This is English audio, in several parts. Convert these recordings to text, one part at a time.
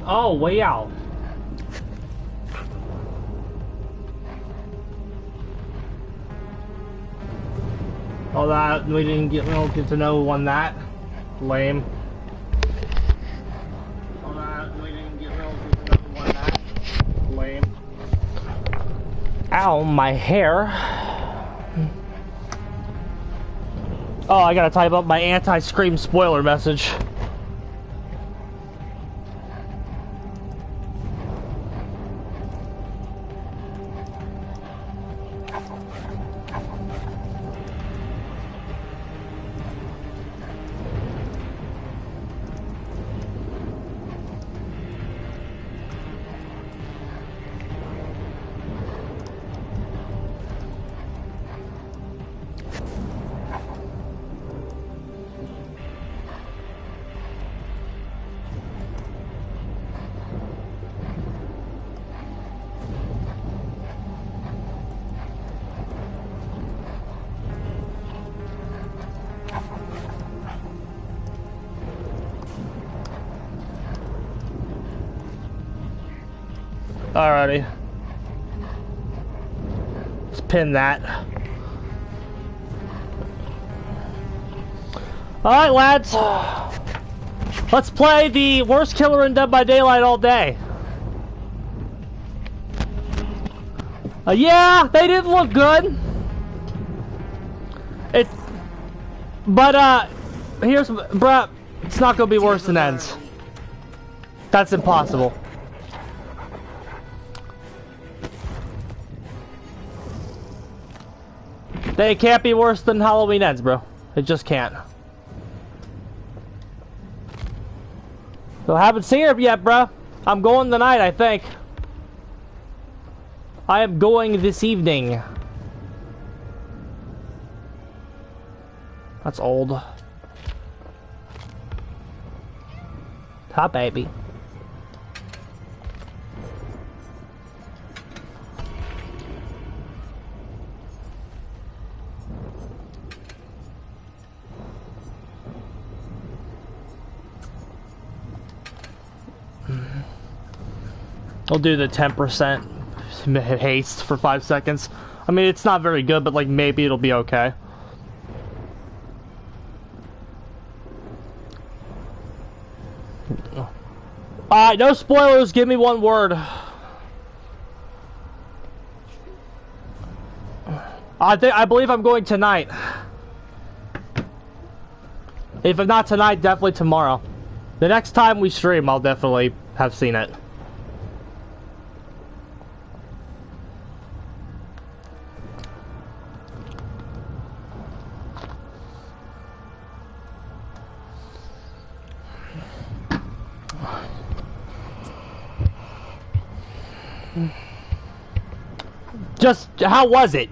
Oh, way out. Oh, that we don't get to know who won that. Lame. Oh, that we didn't get to know who won that. Lame. Ow, my hair. Oh, I gotta type up my anti-scream spoiler message. Alrighty. Let's pin that. Alright, lads. Let's play the worst killer in Dead by Daylight all day. Yeah, they didn't look good. Here's, bruh, it's not gonna be worse than Ends. That's impossible. They can't be worse than Halloween Ends, bro. It just can't. So I haven't seen it yet, bro. I'm going tonight, I think. I am going this evening. That's old. Hi, baby. I'll do the 10% haste for 5 seconds. I mean, it's not very good, but like maybe it'll be okay. Alright, no spoilers, give me one word. I believe I'm going tonight. If not tonight, definitely tomorrow. The next time we stream, I'll definitely have seen it. Just, how was it?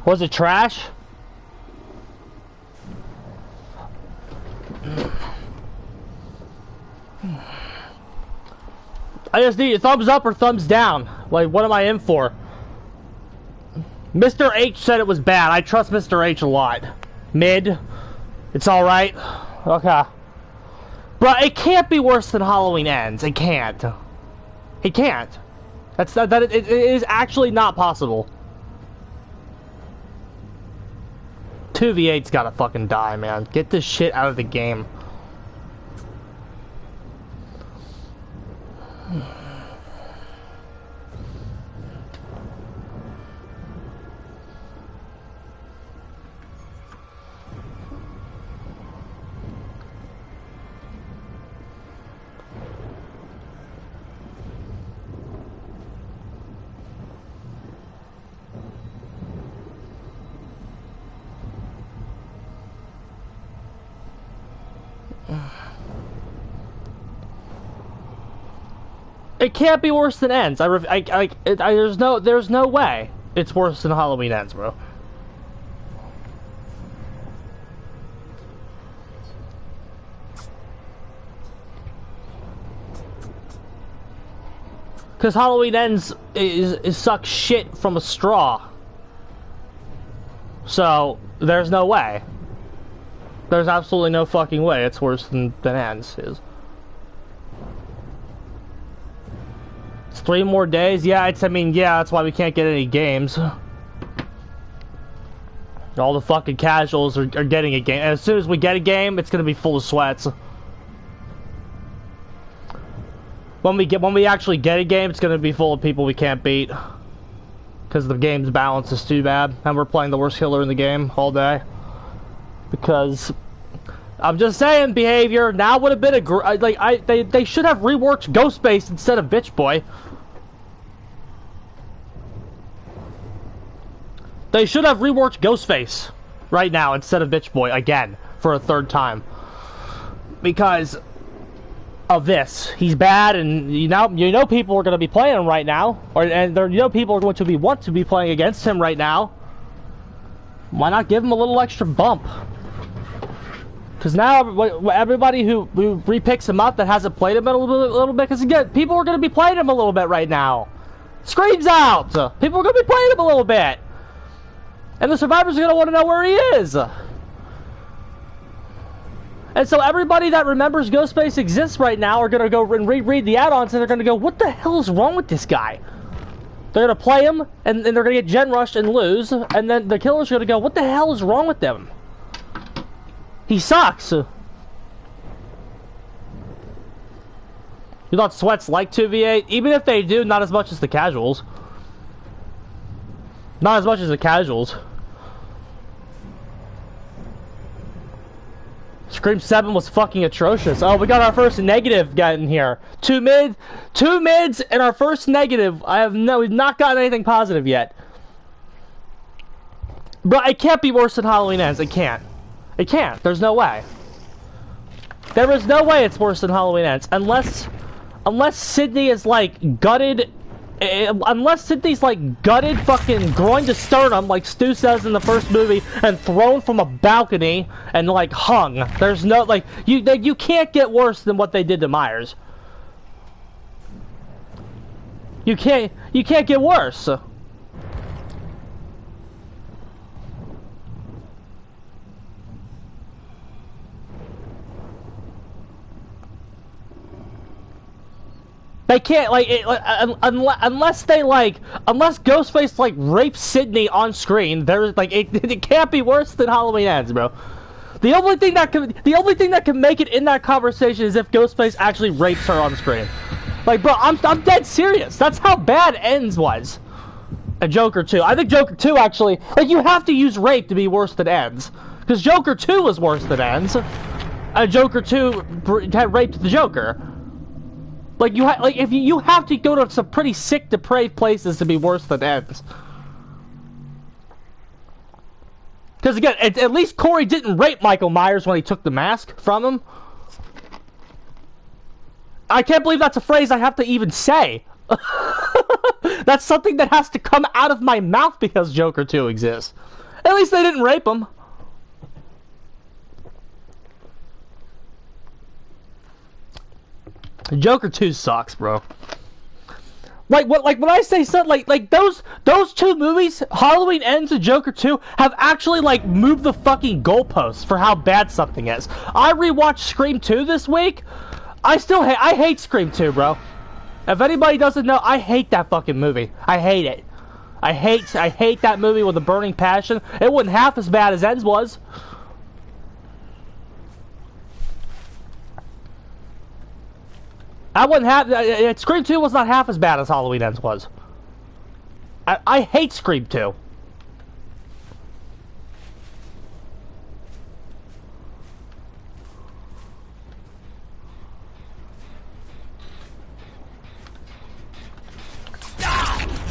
Was it trash? I just need a thumbs up or thumbs down. Like, what am I in for? Mr. H said it was bad. I trust Mr. H a lot. Mid. It's alright. Okay. But it can't be worse than Halloween Ends. It can't. It can't. It is actually not possible. 2v8's gotta fucking die, man. Get this shit out of the game. It can't be worse than Ends. There's no way it's worse than Halloween Ends, bro. Because Halloween Ends is sucks shit from a straw. So there's no way. There's absolutely no fucking way it's worse than Ends is. It's 3 more days? Yeah, I mean, yeah, that's why we can't get any games. All the fucking casuals are getting a game. And as soon as we get a game, it's gonna be full of sweats. When we actually get a game, it's gonna be full of people we can't beat. Because the game's balance is too bad, and we're playing the worst killer in the game all day. Because I'm just saying, behavior now would have been they should have reworked Ghostface instead of Bitch Boy. They should have reworked Ghostface right now instead of Bitch Boy again for a 3rd time. Because of this, he's bad, and you know people are going to be playing him right now, people are going to want to be playing against him right now. Why not give him a little extra bump? Because now everybody who repicks him up that hasn't played him a little bit, because again, people are going to be playing him a little bit right now. Screams out! People are going to be playing him a little bit, and the survivors are going to want to know where he is. And so everybody that remembers Ghostface exists right now are going to go and reread the add-ons, and they're going to go, what the hell is wrong with this guy? They're going to play him, and they're going to get gen rushed and lose, and then the killer's going to go, what the hell is wrong with them? He sucks. You thought sweats like 2v8? Even if they do, not as much as the casuals. Not as much as the casuals. Scream 7 was fucking atrocious. Oh, we got our first negative getting here. Two mids, and our first negative. We've not gotten anything positive yet. But it can't be worse than Halloween Ends. It can't. It can't. There's no way. There is no way it's worse than Halloween Ends. Unless Sydney is like gutted. Unless Sydney's like gutted fucking groin to sternum, like Stu says in the first movie, and thrown from a balcony and like hung. There's no, like, you can't get worse than what they did to Myers. You can't get worse. They can't, unless Ghostface, like, rapes Sydney on screen, there's, like, it can't be worse than Halloween Ends, bro. The only thing that can make it in that conversation is if Ghostface actually rapes her on screen. Like, bro, I'm dead serious. That's how bad Ends was. And Joker 2. I think Joker 2, actually, like, you have to use rape to be worse than Ends. Because Joker 2 was worse than Ends. And Joker 2 had raped the Joker. Like, you have to go to some pretty sick, depraved places to be worse than Ends. Because again, at least Corey didn't rape Michael Myers when he took the mask from him. I can't believe that's a phrase I have to even say. That's something that has to come out of my mouth because Joker 2 exists. At least they didn't rape him. Joker 2 sucks, bro. Like when I say something like those 2 movies, Halloween Ends and Joker 2, have actually like moved the fucking goalposts for how bad something is. I rewatched Scream 2 this week. I hate Scream 2, bro. If anybody doesn't know, I hate that fucking movie. I hate it. I hate that movie with a burning passion. It wasn't half as bad as Ends was. Scream 2 was not half as bad as Halloween Ends was. I hate Scream 2.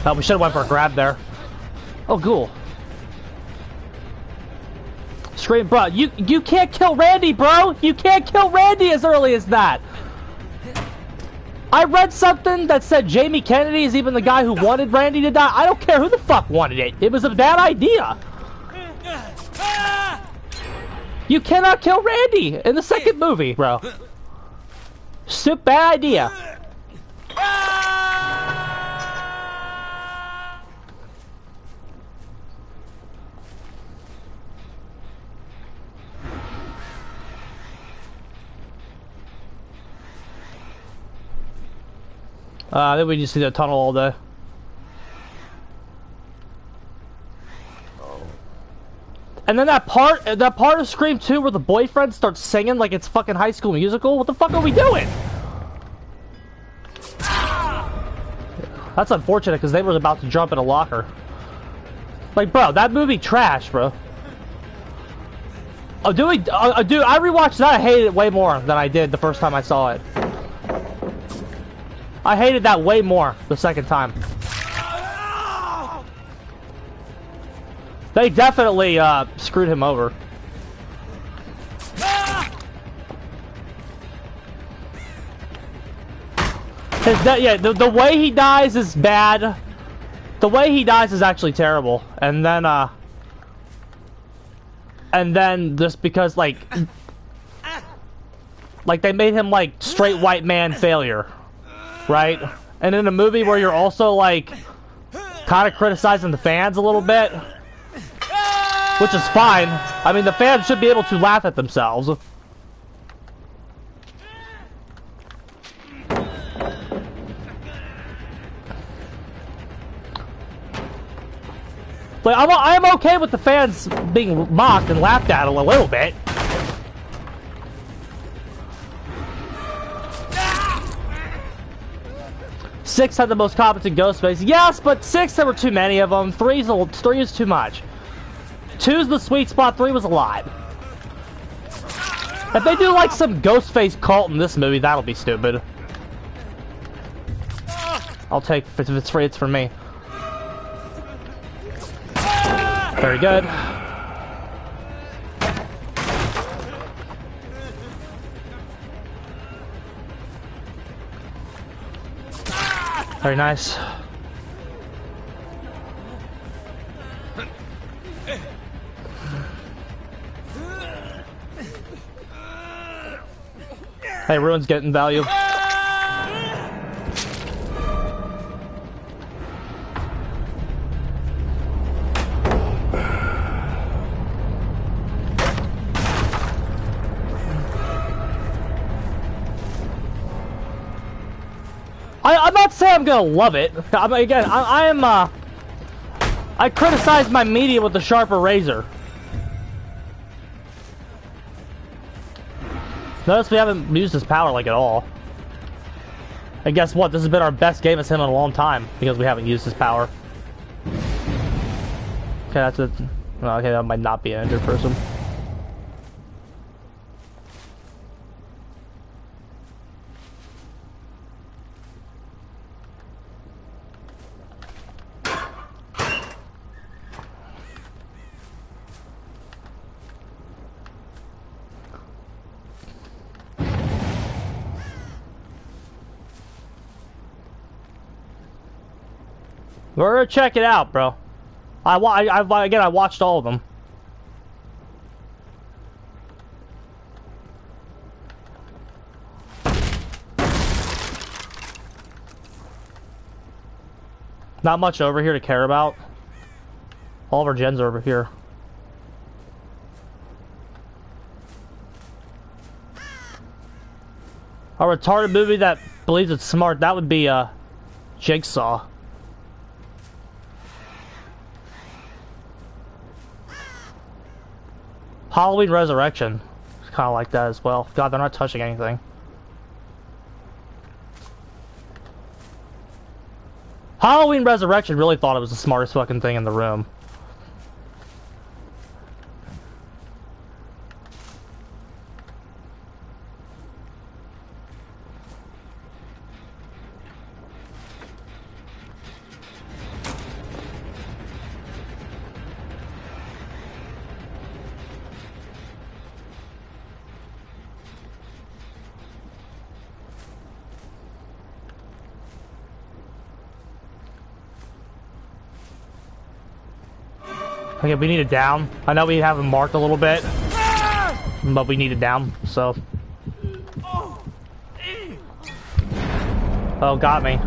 Oh, we should have went for a grab there. Oh, cool. Scream, bro, you can't kill Randy, bro! You can't kill Randy as early as that! I read something that said Jamie Kennedy is even the guy who wanted Randy to die. I don't care who the fuck wanted it. It was a bad idea. You cannot kill Randy in the second movie, bro. Super bad idea. Then we just see the tunnel all day. And then that part of Scream 2 where the boyfriend starts singing like it's fucking High School Musical. What the fuck are we doing? That's unfortunate because they were about to jump in a locker. Like, bro, that movie trash, bro. Oh, dude, I rewatched that. I hated it way more than I did the first time I saw it. I hated that way more the second time. They definitely screwed him over. The way he dies is bad. The way he dies is actually terrible. And then just because like they made him like straight white man failure, right? And in a movie where you're also like kind of criticizing the fans a little bit. Which is fine. I mean, the fans should be able to laugh at themselves. Like, I'm okay with the fans being mocked and laughed at a little bit. Six had the most competent Ghostface. Yes, but 6 there were too many of them. 3 is too much. 2's the sweet spot, 3 was a lot. If they do like some Ghostface cult in this movie, that'll be stupid. I'll take, if it's free, it's for me. Very good. Very nice. Hey, Ruin's getting value. I'm not saying I'm gonna love it. I criticize my media with a sharper razor. Notice we haven't used his power like at all. And guess what? This has been our best game as him in a long time because we haven't used his power. Okay, that's it. Okay, that might not be an injured person. We're gonna check it out, bro. Again, I watched all of them. Not much over here to care about. All of our gens are over here. A retarded movie that believes it's smart, that would be Jigsaw. Halloween Resurrection. It's kind of like that as well. God, they're not touching anything. Halloween Resurrection really thought it was the smartest fucking thing in the room. Okay, we need it down. I know we have him marked a little bit, but we need it down, so. Oh, got me.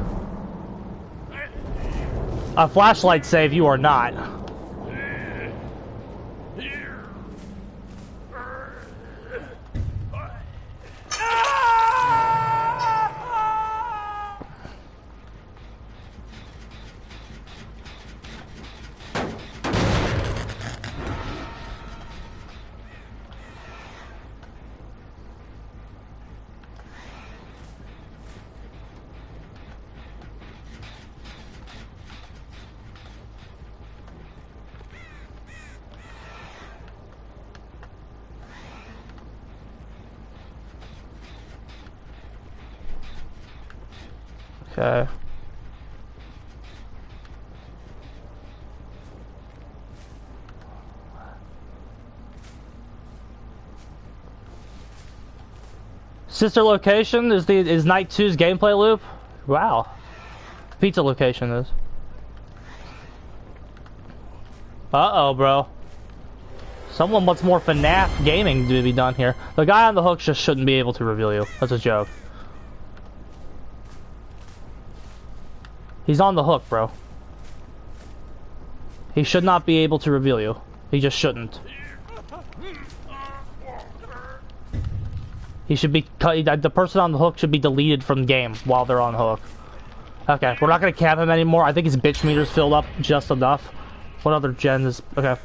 A flashlight save, you are not. Okay. Sister location is Night 2's gameplay loop? Wow. Pizza location is. Uh-oh, bro. Someone wants more FNAF gaming to be done here. The guy on the hook just shouldn't be able to reveal you. That's a joke. He's on the hook, bro. He should not be able to reveal you. He just shouldn't. He should be... The person on the hook should be deleted from the game while they're on the hook. Okay, we're not gonna cap him anymore. I think his bitch meter's filled up just enough. What other gen is... Okay.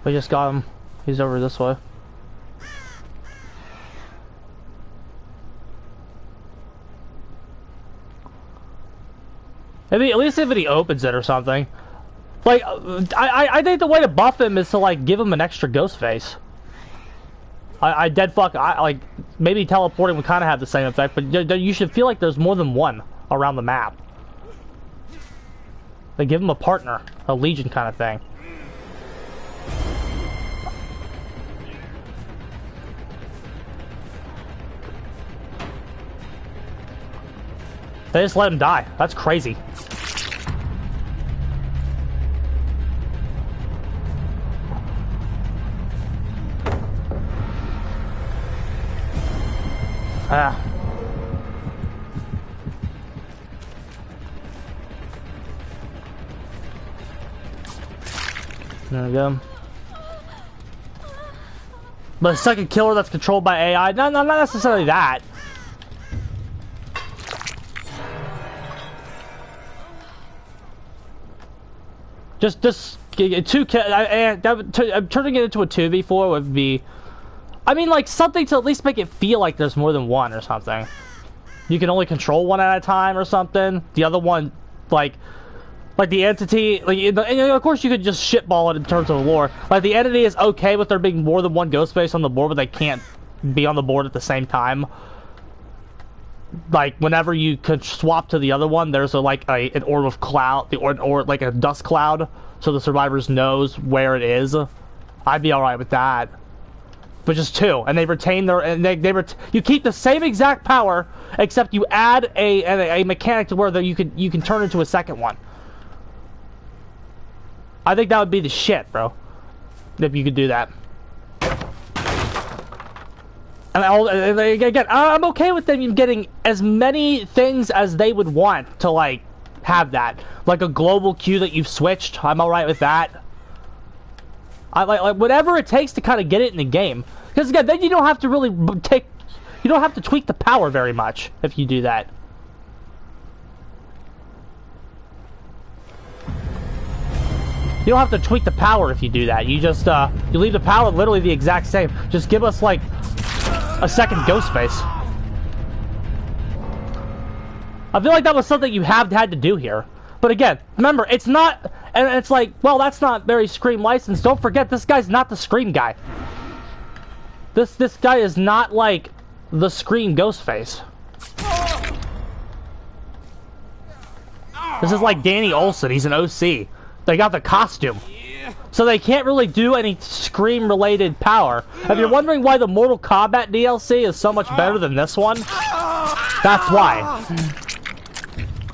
We just got him. He's over this way. Maybe at least if he opens it or something. Like, I think the way to buff him is to like give him an extra Ghostface. Like maybe teleporting would kind of have the same effect, but you should feel like there's more than one around the map. They give him a partner, a legion kind of thing. They just let him die. That's crazy. Ah. There we go. But a second killer that's controlled by AI? No, not necessarily that. Just turning it into a 2v4 would be, I mean, like something to at least make it feel like there's more than one or something. You can only control one at a time or something. The other one, like the entity, like, and of course you could just shitball it in terms of lore. Like the entity is okay with there being more than one Ghostface on the board, but they can't be on the board at the same time. Like whenever you could swap to the other one, there's an orb of cloud, or like a dust cloud, so the survivors knows where it is. I'd be all right with that. But just two, and they retain their, and you keep the same exact power, except you add a mechanic to where you can turn into a second one. I think that would be the shit, bro, if you could do that. And again, I'm okay with them getting as many things as they would want to, like, have that. Like a global queue that you've switched, I'm alright with that. I like whatever it takes to kind of get it in the game. Because again, then you don't have to really you don't have to tweak the power very much if you do that. You don't have to tweak the power if you do that. You just, you leave the power literally the exact same. Just give us, like, a second Ghostface. I feel like that was something you have had to do here. But again, remember, it's not, and it's like, well, that's not very Scream licensed. Don't forget, this guy's not the Scream guy. This guy is not, like, the Scream Ghostface. This is like Danny Olson. He's an OC. They got the costume. So they can't really do any Scream-related power. If you're wondering why the Mortal Kombat DLC is so much better than this one, that's why.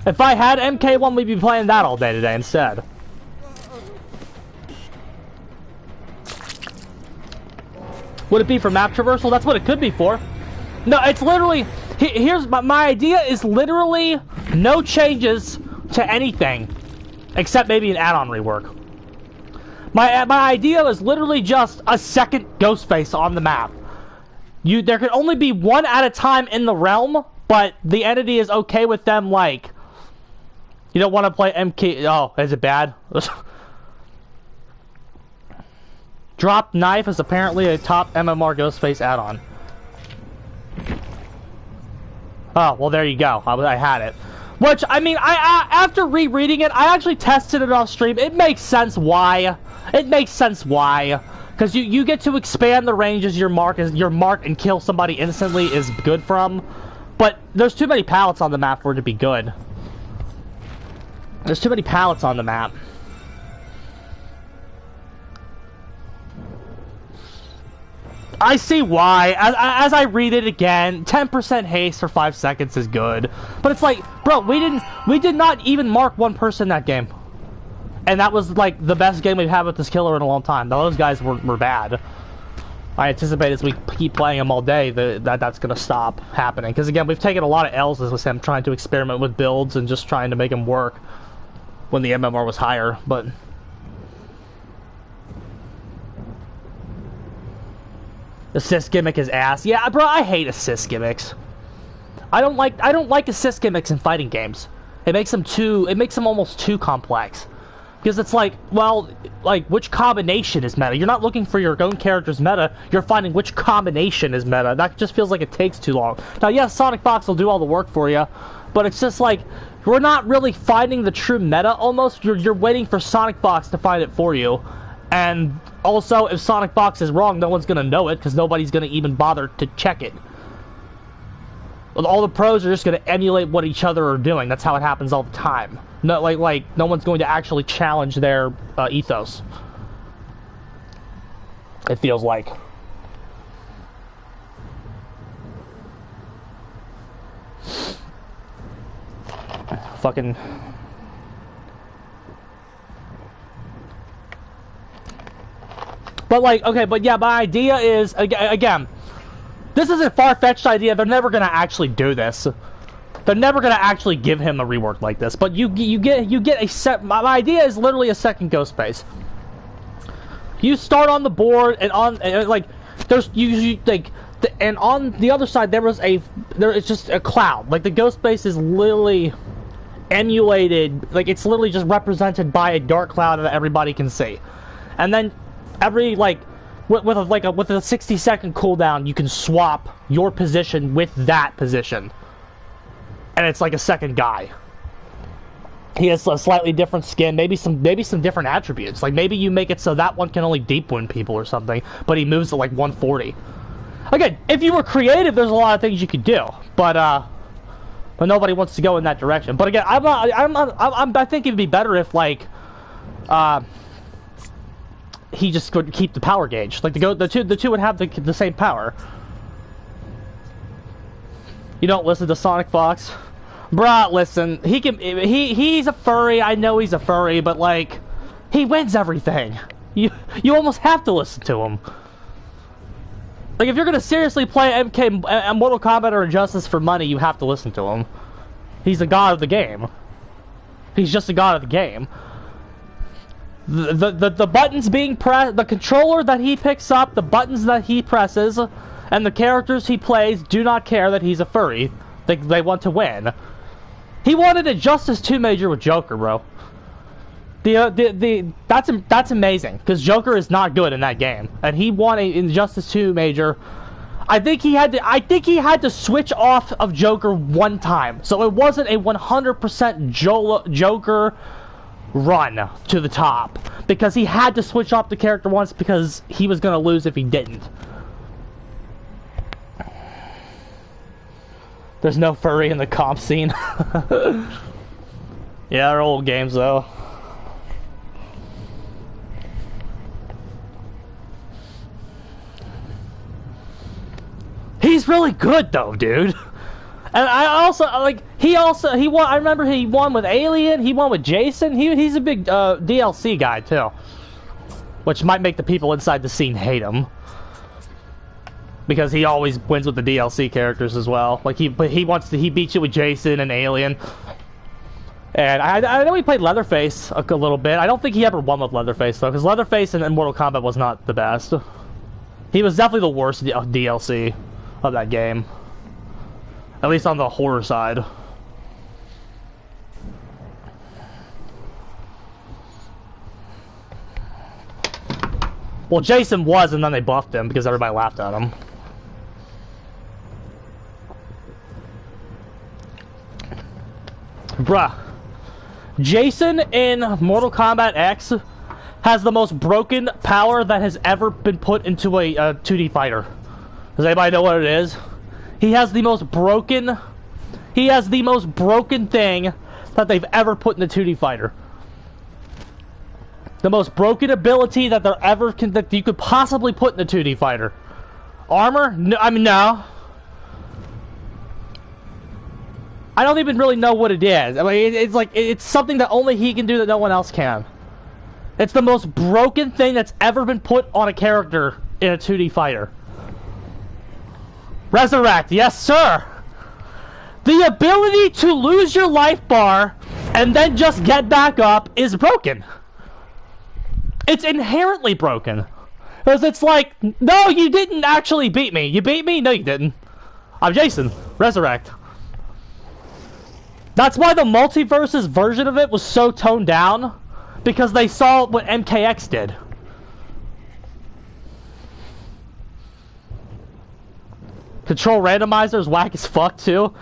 If I had MK1, we'd be playing that all day today instead. Would it be for map traversal? That's what it could be for. No, it's literally... Here's my idea is literally no changes to anything. Except maybe an add-on rework. My idea is literally just a second Ghostface on the map. There could only be one at a time in the realm, but the entity is okay with them, like... You don't want to play MK... Oh, is it bad? Drop Knife is apparently a top MMR Ghostface add-on. Oh, well there you go. I had it. Which, I mean, I after rereading it, I actually tested it off stream. It makes sense why. It makes sense why. Because you get to expand the ranges your mark and kill somebody instantly is good from. But there's too many pallets on the map for it to be good. There's too many pallets on the map. I see why. As I read it again, 10% haste for 5 seconds is good. But it's like, bro, we did not even mark one person that game. And that was like the best game we've had with this killer in a long time. Those guys were bad. I anticipate as we keep playing him all day that's gonna stop happening. Because again, we've taken a lot of L's with him trying to experiment with builds and just trying to make him work when the MMR was higher, but assist gimmick is ass. Yeah, bro, I hate assist gimmicks. I don't like assist gimmicks in fighting games. It makes them almost too complex. Because it's like, well, like, which combination is meta? You're not looking for your own character's meta, you're finding which combination is meta. That just feels like it takes too long. Now, yes, Sonic Fox will do all the work for you, but it's just like, we're not really finding the true meta, almost. You're waiting for Sonic Fox to find it for you. And also, if Sonic Fox is wrong, no one's gonna know it, because nobody's gonna even bother to check it. All the pros are just gonna emulate what each other are doing. That's how it happens all the time. No, like no one's going to actually challenge their ethos. It feels like. Fucking. But like, okay, but yeah, my idea is again. This is a far-fetched idea. They're never gonna actually do this. They're never gonna actually give him a rework like this. But you get a set. My idea is literally a second Ghostface. You start on the board and like there's you like and on the other side there is just a cloud. Like the Ghostface is literally emulated. Like it's literally just represented by a dark cloud that everybody can see. And then every like. With a 60-second cooldown, you can swap your position with that position, and it's like a second guy. He has a slightly different skin, maybe some different attributes. Like maybe you make it so that one can only deep wound people or something, but he moves at like 140. Again, if you were creative, there's a lot of things you could do, but nobody wants to go in that direction. But again, I think it'd be better if like he just could keep the power gauge. Like the two would have the same power. You don't listen to Sonic Fox, bruh. Listen, he's a furry. I know he's a furry, but like he wins everything. You almost have to listen to him. Like if you're gonna seriously play MK, Mortal Kombat or Injustice for money, you have to listen to him. He's the god of the game. He's just the god of the game. The buttons being pressed, the controller that he picks up, the buttons that he presses, and the characters he plays do not care that he's a furry. They want to win. He wanted a Justice 2 major with Joker, bro. That's amazing because Joker is not good in that game, and he won a Injustice 2 major. I think he had to switch off of Joker one time, so it wasn't a 100% Joker run to the top because he had to switch off the character once because he was gonna lose if he didn't. There's no furry in the comp scene. Yeah, they're old games though. He's really good though, dude. And I also like he won. I remember he won with Alien. He won with Jason. He's a big DLC guy too, which might make the people inside the scene hate him because he always wins with the DLC characters as well. Like he beats you with Jason and Alien. And I know he played Leatherface a little bit. I don't think he ever won with Leatherface though, because Leatherface in Mortal Kombat was not the best. He was definitely the worst DLC of that game. At least on the horror side. Well, Jason was, and then they buffed him because everybody laughed at him. Bruh. Jason in Mortal Kombat X has the most broken power that has ever been put into a 2D fighter. Does anybody know what it is? He has the most broken... He has the most broken thing that they've ever put in a 2D fighter. The most broken ability that that you could possibly put in a 2D fighter. Armor? No, I mean, no. I don't even really know what it is. I mean, it's like, it's something that only he can do that no one else can. It's the most broken thing that's ever been put on a character in a 2D fighter. Resurrect, yes sir! The ability to lose your life bar and then just get back up is broken. It's inherently broken. Because it's like, no, you didn't actually beat me. You beat me? No, you didn't. I'm Jason. Resurrect. That's why the multiverse's version of it was so toned down. Because they saw what MKX did. Control randomizer is whack as fuck too.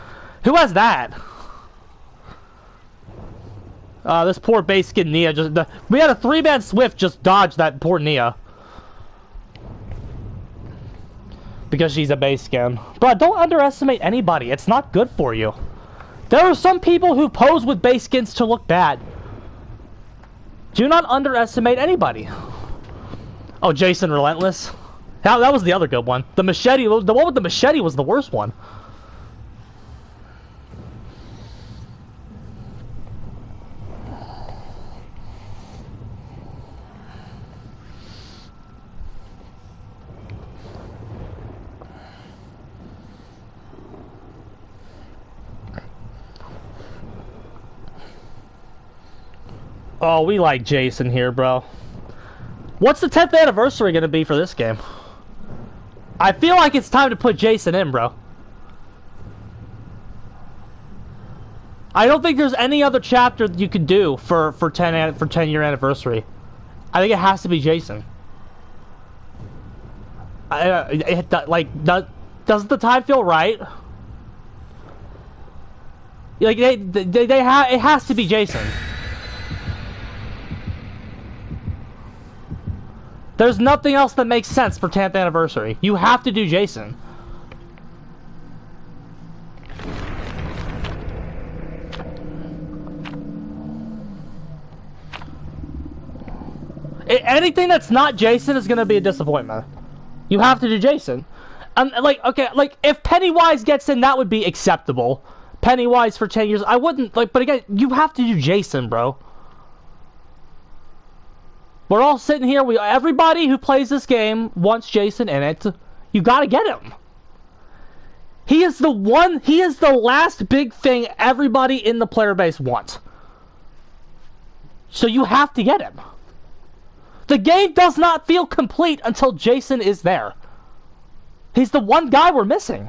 Who has that? This poor base skin Nia just... we had a 3-man Swift just dodge that poor Nia. Because she's a base skin. But don't underestimate anybody. It's not good for you. There are some people who pose with base skins to look bad. Do not underestimate anybody. Oh, Jason Relentless. That was the other good one. The machete, the one with the machete was the worst one. Oh, we like Jason here, bro. What's the 10th anniversary gonna be for this game? I feel like it's time to put Jason in, bro. I don't think there's any other chapter that you could do for 10-year anniversary. I think it has to be Jason. Doesn't the time feel right? Like it has to be Jason. There's nothing else that makes sense for 10th anniversary. You have to do Jason. Anything that's not Jason is gonna be a disappointment. You have to do Jason. Okay, if Pennywise gets in, that would be acceptable. Pennywise for 10 years, I wouldn't, but again, you have to do Jason, bro. We're all sitting here, everybody who plays this game wants Jason in it. You gotta get him. He is the last big thing everybody in the player base wants. So you have to get him. The game does not feel complete until Jason is there. He's the one guy we're missing.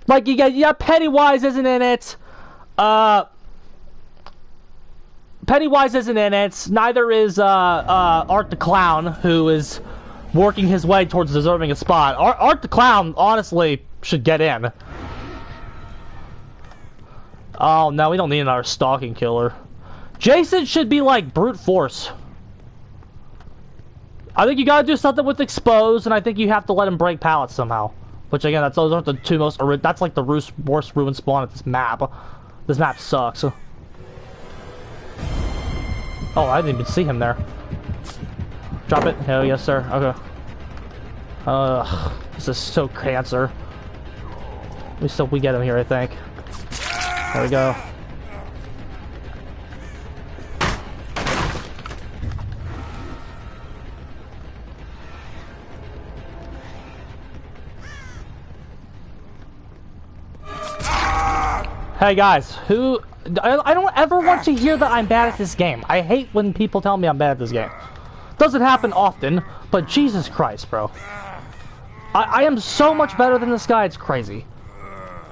Like, you got Pennywise isn't in it. Pennywise isn't in it. Neither is Art the Clown, who is working his way towards deserving a spot. Art the Clown, honestly, should get in. Oh, no, we don't need another stalking killer. Jason should be like brute force. I think you gotta do something with expose, and I think you have to let him break pallets somehow. Which, again, those aren't the two most... That's like the worst ruined spawn at this map. This map sucks. Oh, I didn't even see him there. Drop it. Hell yes, sir. Okay. This is so cancer. We get him here, I think. There we go. Hey guys, I don't ever want to hear that I'm bad at this game. I hate when people tell me I'm bad at this game. Doesn't happen often, but Jesus Christ, bro. I am so much better than this guy, it's crazy.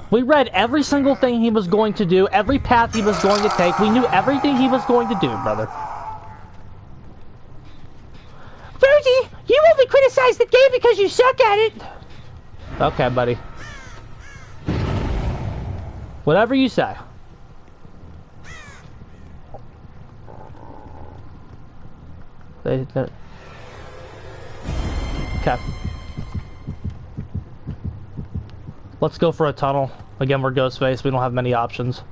We read every single thing he was going to do, every path he was going to take. We knew everything he was going to do, brother. Reggie, you only criticize the game because you suck at it. Okay, buddy. Whatever you say. Okay. Let's go for a tunnel. Again, we're Ghostface. We don't have many options.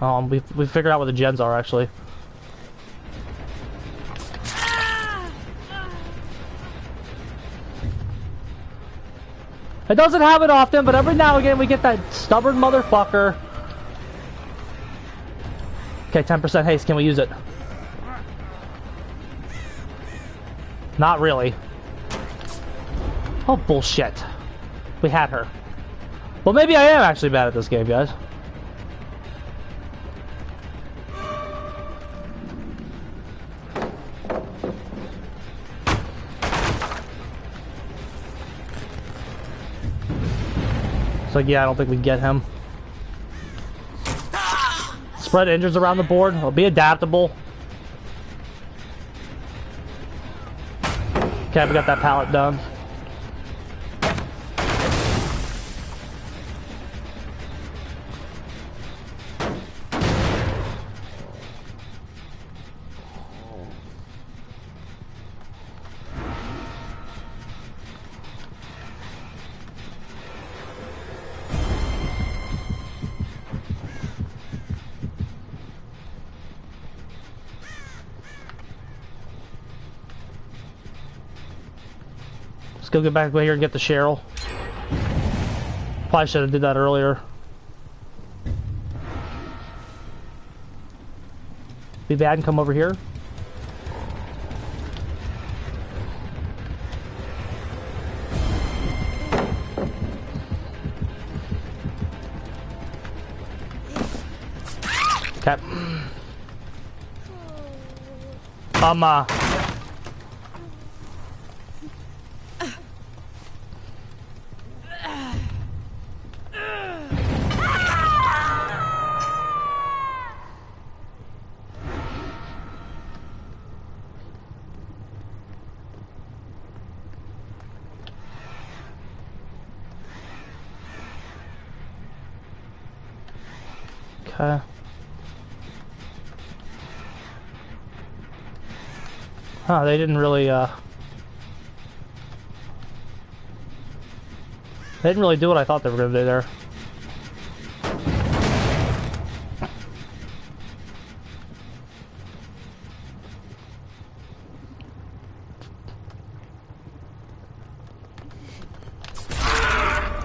We figured out where the gens are, actually. It doesn't happen often, but every now and again we get that stubborn motherfucker. Okay, 10% haste. Can we use it? Not really. Oh, bullshit. We had her. Well, maybe I am actually bad at this game, guys. So yeah, I don't think we can get him. Spread injuries around the board. I'll be adaptable. Okay, we got that pallet done. Let's go get back over here and get the Cheryl. Probably should have did that earlier. VII and come over here. Okay. Okay. Huh, they didn't really, they didn't really do what I thought they were gonna do there.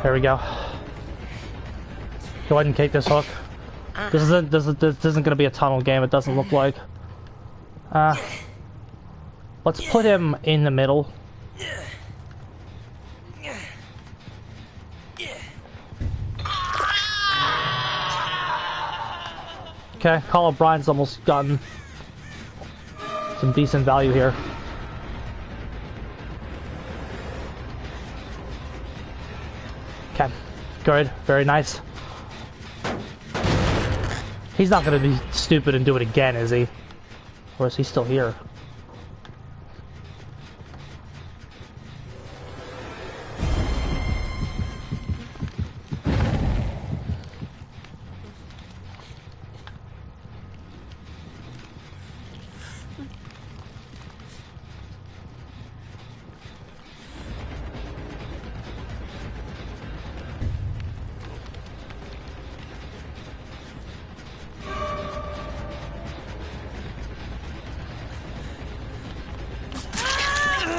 There we go. Go ahead and take this hook. This isn't gonna be a tunnel game, it doesn't look like. Let's put him in the middle. Okay, Call of Brian's almost gotten some decent value here. Okay, good, very nice. He's not gonna be stupid and do it again, is he? Or is he still here?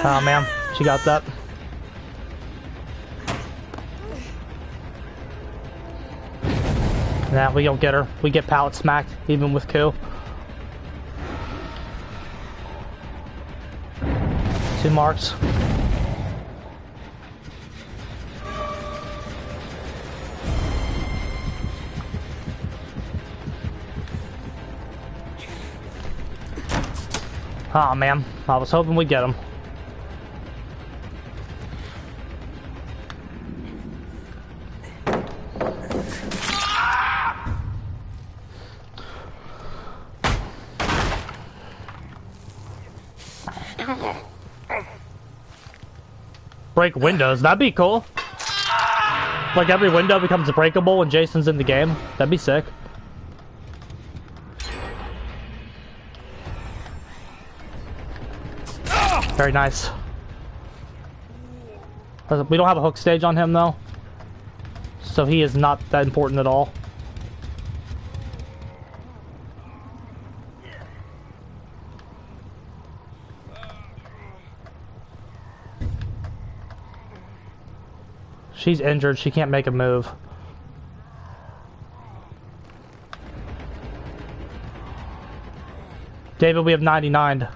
Oh man, she got that. Nah, we don't get her. We get pallet smacked, even with Q. 2 marks. Oh man, I was hoping we'd get him. break windows. That'd be cool. Like every window becomes breakable when Jason's in the game. That'd be sick. Very nice. We don't have a hook stage on him though, so he is not that important at all. She's injured, she can't make a move. David, we have 99.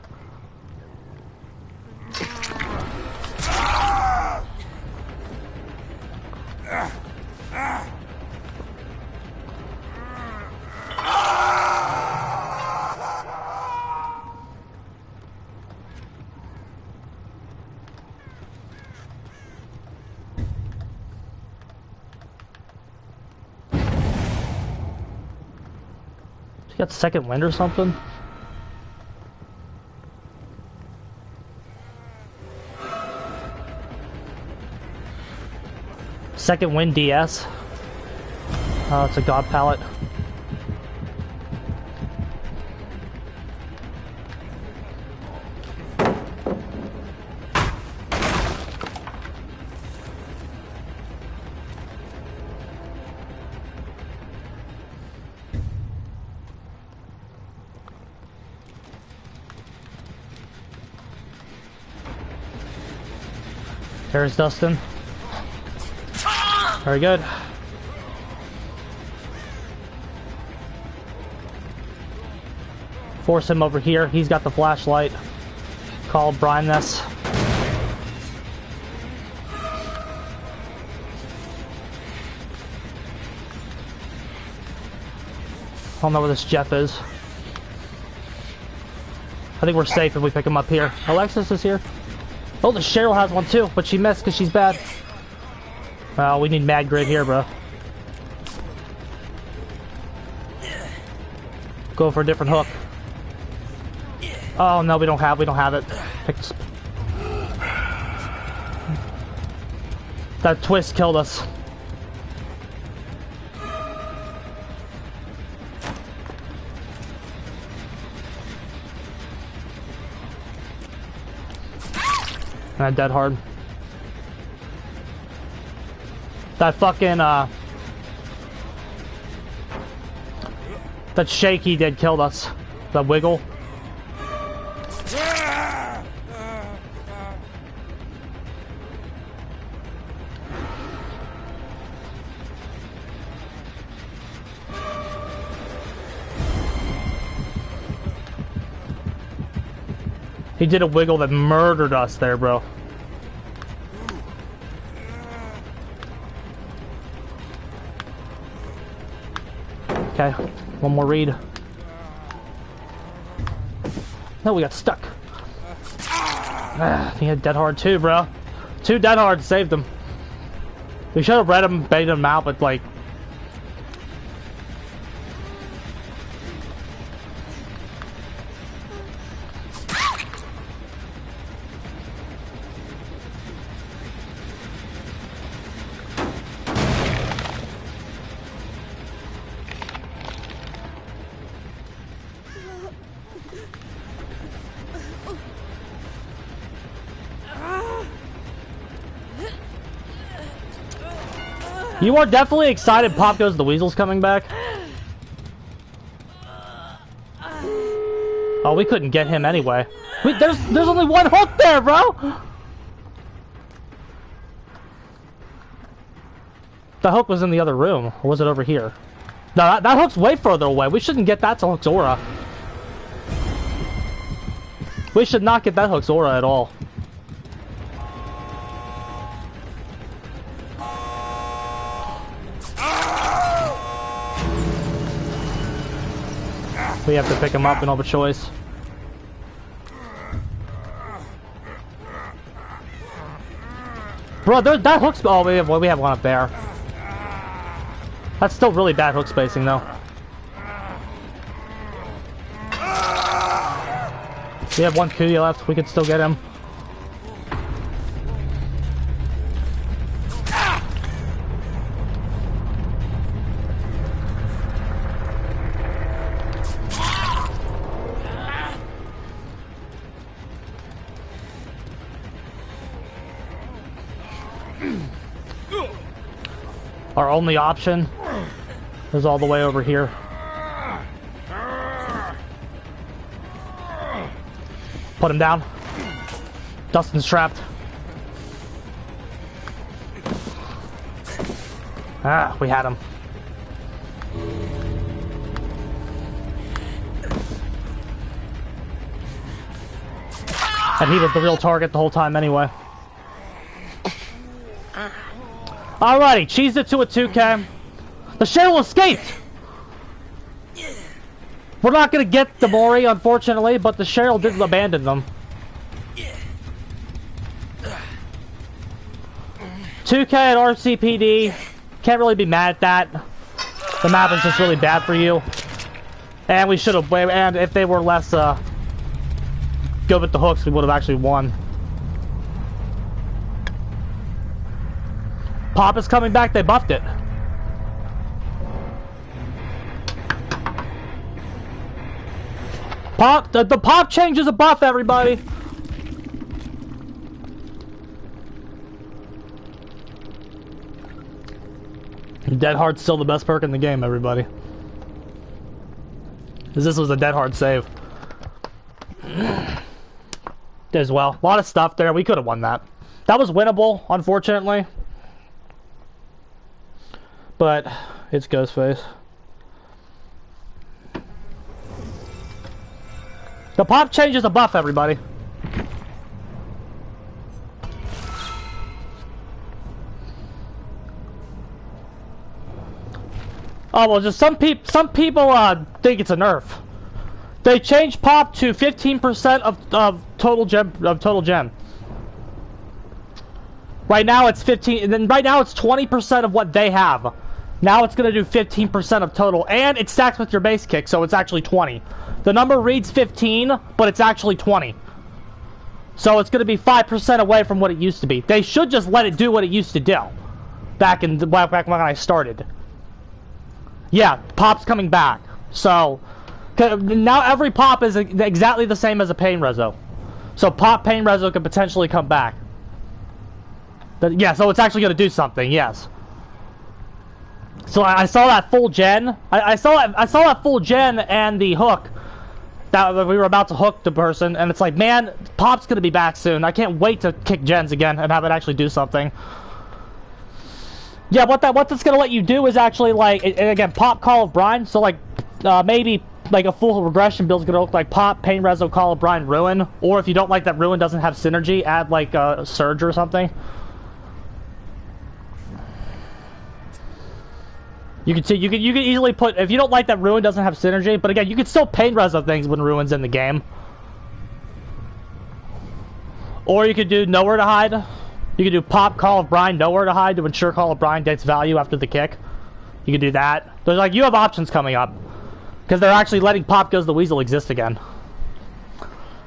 Got second wind or something? Second wind DS. Oh, it's a god pallet. There's Dustin. Very good. Force him over here. He's got the flashlight. Call blindness. I don't know where this Jeff is. I think we're safe if we pick him up here. Alexis is here. Oh, the Cheryl has one too, but she missed because she's bad. We need mad grid here, bro. Go for a different hook. Oh no, we don't have it. That twist killed us. And dead hard. That fucking that shake he did killed us. That wiggle. He did a wiggle that murdered us there, bro. Okay, one more read. No, we got stuck. He had dead hard too, bro. 2 dead hard saved him. We should have read him, baited him out, but like... You are definitely excited Pop Goes the Weasel's coming back. Oh, we couldn't get him anyway. There's only one hook there, bro! The hook was in the other room. Or was it over here? No, that hook's way further away. We shouldn't get that to Hook's aura. We should not get that Hook's aura at all. We have to pick him up, we don't have a choice. Bro, that hook's... Oh, we have one up there. That's still really bad hook spacing, though. We have one Cootie left, we could still get him. Our only option is all the way over here. Put him down. Dustin's trapped. Ah, we had him. And he was the real target the whole time anyway. Alrighty, cheesed it to a 2K. The Cheryl escaped! We're not gonna get the Mori, unfortunately, but the Cheryl didn't abandon them. 2K at RCPD. Can't really be mad at that. The map is just really bad for you. And we should have, and if they were less, good with the hooks, we would have actually won. Pop is coming back, they buffed it. Pop, the pop change is a buff, everybody. Dead Hard's still the best perk in the game, everybody. Because this was a Dead Hard save. As well. A lot of stuff there. We could have won that. That was winnable, unfortunately. But it's Ghostface. The pop change is a buff, everybody. Oh well, just some people think it's a nerf. They changed pop to 15% of total gem. Right now it's 15, and then right now it's 20% of what they have. Now it's gonna do 15% of total, and it stacks with your base kick, so it's actually 20. The number reads 15, but it's actually 20. So it's gonna be 5% away from what it used to be. They should just let it do what it used to do. Back when I started. Yeah, pop's coming back. So now every pop is exactly the same as a pain reso. So pop pain reso could potentially come back. But yeah, so it's actually going to do something. Yes. So I saw that full gen. I saw that full gen and the hook that we were about to hook the person, and it's like, man, pop's going to be back soon. I can't wait to kick gens again and have it actually do something. Yeah, what that's gonna let you do is actually, like, and again, pop Call of Brine, so like, maybe like a full regression build's gonna look like pop, pain reso, Call of Brine, ruin, or if you don't like that ruin doesn't have synergy, add like a surge or something. You can see, you can easily put, if you don't like that ruin doesn't have synergy, but again, you can still pain reso things when ruin's in the game. Or you could do nowhere to hide. You can do pop Call of Brine, nowhere to hide to ensure Call of Brine gets value after the kick. You can do that. There's like, you have options coming up. Because they're actually letting Pop Goes the Weasel exist again.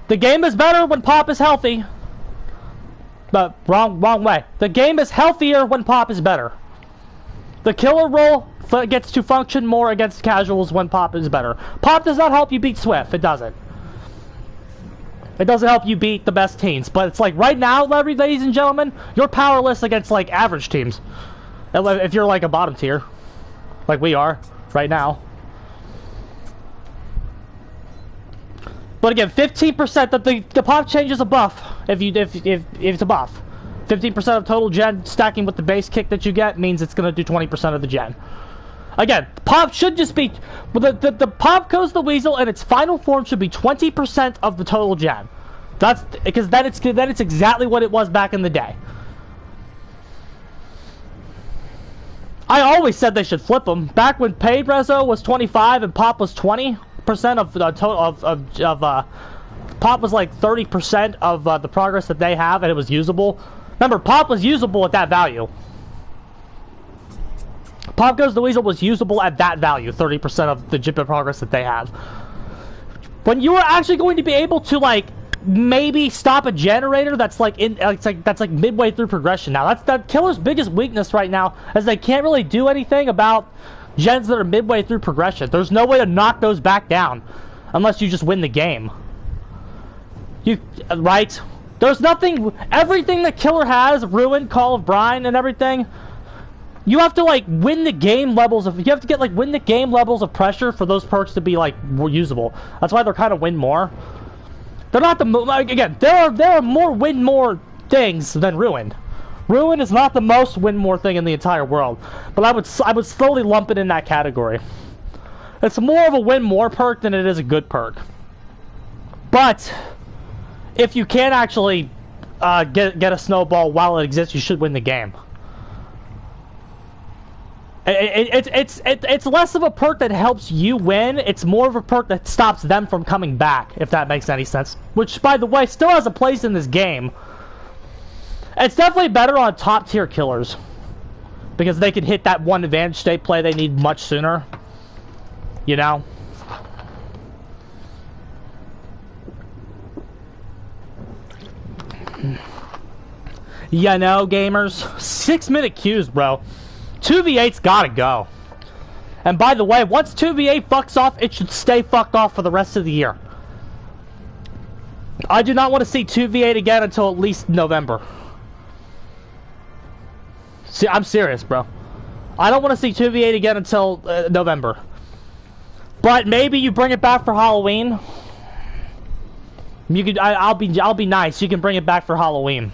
The game is better when Pop is healthy. But wrong way. The game is healthier when Pop is better. The killer role gets to function more against casuals when Pop is better. Pop does not help you beat Swift. It doesn't. It doesn't help you beat the best teams, but it's like right now, ladies and gentlemen, you're powerless against like average teams. If you're like a bottom tier, like we are right now. But again, 15% that the pop change is a buff. If it's a buff, 15% of total gen stacking with the base kick that you get means it's gonna do 20% of the gen. Again, pop should just be, the pop Goes the Weasel in its final form should be 20% of the total gen. That's because then it's exactly what it was back in the day. I always said they should flip them. Back when paid reso was 25 and pop was 20% of the total pop was like 30% of the progress that they have, and it was usable. Remember, pop was usable at that value. Pop Goes the Weasel was usable at that value, 30% of the GIP progress that they have. When you are actually going to be able to, like, maybe stop a generator that's like that's like midway through progression now. That's that killer's biggest weakness right now, as they can't really do anything about gens that are midway through progression. There's no way to knock those back down unless you just win the game. Right? There's nothing, everything that Killer has, Ruin, Call of Brine, and everything, you have to, like, win the game levels of, you have to get, like, win the game levels of pressure for those perks to be, like, more usable. That's why they're kind of win more. They're not the, like, again, there are more win more things than Ruin. Ruin is not the most win more thing in the entire world, but I would slowly lump it in that category. It's more of a win more perk than it is a good perk. But if you can actually get a snowball while it exists, you should win the game. It's less of a perk that helps you win. It's more of a perk that stops them from coming back, if that makes any sense. Which, by the way, still has a place in this game. It's definitely better on top tier killers, because they can hit that one advantage state play they need much sooner. You know? You know, gamers, 6-minute queues, bro. 2v8's gotta go. And by the way, once 2v8 fucks off, it should stay fucked off for the rest of the year. I do not want to see 2v8 again until at least November. See, I'm serious, bro. I don't want to see 2v8 again until November. But maybe you bring it back for Halloween. You could, I'll be nice. You can bring it back for Halloween.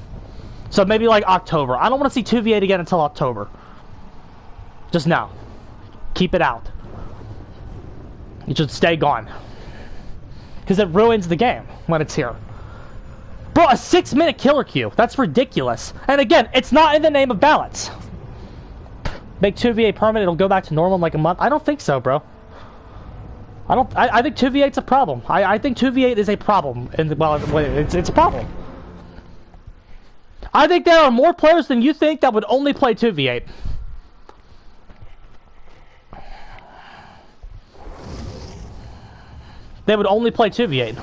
So maybe like October. I don't want to see 2v8 again until October. Just now. Keep it out. It should stay gone. Because it ruins the game when it's here. Bro, a 6-minute killer queue. That's ridiculous. And again, it's not in the name of balance. Make 2v8 permanent, it'll go back to normal in like a month. I don't think so, bro. I think 2v8's a problem. I think 2v8 is a problem. And well, it's a problem. I think there are more players than you think that would only play 2v8. They would only play 2v8.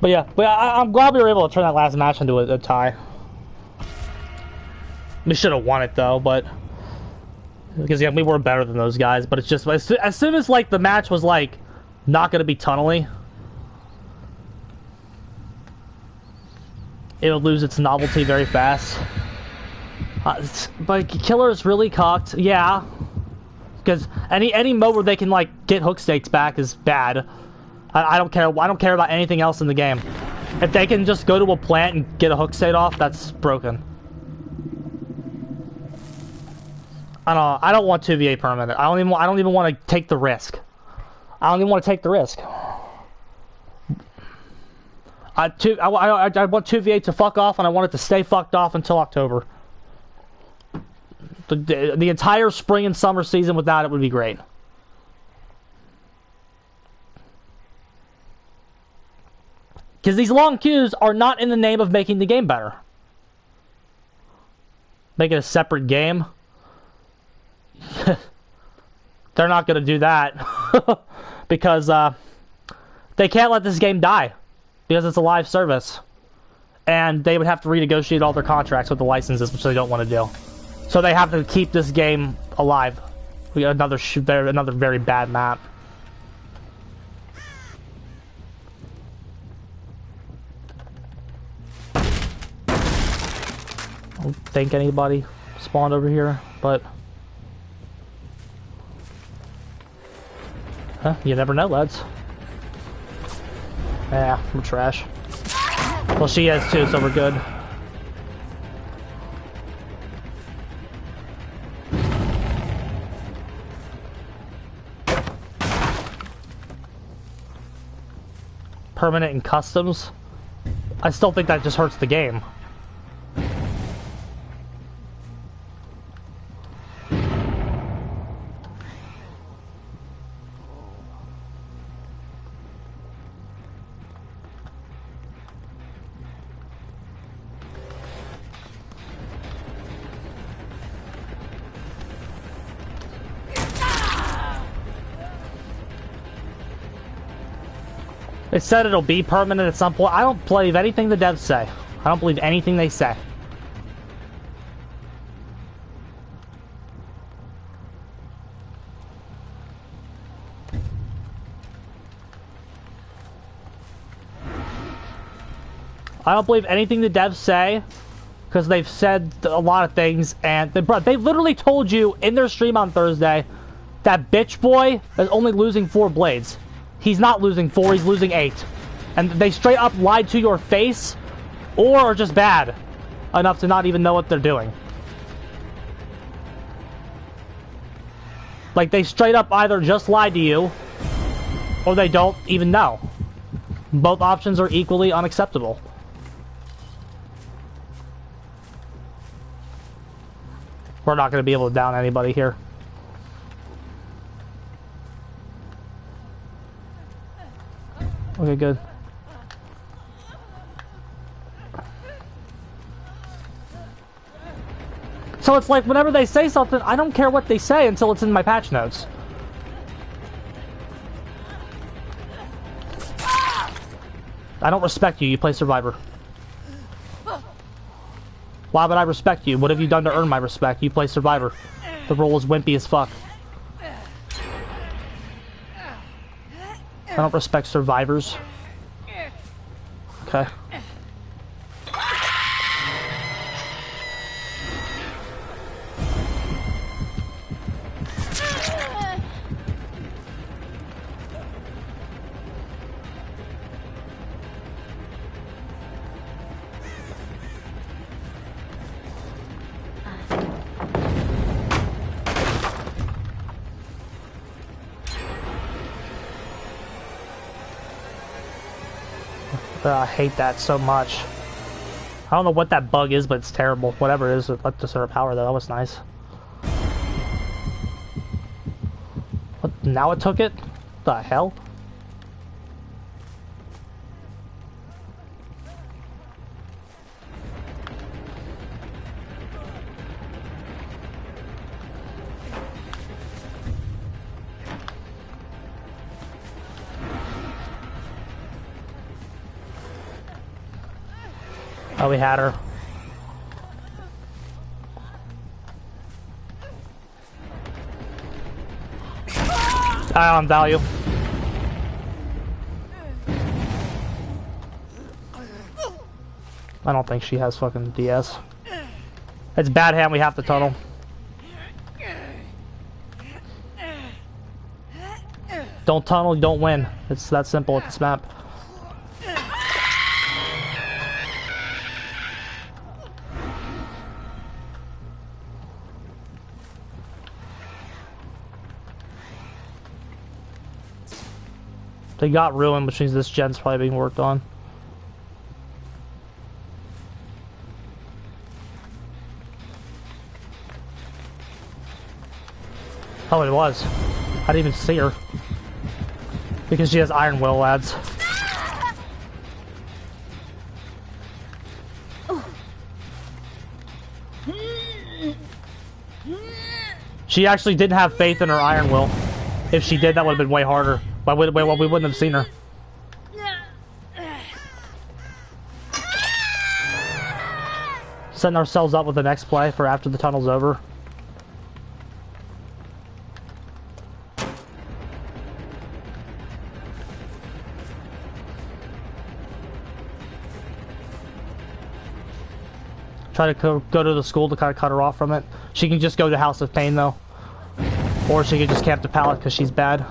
But yeah, I'm glad we were able to turn that last match into a tie. We should have won it though, but because yeah, we were better than those guys. But it's just as soon as like the match was like not gonna be tunnely, it would lose its novelty very fast. But Killer is really cocked, yeah. Because any mode where they can like get hook stakes back is bad. I don't care. I don't care about anything else in the game. If they can just go to a plant and get a hook state off, that's broken. I don't want 2v8 permanent. I don't even want to take the risk. I don't even want to take the risk. I want 2v8 to fuck off, and I want it to stay fucked off until October. The entire spring and summer season without it would be great. Because these long queues are not in the name of making the game better. Make it a separate game. They're not going to do that. Because they can't let this game die. Because it's a live service. And they would have to renegotiate all their contracts with the licenses, which they don't want to do. So they have to keep this game alive. We got another very bad map. I don't think anybody spawned over here, but huh, you never know, lads. Yeah, we're trash. Well, she has too, so we're good. Permanent and customs. I still think that just hurts the game. They said it'll be permanent at some point. I don't believe anything the devs say. I don't believe anything they say. I don't believe anything the devs say, because they've said a lot of things, and they literally told you in their stream on Thursday that bitch boy is only losing 4 blades. He's not losing 4, he's losing 8. And they straight up lied to your face, or are just bad enough to not even know what they're doing. Like, they straight up either just lied to you, or they don't even know. Both options are equally unacceptable. We're not going to be able to down anybody here. Okay, good. So it's like whenever they say something, I don't care what they say until it's in my patch notes. I don't respect you. You play Survivor. Why would I respect you? What have you done to earn my respect? You play Survivor. The role is wimpy as fuck. I don't respect survivors. Okay. I hate that so much. I don't know what that bug is, but it's terrible. Whatever it is, it left us our power though. That was nice. What, now it took it? The hell? Oh, we had her. I on value. I don't think she has fucking DS. It's bad hand, we have to tunnel. Don't tunnel, you don't win. It's that simple at this map. They got ruined, which means this gen's probably being worked on. Oh, it was. I didn't even see her. Because she has Iron Will, lads. She actually didn't have faith in her Iron Will. If she did, that would have been way harder. But we wouldn't have seen her. Setting ourselves up with the next play for after the tunnel's over. Try to go to the school to kind of cut her off from it. She can just go to House of Pain though. Or she can just camp the pallet because she's bad.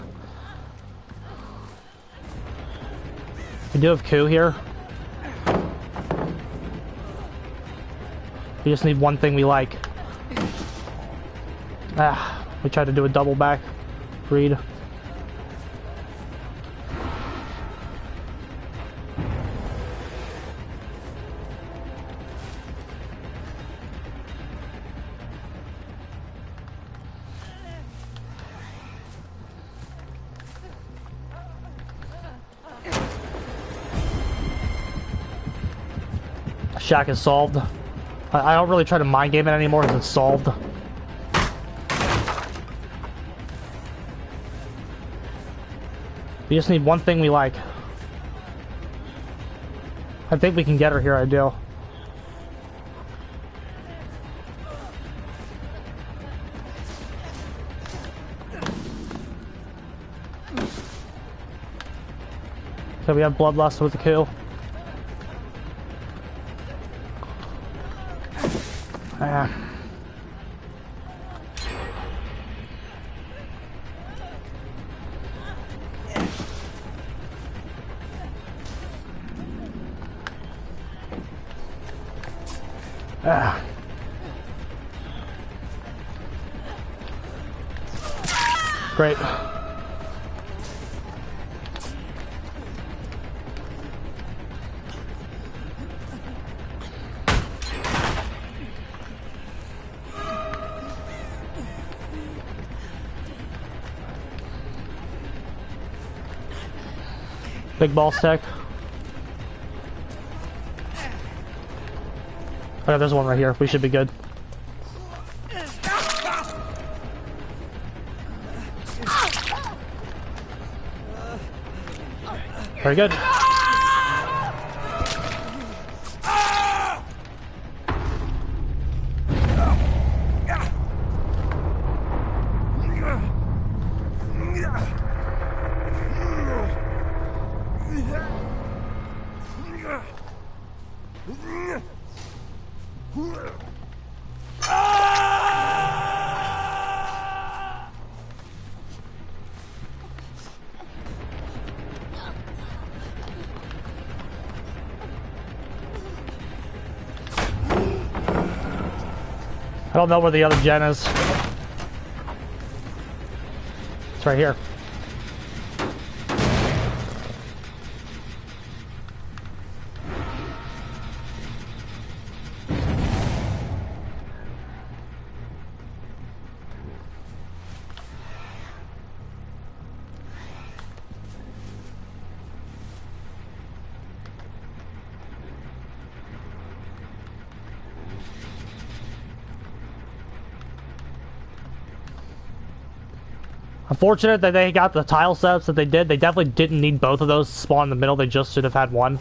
We do have Coup here. We just need one thing we like. Ah, we tried to do a double back read. Shack is solved. I don't really try to mind game it anymore because it's solved. We just need one thing we like. I think we can get her here, I do. So we have bloodlust with the coup. Great. Big ball stack. Okay, there's one right here. We should be good. Very good. I don't know where the other gen is. It's right here. Unfortunate that they got the tile setups that they did. They definitely didn't need both of those to spawn in the middle. They just should have had one.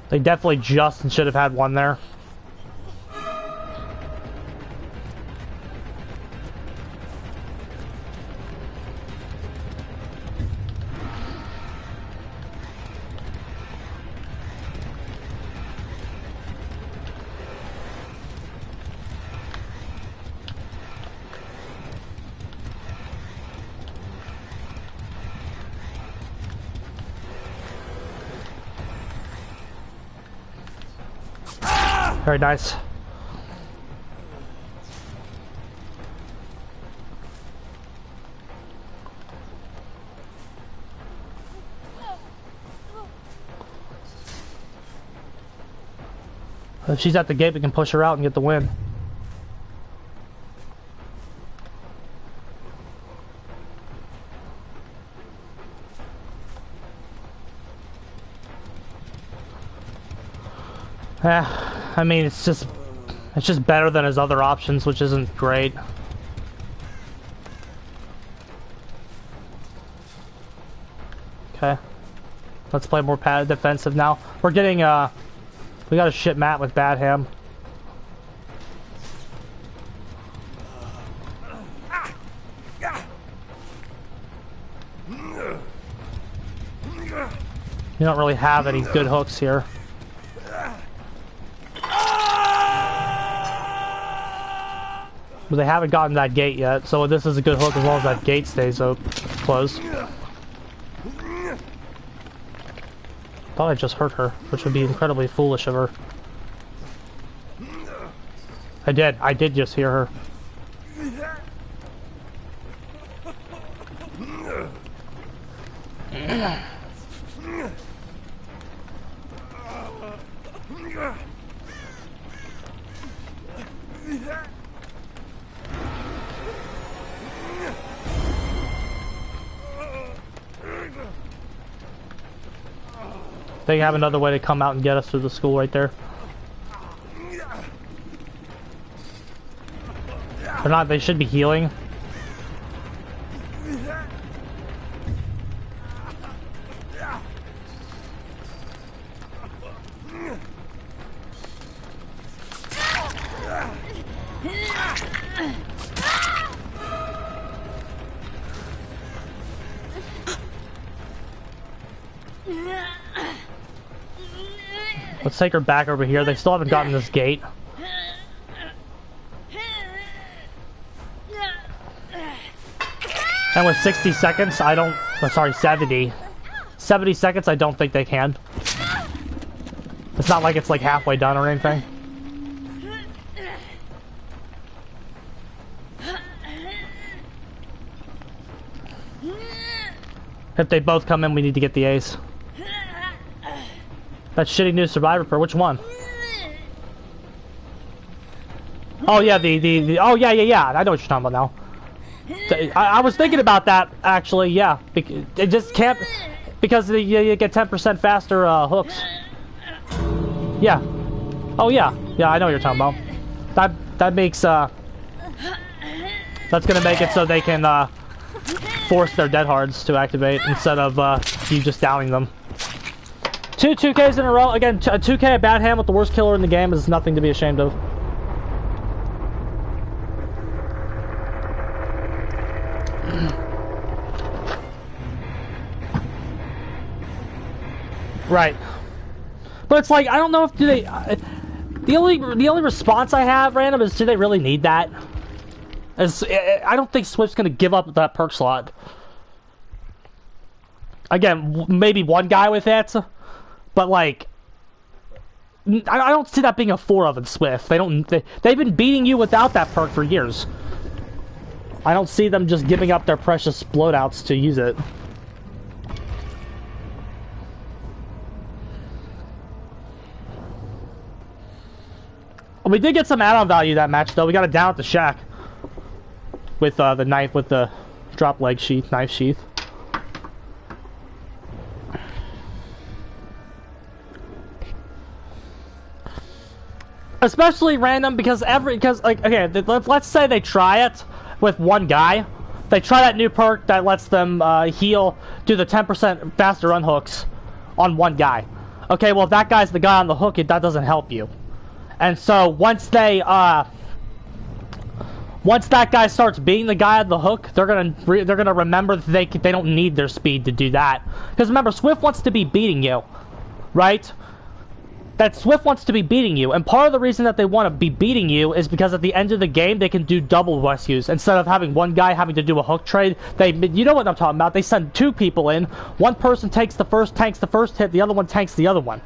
They definitely just should have had one there. Very nice. If she's at the gate, we can push her out and get the win. I mean, it's just better than his other options, which isn't great. Okay, let's play more padded defensive now. We're getting we got a shit map with bad ham. You don't really have any good hooks here. But they haven't gotten that gate yet, so this is a good hook as long as that gate stays closed. Thought I just hurt her, which would be incredibly foolish of her. I did just hear her. They have another way to come out and get us through the school right there. They're not, they should be healing. Let's take her back over here. They still haven't gotten this gate. And with 60 seconds, I don't... Oh, sorry, 70. 70 seconds, I don't think they can. It's not like it's like halfway done or anything. If they both come in, we need to get the ace. That shitty new survivor for which one? Oh yeah, oh yeah. I know what you're talking about now. I was thinking about that actually. Yeah, it just can't because you get 10% faster hooks. Yeah. Oh yeah. Yeah, I know what you're talking about. That makes that's gonna make it so they can force their dead hards to activate instead of you just downing them. Two 2Ks in a row. Again, 2K a bad hand with the worst killer in the game is nothing to be ashamed of. Right. But it's like, I don't know if do they the only response I have random is, do they really need that? I don't think Swift's gonna give up that perk slot. Again, maybe one guy with it, but like I don't see that being a 4 of in Swift. They've been beating you without that perk for years. I don't see them just giving up their precious bloatouts to use it. We did get some add-on value that match, though. We got it down at the shack with the knife, with the drop leg sheath, knife sheath. Especially random because like, okay, let's say they try it with one guy. They try that new perk that lets them heal, do the 10% faster unhooks on one guy. Okay, well if that guy's the guy on the hook, that doesn't help you. And so once that guy starts beating the guy on the hook, they're gonna remember that they don't need their speed to do that. Because remember, Swift wants to be beating you, right? That Swift wants to be beating you, and part of the reason that they want to be beating you is because at the end of the game they can do double rescues instead of having one guy having to do a hook trade. You know what I'm talking about? They send 2 people in. One person tanks the first hit, the other one tanks the other one.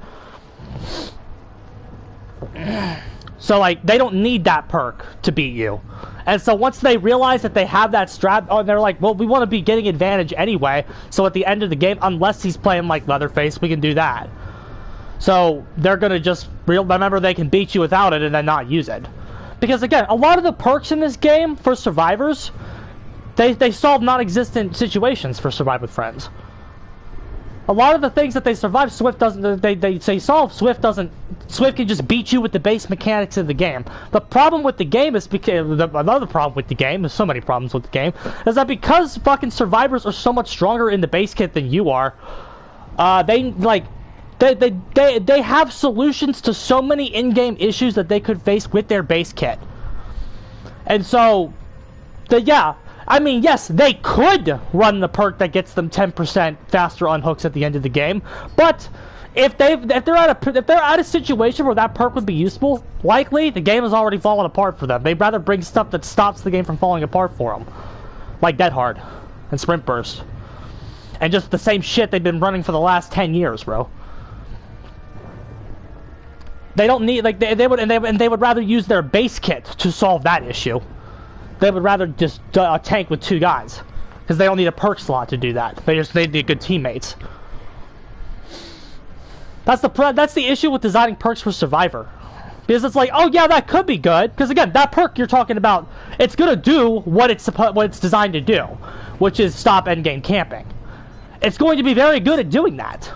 So like they don't need that perk to beat you. And so once they realize that they have that strat, they're like, well, we want to be getting advantage anyway. So at the end of the game, unless he's playing like Leatherface, we can do that. So they're gonna just remember they can beat you without it and then not use it. Because again, a lot of the perks in this game for survivors, they solve non-existent situations for Survive with Friends. A lot of the things that they survive, Swift doesn't. They say solve. Swift doesn't. Swift can just beat you with the base mechanics of the game. The problem with the game is another problem with the game. There's so many problems with the game. Is that because fucking survivors are so much stronger in the base kit than you are, they have solutions to so many in-game issues that they could face with their base kit. And so, I mean, yes, they could run the perk that gets them 10% faster on hooks at the end of the game, but if they're at a situation where that perk would be useful, likely the game has already fallen apart for them. They'd rather bring stuff that stops the game from falling apart for them, like Dead Hard and Sprint Burst, and just the same shit they've been running for the last 10 years, bro. They don't need they would rather use their base kit to solve that issue. They would rather just tank with 2 guys because they don't need a perk slot to do that. They need good teammates. That's the issue with designing perks for Survivor, because it's like, oh yeah, that could be good, because again, that perk you're talking about, it's gonna do what it's designed to do, which is stop endgame camping. It's going to be very good at doing that.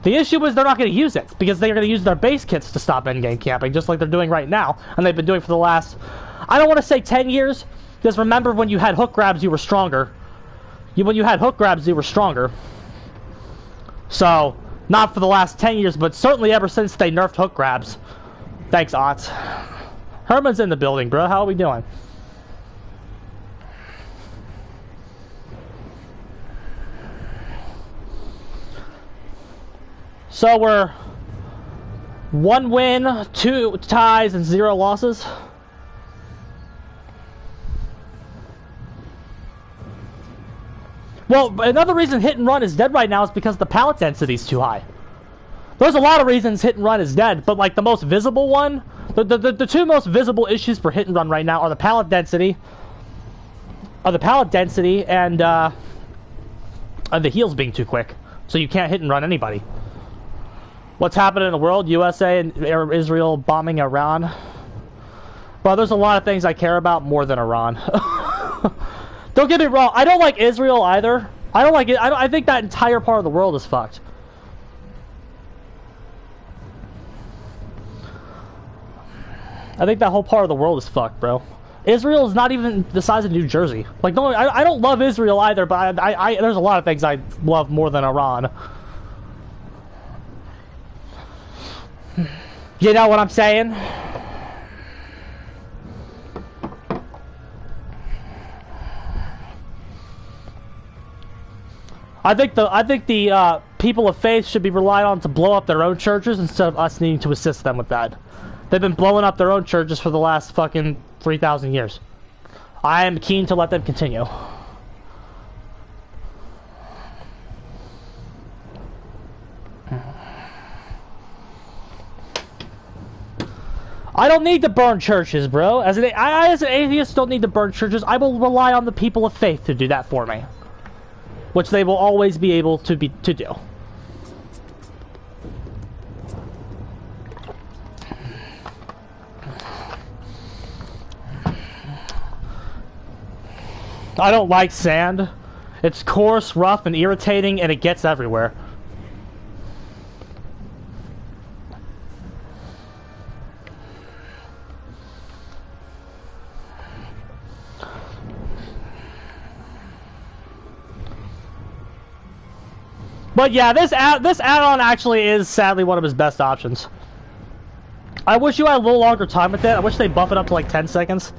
The issue is they're not going to use it, because they're going to use their base kits to stop endgame camping, just like they're doing right now, and they've been doing for the last, I don't want to say 10 years, because remember when you had hook grabs, you were stronger. When you had hook grabs, you were stronger. So, not for the last 10 years, but certainly ever since they nerfed hook grabs. Thanks, Otts. Herman's in the building, bro. How are we doing? So 1 win, 2 ties, and 0 losses. Well, another reason Hit and Run is dead right now is because the pallet density is too high. There's a lot of reasons Hit and Run is dead, but like the most visible one, the 2 most visible issues for Hit and Run right now are the pallet density, and the heals being too quick, so you can't hit and run anybody. What's happening in the world? USA and Israel bombing Iran. Well, there's a lot of things I care about more than Iran. Don't get me wrong. I don't like Israel either. I don't like it. I think that entire part of the world is fucked. I think that whole part of the world is fucked, bro. Israel is not even the size of New Jersey. Like, no, I don't love Israel either, but there's a lot of things I love more than Iran. You know what I'm saying? I think the people of faith should be relied on to blow up their own churches instead of us needing to assist them with that. They've been blowing up their own churches for the last fucking 3,000 years. I am keen to let them continue. I don't need to burn churches, bro. As an atheist, don't need to burn churches. I will rely on the people of faith to do that for me, which they will always be able to do. I don't like sand. It's coarse, rough, and irritating, and it gets everywhere. But yeah, this add-on actually is sadly one of his best options. I wish you had a little longer time with it. I wish they buff it up to like 10 seconds.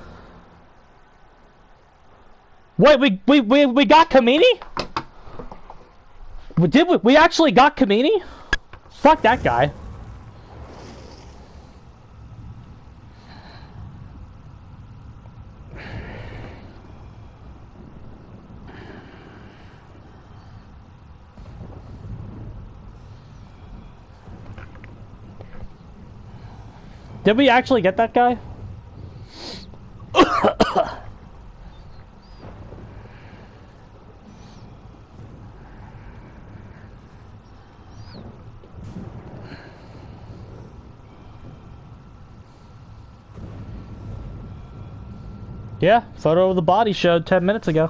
Wait, we got Kamini? Did we? We actually got Kamini? Fuck that guy. Did we actually get that guy? Yeah, photo of the body showed 10 minutes ago.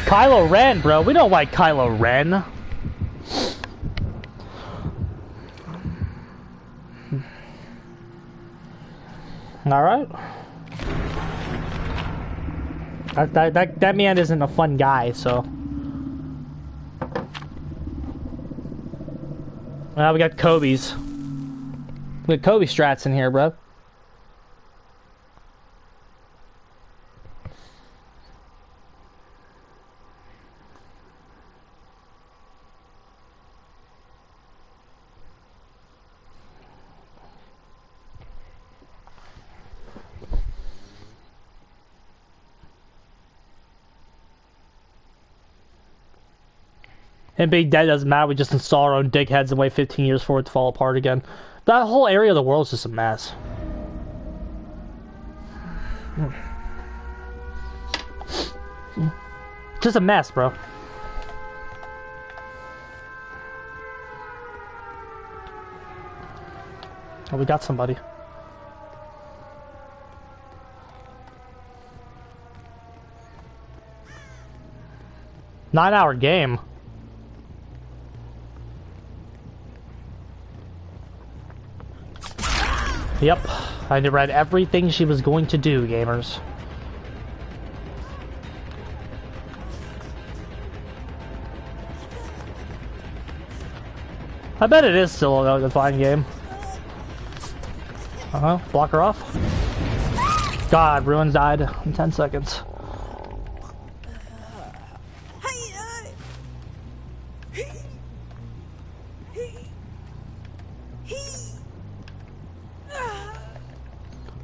Kylo Ren, bro. We don't like Kylo Ren. Alright. That man isn't a fun guy, so. Now we got Kobe's. We got Kobe strats in here, bro. And being dead doesn't matter, we just install our own dickheads and wait 15 years for it to fall apart again. That whole area of the world is just a mess. Just a mess, bro. Oh, we got somebody. 9-hour game. Yep, I read everything she was going to do, gamers. I bet it is still a fine game. Block her off. God, Ruins died in 10 seconds.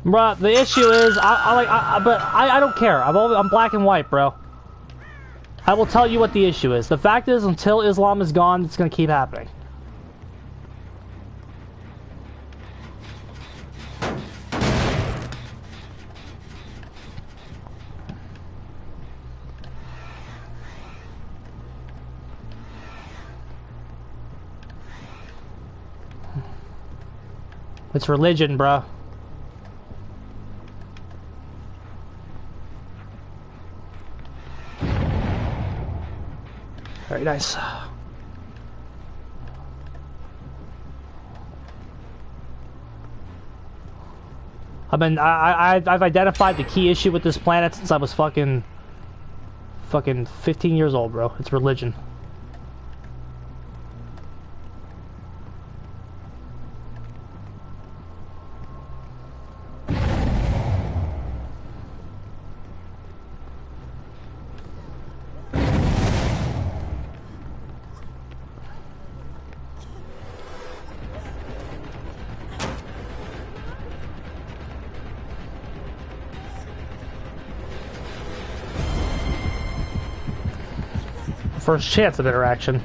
Bruh, the issue is, I don't care. I'm black and white, bro. I will tell you what the issue is. The fact is, until Islam is gone, it's gonna keep happening. It's religion, bro. Very nice. I've identified the key issue with this planet since I was fucking 15 years old, bro. It's religion. First chance of interaction.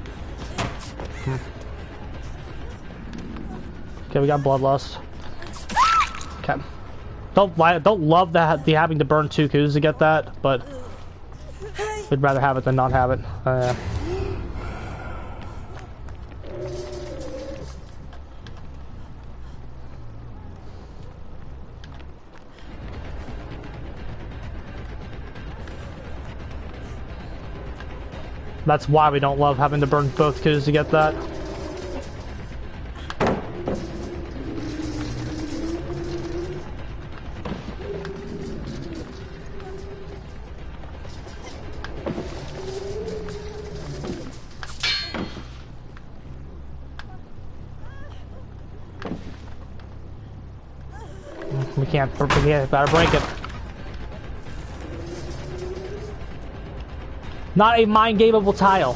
Okay, we got bloodlust. Okay. Don't love the having to burn 2 coups to get that, but we'd rather have it than not have it. That's why we don't love having to burn both coups to get that. We can't gotta break it. Not a mind-gameable tile.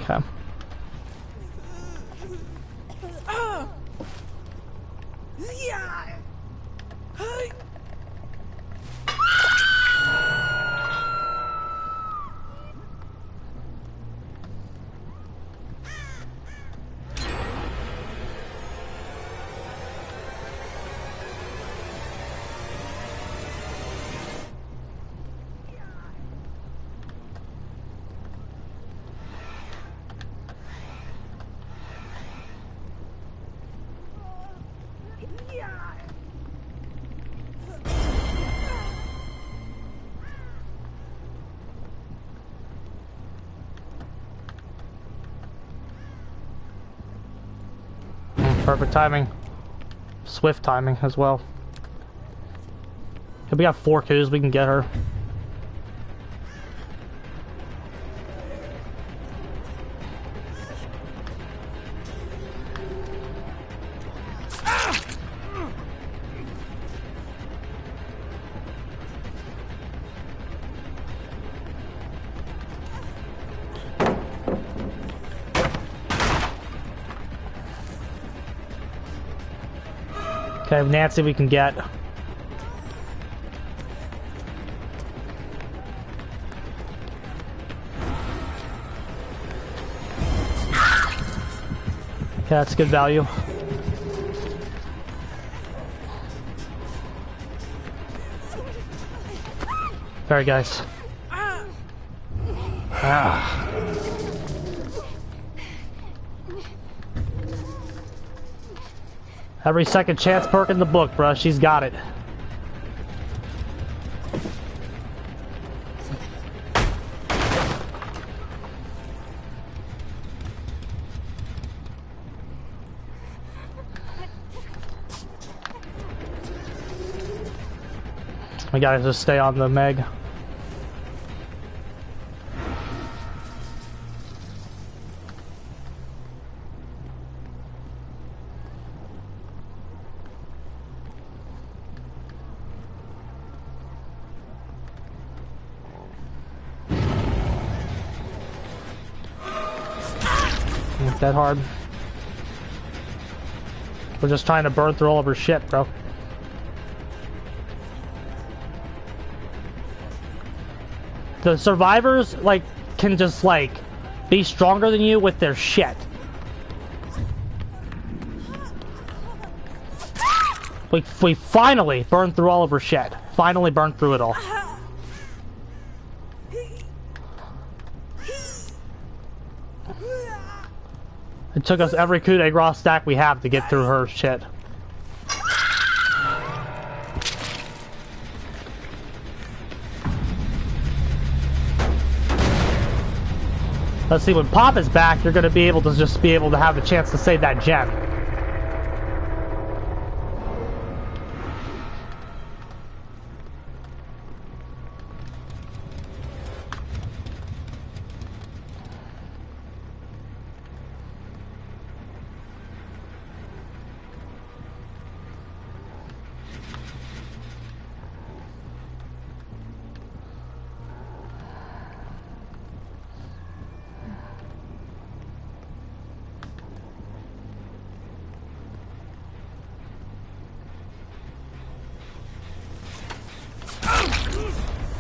Okay. Perfect timing. Swift timing as well. If we got 4 coups, we can get her. Okay, Nancy we can get. Okay, that's good value. Alright guys. Every second chance perk in the book, bruh. She's got it. We gotta just stay on the Meg. Not that hard. We're just trying to burn through all of her shit, bro. The survivors, like, can just, like, be stronger than you with their shit. We finally burned through all of her shit. Finally burned through it all. It took us every coup de grace stack we have to get through her shit. Let's see, when Pop is back, you're gonna be able to just be able to have a chance to save that gem.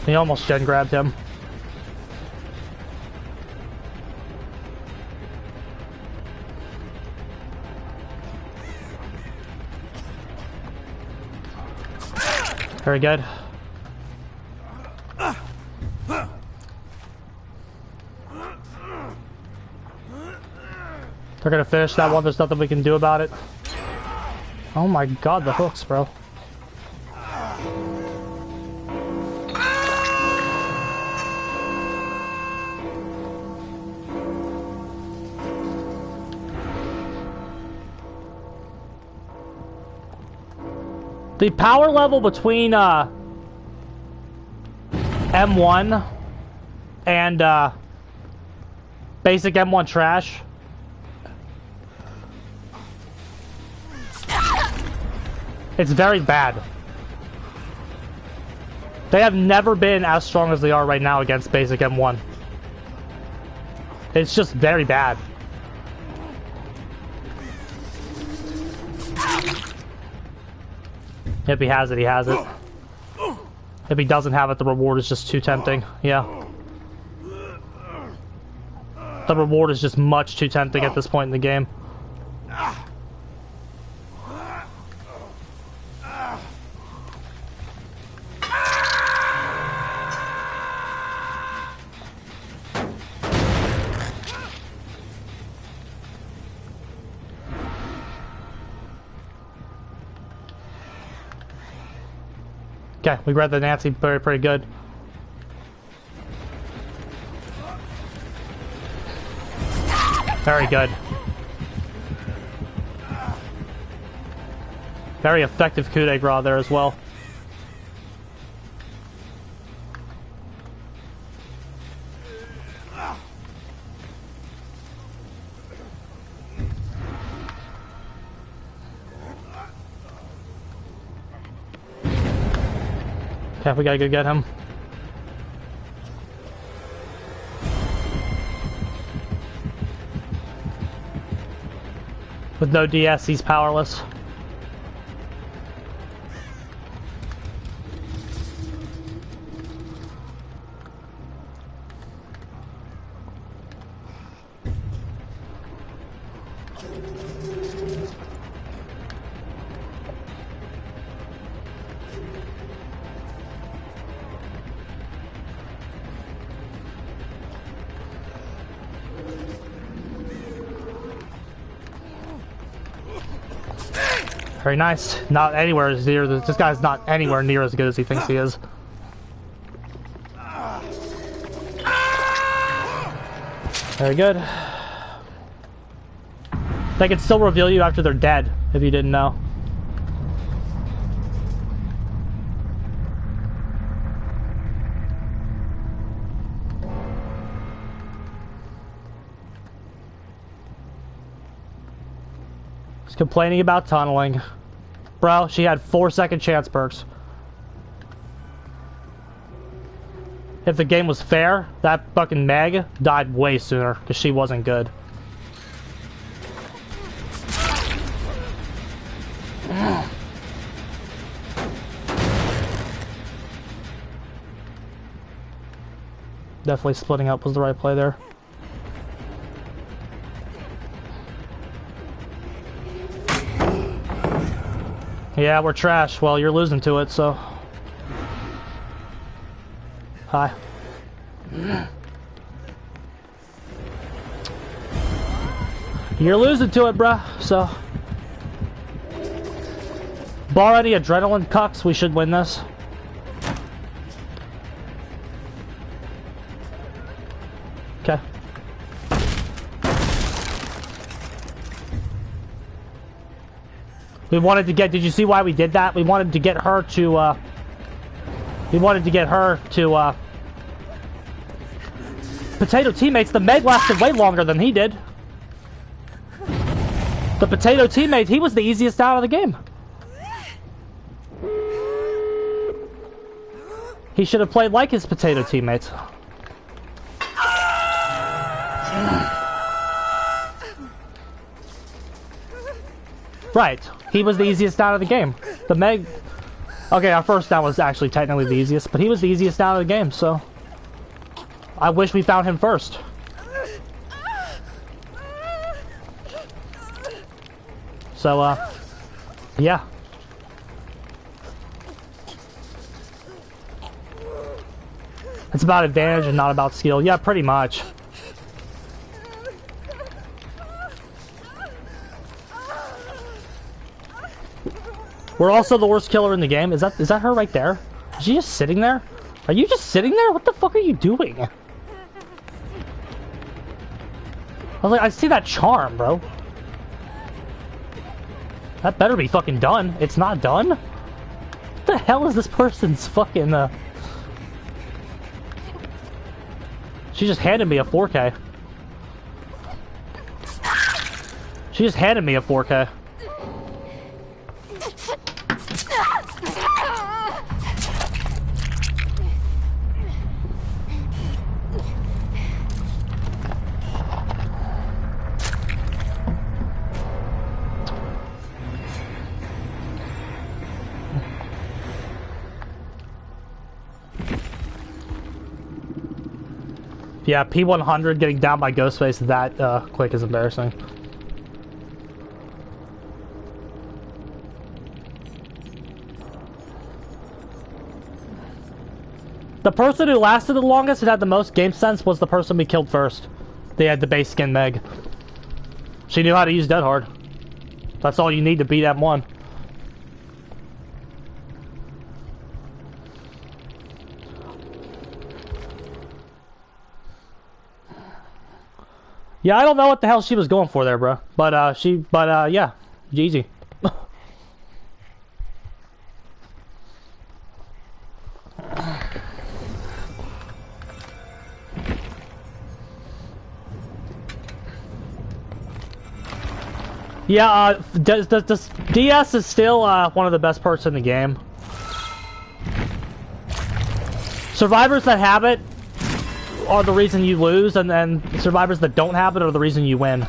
He almost gen grabbed him. Very good. They're gonna finish that one, there's nothing we can do about it. Oh my god, the hooks, bro. The power level between M1 and basic M1 trash it's very bad. They have never been as strong as they are right now against basic M1. It's just very bad. If he has it, he has it. If he doesn't have it, the reward is just too tempting. Yeah. The reward is just much too tempting at this point in the game. Okay, we read the Nancy pretty good. Very good. Very effective coup de grace there as well. Okay, we gotta go get him. With no DS, he's powerless. Very nice. Not anywhere as near. This guy's not anywhere near as good as he thinks he is. Very good. They can still reveal you after they're dead, if you didn't know. She's complaining about tunneling. Bro, she had 4-second chance perks. If the game was fair, that fucking Meg died way sooner, because she wasn't good. Definitely splitting up was the right play there. Yeah, we're trash. Well, you're losing to it, so... Hi. You're losing to it, bruh, so... Bar any adrenaline cucks, we should win this. Okay. We wanted to get, did you see why we did that? We wanted to get her to, Potato teammates. The Meg lasted way longer than he did. The Potato teammate, he was the easiest out of the game. He should have played like his Potato teammates. Right. He was the easiest out of the game. The Meg... Okay, our first down was actually technically the easiest, but he was the easiest out of the game, so... I wish we found him first. So, yeah. It's about advantage and not about skill. Yeah, pretty much. We're also the worst killer in the game. Is that her right there? Is she just sitting there? Are you just sitting there? What the fuck are you doing? I was like, I see that charm, bro. That better be fucking done. It's not done? What the hell is this person's fucking, She just handed me a 4K. She just handed me a 4K. Yeah, P100 getting down by Ghostface that quick is embarrassing. The person who lasted the longest and had the most game sense was the person we killed first. They had the base skin Meg. She knew how to use Dead Hard. That's all you need to beat M1. Yeah, I don't know what the hell she was going for there, bro. But, yeah. Jeezy. Yeah, DS is still, one of the best parts in the game. Survivors that have it are the reason you lose, and then survivors that don't have it are the reason you win.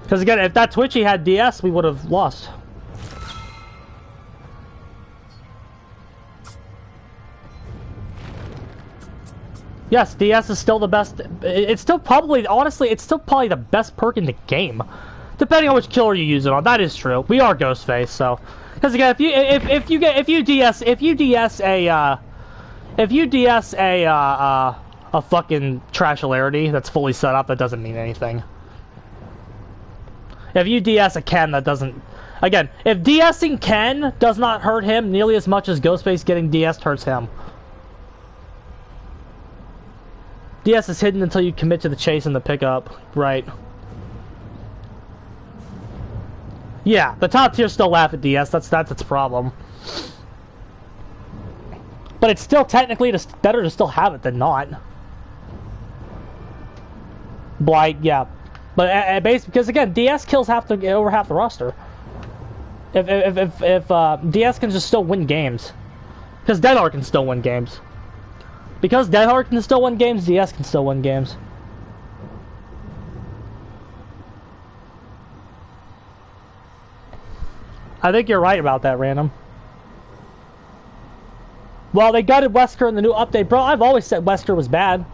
Because again, if that Twitchy had DS, we would have lost. Yes, DS is still the best. It's still probably, honestly, it's still probably the best perk in the game, depending on which killer you use it on. That is true. We are Ghostface, so. Because again, if you DS a fucking trashularity that's fully set up, that doesn't mean anything. If you DS a Ken, that doesn't. Again, if DSing Ken does not hurt him nearly as much as Ghostface getting DS'd hurts him. DS is hidden until you commit to the chase and the pickup, right? Yeah, the top tier still laugh at DS. That's its problem. But it's still technically better to still have it than not. Blight, yeah. But basically, because again, DS kills over half the roster. If DS can just still win games. Because Dead Hard can still win games. Because Dead Hard can still win games, DS can still win games. I think you're right about that, Random. Well, they gutted Wesker in the new update. Bro, I've always said Wesker was bad.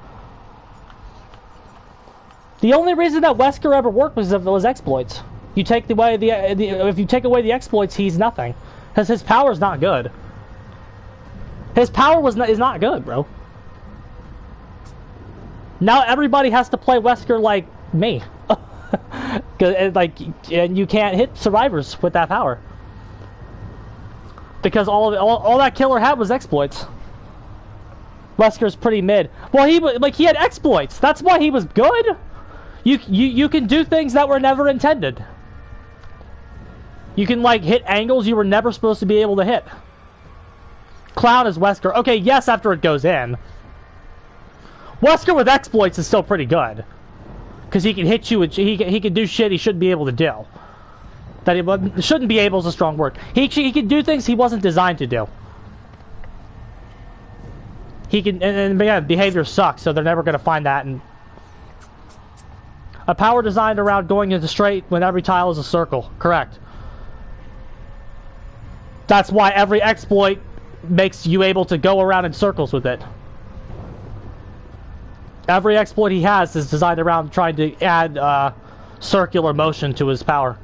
The only reason that Wesker ever worked was if it was exploits. You take away if you take away the exploits, he's nothing. Because his power's not good. His power is not good, bro. Now everybody has to play Wesker like me. And you can't hit survivors with that power. Because all that killer had was exploits. Wesker's pretty mid. Well, he had exploits. That's why he was good. You can do things that were never intended. You can hit angles you were never supposed to be able to hit. Clown is Wesker. Okay, yes, after it goes in. Wesker with exploits is still pretty good. Because he can hit you, he can do shit he shouldn't be able to do. That he shouldn't be able is a strong word. He can do things he wasn't designed to do. He can, and again, behavior sucks, so they're never going to find that. And a power designed around going into straight when every tile is a circle. Correct. That's why every exploit makes you able to go around in circles with it. Every exploit he has is designed around trying to add circular motion to his power.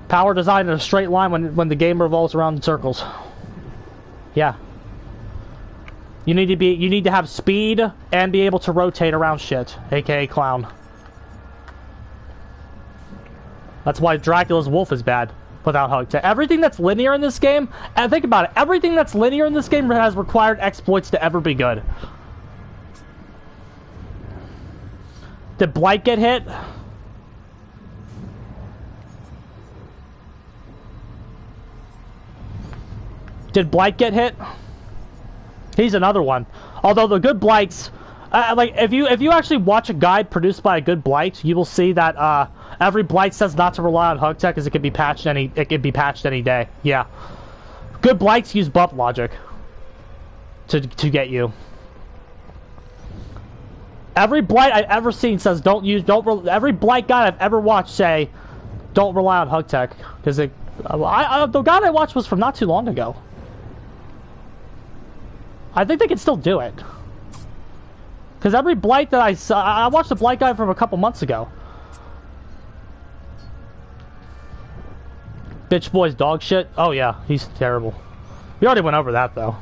Power designed in a straight line when the game revolves around in circles. Yeah. You need to have speed and be able to rotate around shit, aka clown. That's why Dracula's wolf is bad without hug tech. Everything that's linear in this game, and think about it, everything that's linear in this game has required exploits to ever be good. Did Blight get hit? Did Blight get hit? He's another one. Although the good Blights, if you actually watch a guide produced by a good Blight, you will see that every Blight says not to rely on hug tech because it can be patched any day. Yeah, good Blights use bump logic to get you. Every Blight I've ever seen says every Blight guide I've ever watched say don't rely on hug tech because the guide I watched was from not too long ago. I think they can still do it. Because every Blight that I saw... I watched the Blight guy from a couple months ago. Bitch boy's dog shit? Oh yeah, he's terrible. We already went over that though.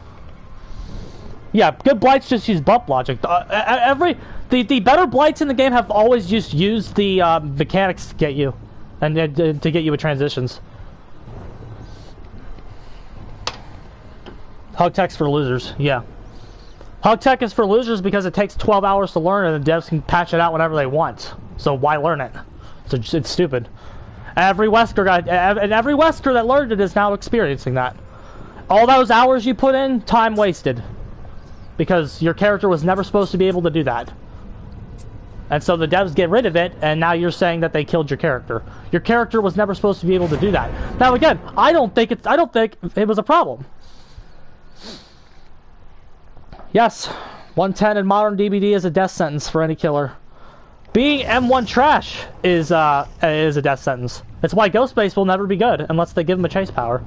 Yeah, good Blights just use bump logic. The better Blights in the game have always just used the mechanics to get you. And to get you with transitions. Hug tech's for losers, yeah. Hug tech is for losers because it takes 12 hours to learn and the devs can patch it out whenever they want. So why learn it? So it's stupid. Every Wesker that learned it is now experiencing that. All those hours you put in, time wasted. Because your character was never supposed to be able to do that. And so the devs get rid of it, and now you're saying that they killed your character. Your character was never supposed to be able to do that. Now again, I don't think it was a problem. Yes, 110 in modern DBD is a death sentence for any killer. Being M1 trash is a death sentence. That's why Ghostface will never be good unless they give him a chase power.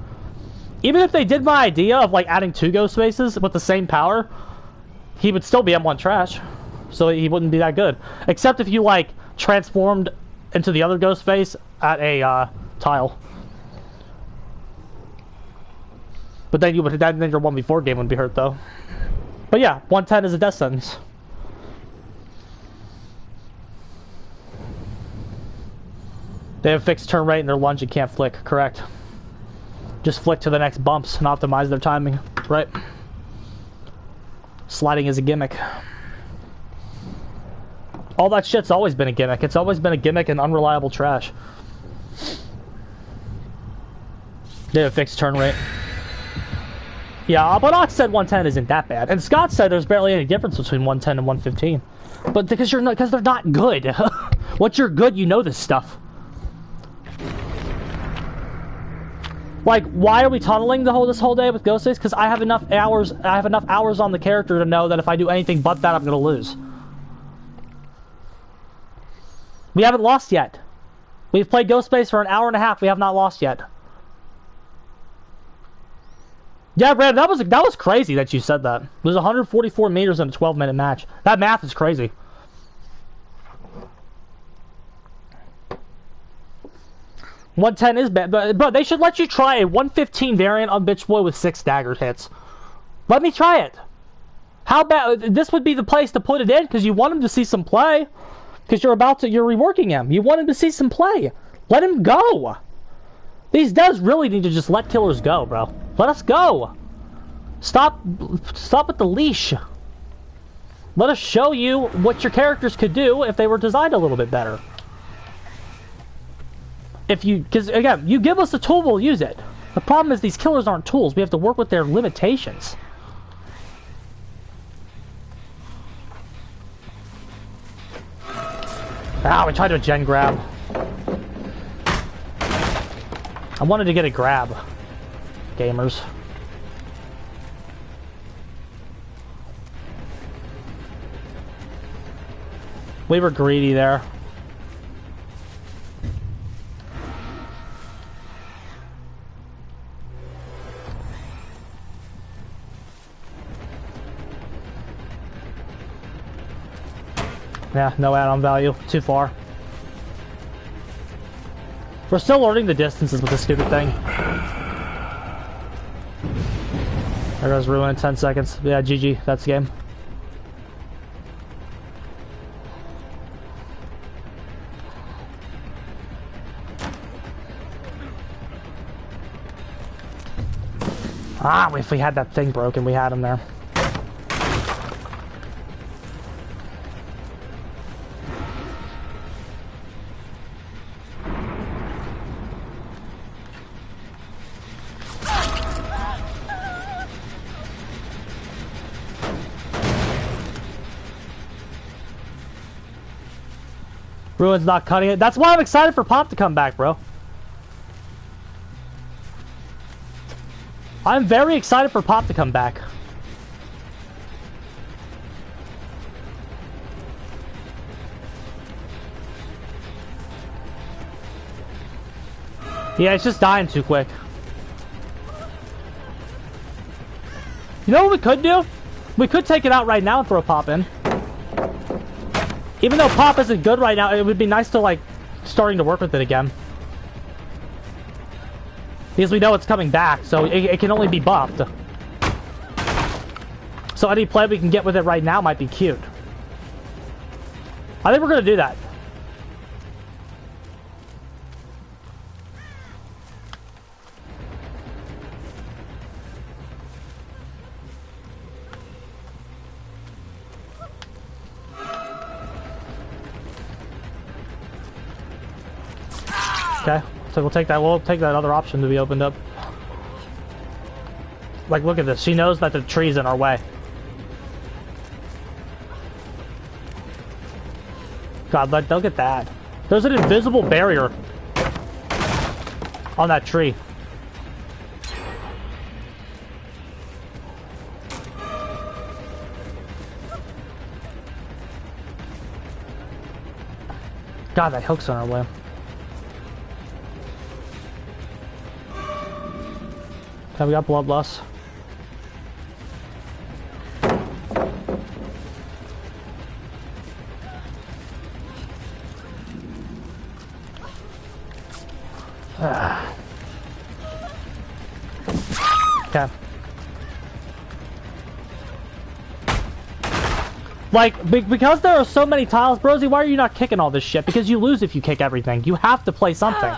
Even if they did my idea of adding 2 Ghostfaces with the same power, he would still be M1 trash. So he wouldn't be that good. Except if you transformed into the other Ghostface at a tile. But then your 1v4 game would be hurt though. But yeah, 110 is a death sentence. They have fixed turn rate and their lunge and can't flick, correct. Just flick to the next bumps and optimize their timing, right? Sliding is a gimmick. All that shit's always been a gimmick. It's always been a gimmick and unreliable trash. They have fixed turn rate. Yeah, but Ox said 110 isn't that bad, and Scott said there's barely any difference between 110 and 115. But because they're not good. Once you're good, you know this stuff. Like, why are we tunneling this whole day with Ghostface? Because I have enough hours. I have enough hours on the character to know that if I do anything but that, I'm gonna lose. We haven't lost yet. We've played Ghostface for an hour and a half. We have not lost yet. Yeah, Brad, that was crazy that you said that. It was 144 meters in a 12-minute match. That math is crazy. .110 is bad, but bro, they should let you try a 115 variant on Bitch Boy with 6 dagger hits. Let me try it. How bad? This would be the place to put it in because you want him to see some play. Because you're reworking him. You want him to see some play. Let him go. These devs really need to just let killers go, bro. Let us go. Stop with the leash. Let us show you what your characters could do if they were designed a little bit better. Because again, you give us a tool, we'll use it. The problem is these killers aren't tools. We have to work with their limitations. Ah, we tried to gen grab. I wanted to get a grab. Gamers. We were greedy there. Yeah, no add-on value. Too far. We're still learning the distances with this stupid thing. There goes Ruin in 10 seconds. Yeah, GG. That's the game. Ah, if we had that thing broken, we had him there. Ruin's not cutting it. That's why I'm excited for Pop to come back, bro. I'm very excited for Pop to come back. Yeah, it's just dying too quick. You know what we could do? We could take it out right now and throw Pop in. Even though Pop isn't good right now, it would be nice to, like, starting to work with it again. Because we know it's coming back, so it can only be buffed. So any play we can get with it right now might be cute. I think we're going to do that. Okay, so we'll take that other option to be opened up. Like, look at this. She knows that the tree's in our way. God, look at that. There's an invisible barrier on that tree. God, that hook's on our way. Okay, we got bloodlust. Okay. Like, because there are so many tiles, Brosy, why are you not kicking all this shit? Because you lose if you kick everything. You have to play something.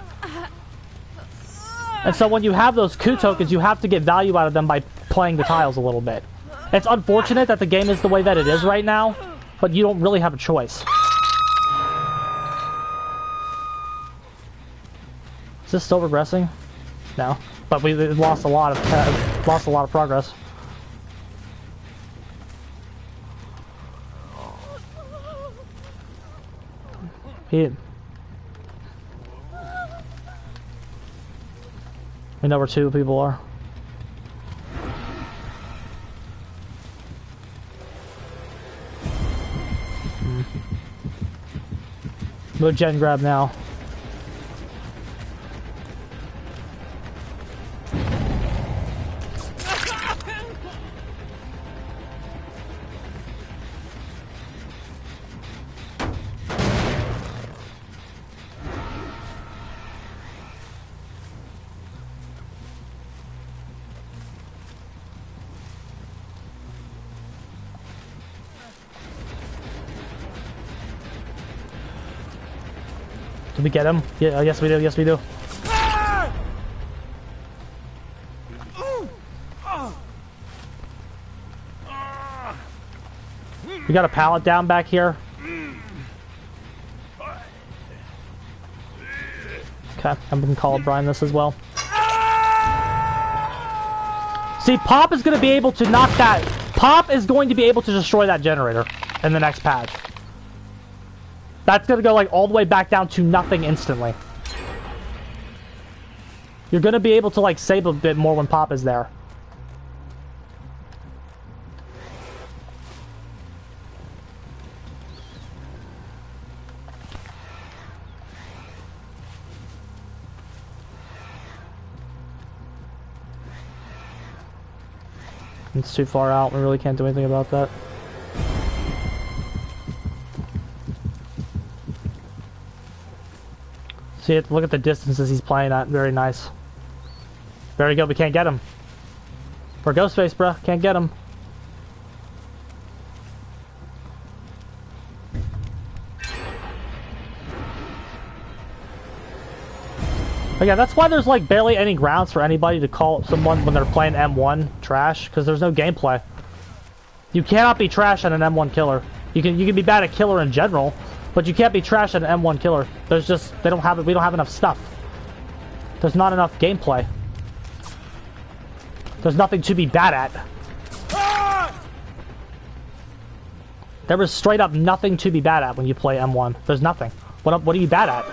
And so when you have those coup tokens, you have to get value out of them by playing the tiles a little bit. It's unfortunate that the game is the way that it is right now, but you don't really have a choice. Is this still regressing? No. But we lost a lot of lost a lot of progress. We know where two people are. No gen grab now. Did we get him? Yeah, yes we do, yes we do. We got a pallet down back here. Okay, I'm gonna call Brian this as well. See, Pop is gonna be able to knock that. Pop is going to be able to destroy that generator in the next patch. That's gonna go like all the way back down to nothing instantly. You're gonna be able to like save a bit more when Pop is there. It's too far out, we really can't do anything about that. See it? Look at the distances he's playing at. Very nice. Very good. We can't get him. For Ghostface, bruh. Can't get him. But yeah, that's why there's like barely any grounds for anybody to call someone when they're playing M1 trash, because there's no gameplay. You cannot be trash at an M1 killer. You can be bad at killer in general, but you can't be trash at an M1 killer. There's just we don't have enough stuff. There's not enough gameplay. There's nothing to be bad at. There is straight up nothing to be bad at when you play M1. There's nothing. What are you bad at?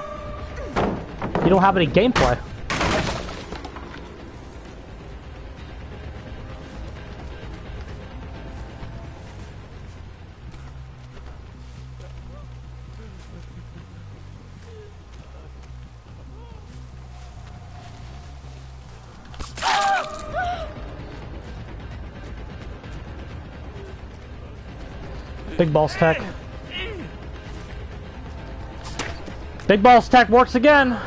You don't have any gameplay. Big Balls Tech. Big Balls Tech works again.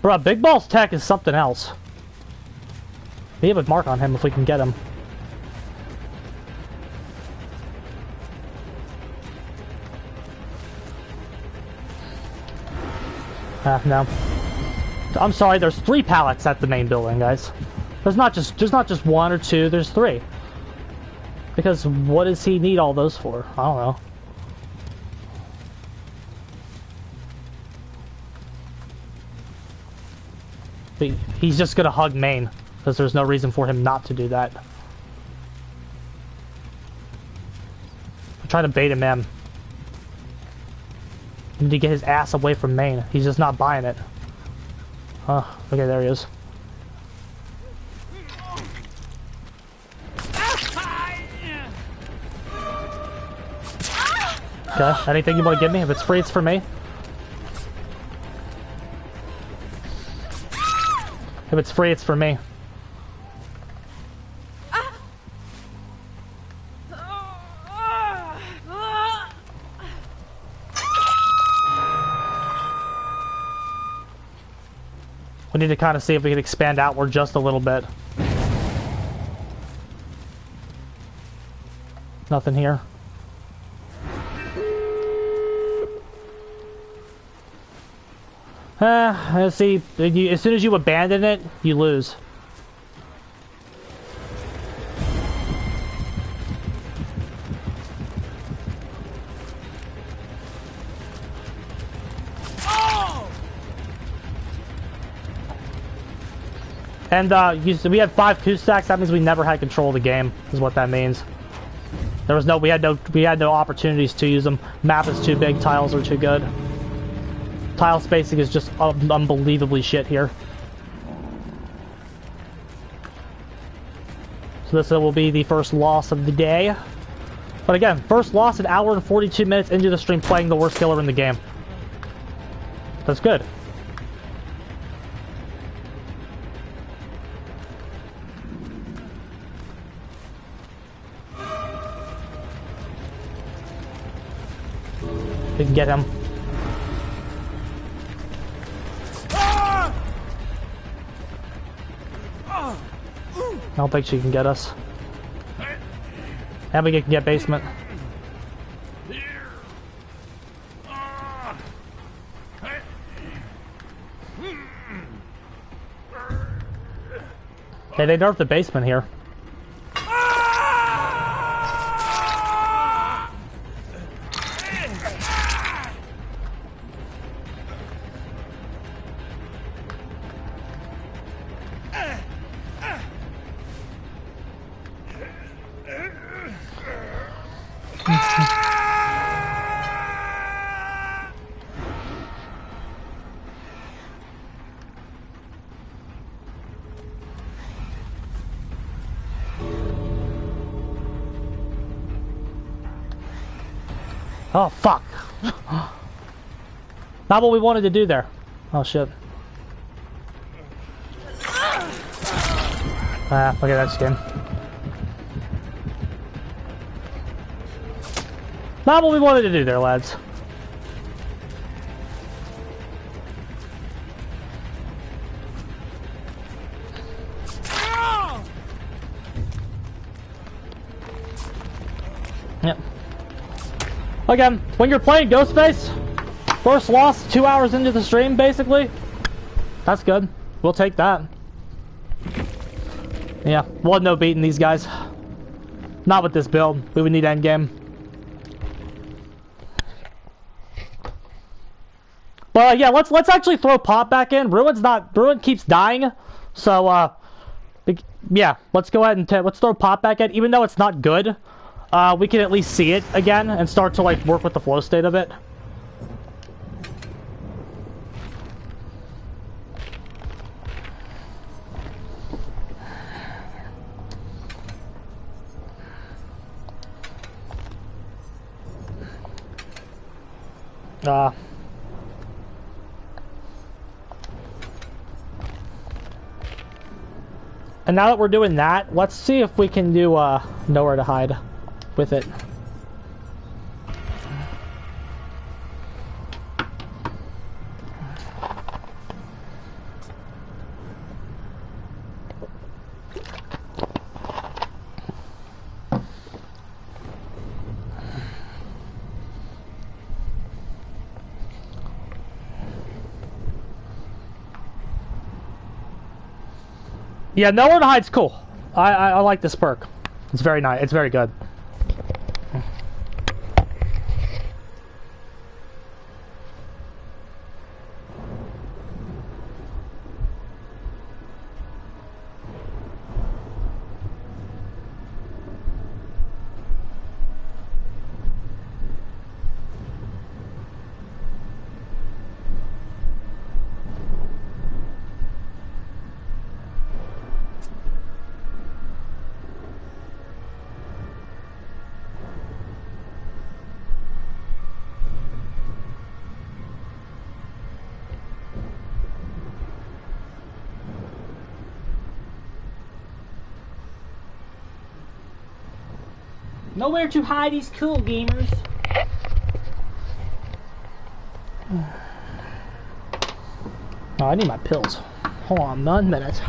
Bruh, Big Balls Tech is something else. We have a mark on him if we can get him. No. I'm sorry, there's 3 pallets at the main building, guys. There's not just 1 or 2, there's 3. Because what does he need all those for? I don't know. But he's just gonna hug main, because there's no reason for him not to do that. I'm trying to bait him in. I need to get his ass away from main. He's just not buying it. Oh, okay, there he is. Okay, anything you want to give me? If it's free, it's for me. If it's free, it's for me. We need to kind of see if we can expand outward just a little bit. Nothing here. Let's see. As soon as you abandon it, you lose. And we had 5 coup stacks. That means we never had control of the game. Is what that means. We had no opportunities to use them. Map is too big. Tiles are too good. Tile spacing is just unbelievably shit here. So this will be the first loss of the day. But again, first loss an hour and 42 minutes into the stream playing the worst killer in the game. That's good. We can get him. I don't think she can get us. And we can get basement. Hey, they nerfed the basement here. Oh, fuck. Not what we wanted to do there. Oh, shit. Ah, look at that skin. Not what we wanted to do there, lads. Yep. Again, when you're playing Ghostface, first loss 2 hours into the stream, basically. That's good. We'll take that. Yeah, we'll no beating these guys. Not with this build. We would need endgame. But yeah, let's actually throw Pop back in. Ruin keeps dying, so yeah, let's go ahead and let's throw Pop back in, even though it's not good. We can at least see it again and start to like work with the flow state of it. And now that we're doing that, let's see if we can do nowhere to hide with it. Yeah, nowhere to hide's cool. I like this perk. It's very nice. It's very good. Nowhere to hide is cool, gamers. Oh, I need my pills. Hold on 1 minute.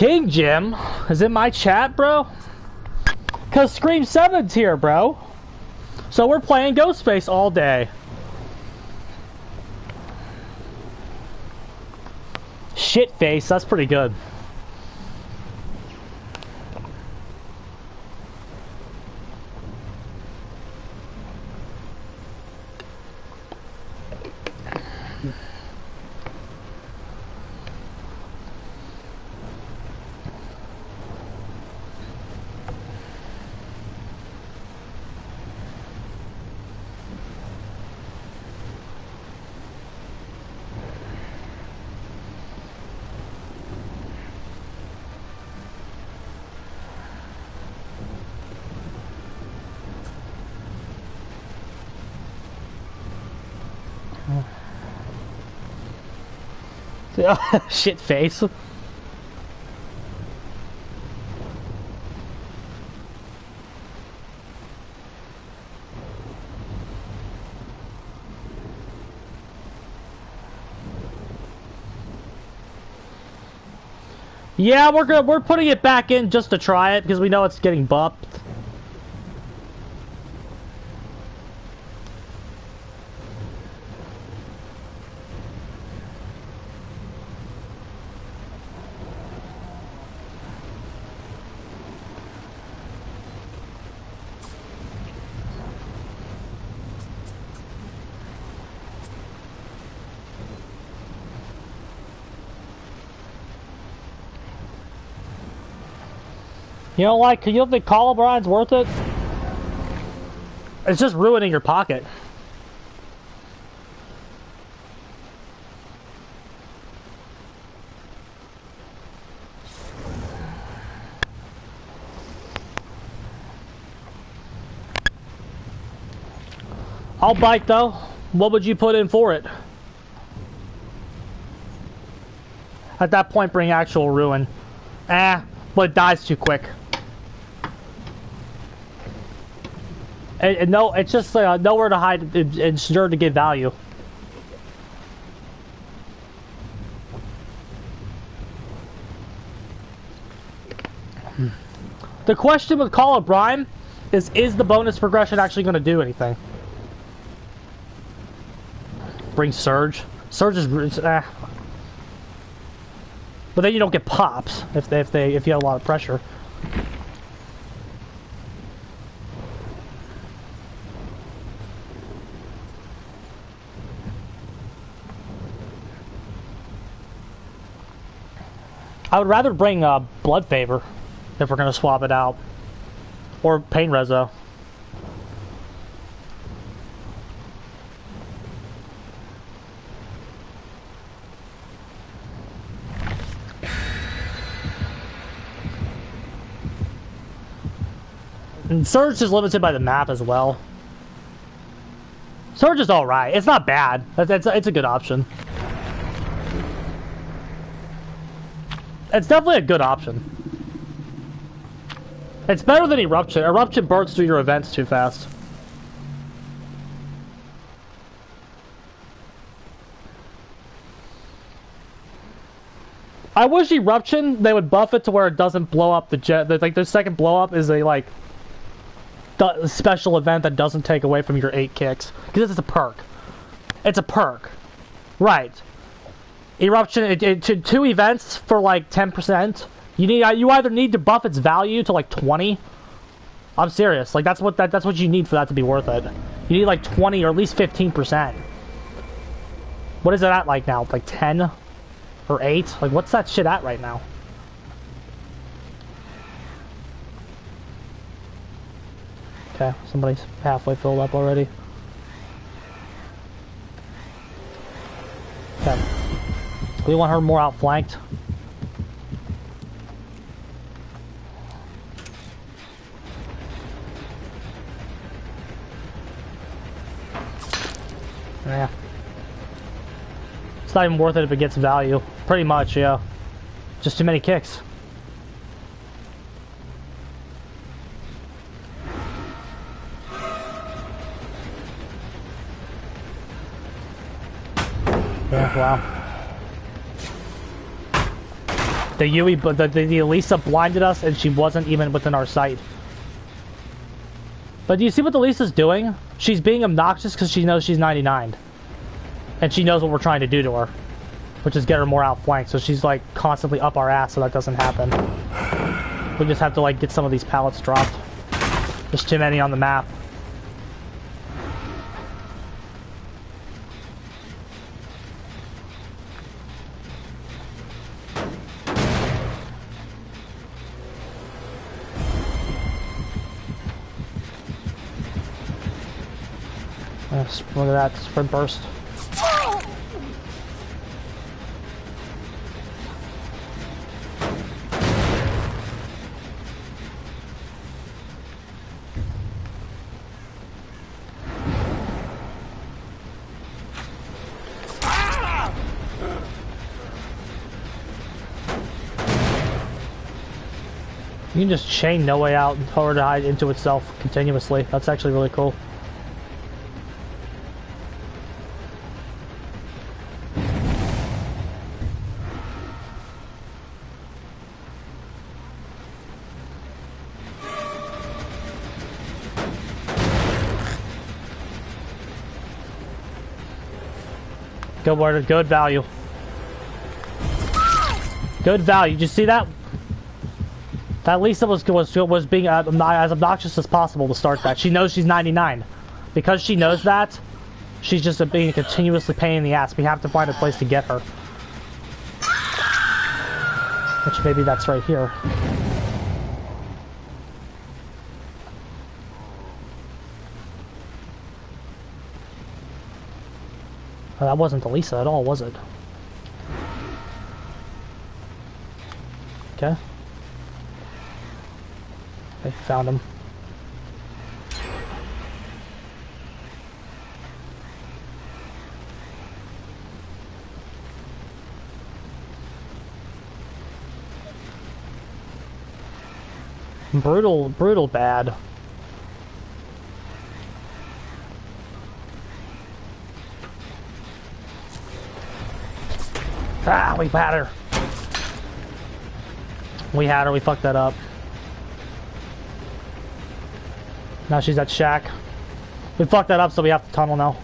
King Jim is in my chat, bro. Cause Scream 7's here, bro. So we're playing Ghostface all day. Shitface, that's pretty good. Shit face. Yeah, we're putting it back in just to try it because we know it's getting buffed. You don't think Call O'Brien's worth it? It's just ruining your pocket. I'll bite though. What would you put in for it? At that point, bring actual ruin. But it dies too quick. And no, it's just nowhere to hide. It's sure to give value. The question with Call O'Brien is the bonus progression actually going to do anything? Bring Surge. Surge is but then you don't get pops if you have a lot of pressure. I would rather bring Blood Favor if we're gonna swap it out, or Pain Rezo. And Surge is limited by the map as well. Surge is alright. It's not bad. It's a good option. It's definitely a good option. It's better than Eruption. Eruption burns through your events too fast. I wish Eruption, they would buff it to where it doesn't blow up the jet. Like, the second blow up is a, like, special event that doesn't take away from your 8 kicks. Because it's a perk. It's a perk. Right. Eruption, 2 events for like 10%. You either need to buff its value to like 20. I'm serious. Like that's what you need for that to be worth it. You need like 20 or at least 15%. What is it at like now? Like 10 or 8? Like what's that shit at right now? Okay, somebody's halfway filled up already. Okay. We want her more outflanked. Yeah. It's not even worth it if it gets value. Pretty much, yeah. Just too many kicks. Yeah, wow. The Yui, but the Elisa blinded us, and she wasn't even within our sight. But do you see what the Lisa's doing? She's being obnoxious because she knows she's 99. And she knows what we're trying to do to her. Which is get her more outflanked, so she's like constantly up our ass so that doesn't happen. We just have to like get some of these pallets dropped. There's too many on the map. Look at that, sprint burst. You can just chain No Way Out and tell her to hide into itself continuously. That's actually really cool. Good word, good value. Good value. Did you see that? That Lisa was being as obnoxious as possible to start that. She knows she's 99. Because she knows that, she's just being a continuously pain in the ass. We have to find a place to get her. Which maybe that's right here. Oh, that wasn't the Lisa at all, was it? Okay. I found him. Brutal bad. Ah, we had her. We had her, we fucked that up. Now she's at Shack. We fucked that up, so we have to tunnel now.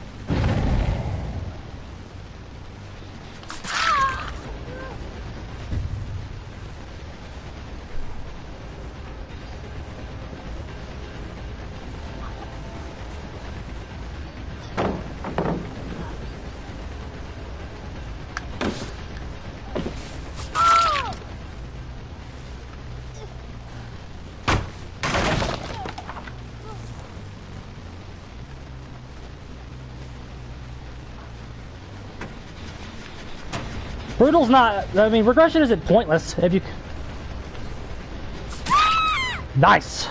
Brutal's not... I mean, regression isn't pointless if you... Nice!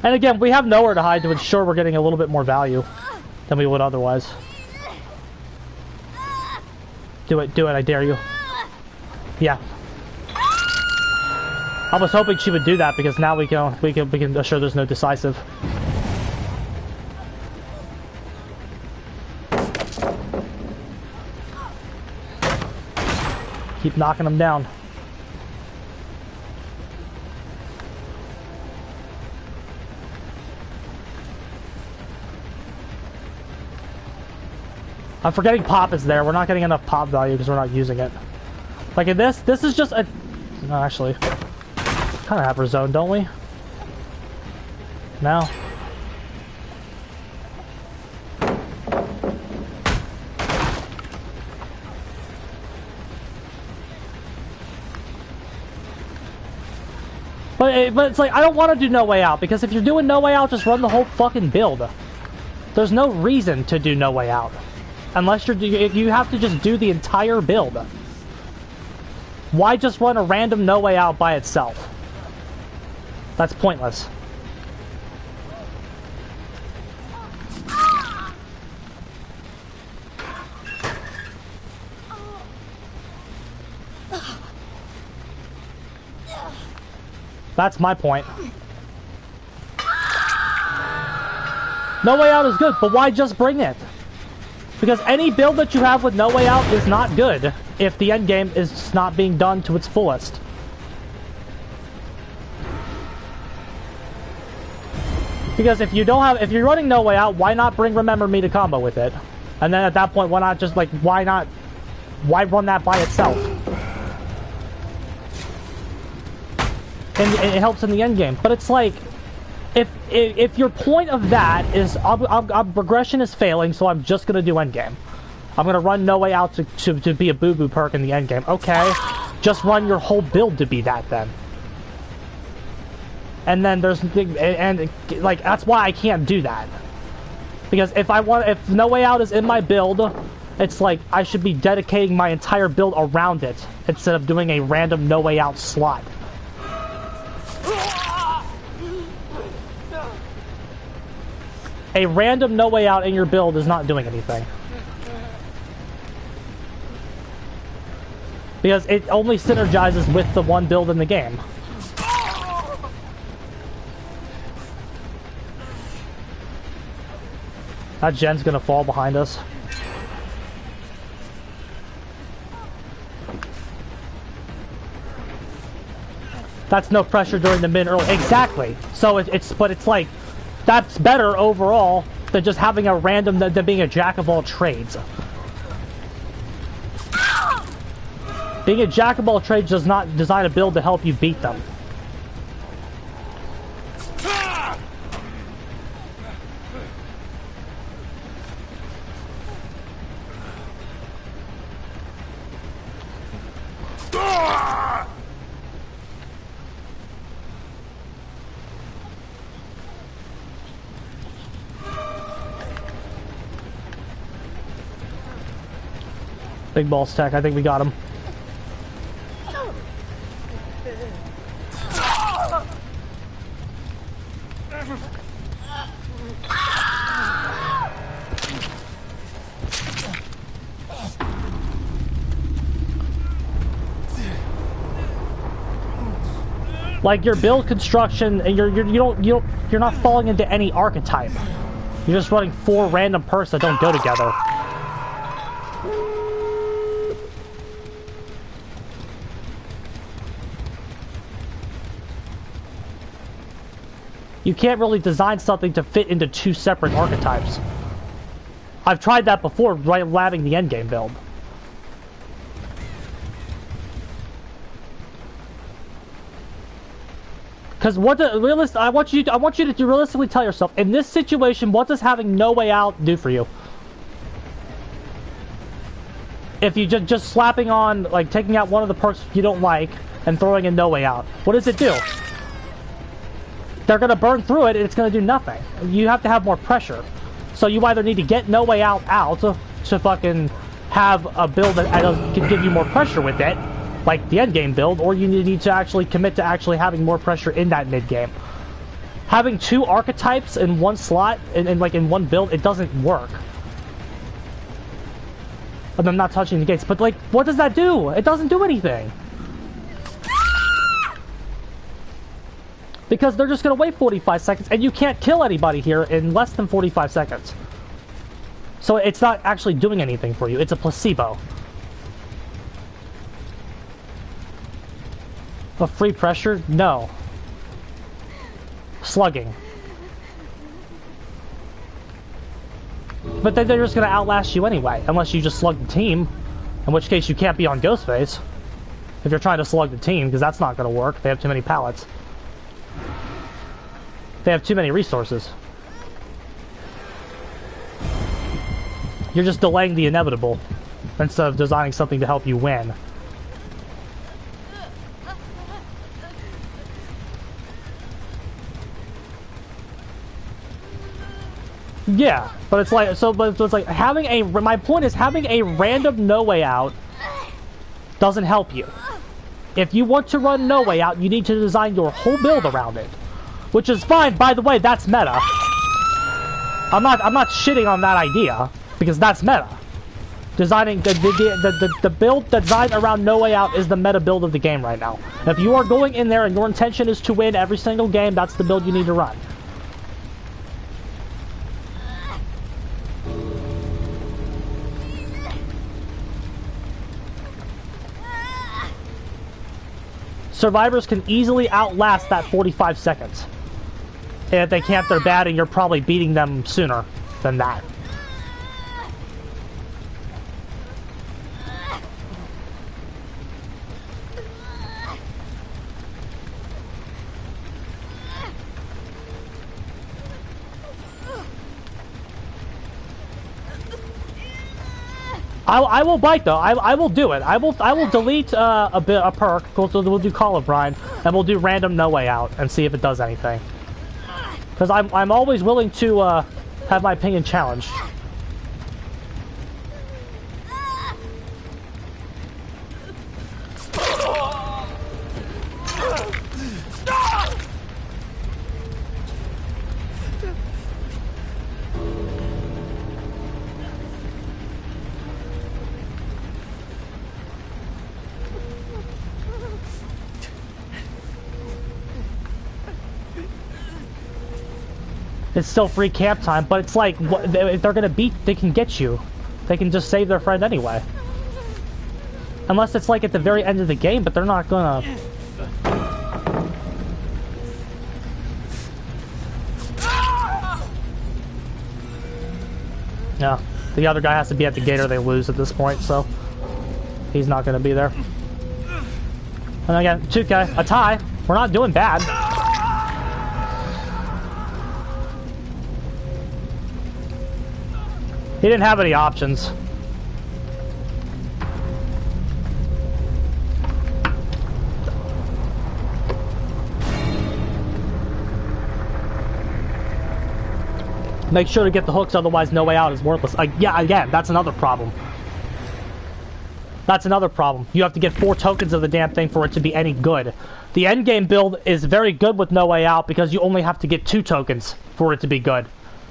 And again, we have nowhere to hide to ensure we're getting a little bit more value than we would otherwise. Do it, I dare you. Yeah. I was hoping she would do that because now we can assure there's no decisive. Keep knocking them down. I'm forgetting pop is there. We're not getting enough pop value because we're not using it. Like in this is just a... No, actually. Kind of have our zone, don't we? No. But it's like, I don't want to do No Way Out, because if you're doing No Way Out, just run the whole fucking build. There's no reason to do No Way Out. Unless you have to just do the entire build. Why just run a random No Way Out by itself? That's pointless. That's my point. No Way Out is good, but why just bring it? Because any build that you have with no way out is not good if the end game is not being done to its fullest. Because if you're running no way out, why not bring Remember Me to combo with it? And then at that point, why not just like, why run that by itself? And it helps in the end game. But it's like, if your point of that is progression is failing, so I'm just gonna do end game. I'm gonna run no way out to be a boo-boo perk in the end game. Okay, just run your whole build to be that then. And then like that's why I can't do that. Because if no way out is in my build, it's like I should be dedicating my entire build around it instead of doing a random no way out slot. A random no way out in your build is not doing anything. Because it only synergizes with the one build in the game. That gen's gonna fall behind us. That's no pressure during the mid early. Exactly. So it's like, that's better overall than just having a random, than being a jack of all trades. Being a jack of all trades does not design a build to help you beat them. Big balls tech, I think we got him. Like your build construction, and you're not falling into any archetype. You're just running 4 random perks that don't go together. You can't really design something to fit into 2 separate archetypes. I've tried that before, right, labbing the endgame build. Because I want you to realistically tell yourself, in this situation, what does having no way out do for you? If you just slapping on, like taking out one of the perks you don't like and throwing in no way out, what does it do? They're going to burn through it and it's going to do nothing. You have to have more pressure. So you either need to get no way out to fucking have a build that can give you more pressure with it, like the endgame build, or you need to actually commit to actually having more pressure in that mid game. Having 2 archetypes in one slot and like in one build, it doesn't work. And I'm not touching the gates, but like, what does that do? It doesn't do anything. Because they're just going to wait 45 seconds, and you can't kill anybody here in less than 45 seconds. So it's not actually doing anything for you. It's a placebo. A free pressure? No. Slugging. But then they're just going to outlast you anyway, unless you just slug the team, in which case you can't be on Ghostface if you're trying to slug the team, because that's not going to work. They have too many pallets. They have too many resources. You're just delaying the inevitable instead of designing something to help you win. Yeah, but it's like it's like having a. My point is having a random no way out doesn't help you. If you want to run no way out, you need to design your whole build around it. Which is fine, by the way, that's meta. I'm not shitting on that idea, because that's meta. Designing the build designed around no way out is the meta build of the game right now. If you are going in there and your intention is to win every single game, that's the build you need to run. survivors can easily outlast that 45 seconds. And if they camp their bad, and you're probably beating them sooner than that. I will bite though. I will do it. I will delete a perk. We'll do Call of Brine, and we'll do random No Way Out and see if it does anything. Because I'm always willing to have my opinion challenged. It's still free camp time, but it's like, if they're gonna beat, they can get you. They can just save their friend anyway. Unless it's like at the very end of the game, but they're not gonna... Yeah, the other guy has to be at the gate or they lose at this point, so... He's not gonna be there. And again, 2K, a tie. We're not doing bad. He didn't have any options. Make sure to get the hooks, otherwise No Way Out is worthless. Yeah, again, that's another problem. That's another problem. You have to get 4 tokens of the damn thing for it to be any good. The endgame build is very good with No Way Out because you only have to get 2 tokens for it to be good.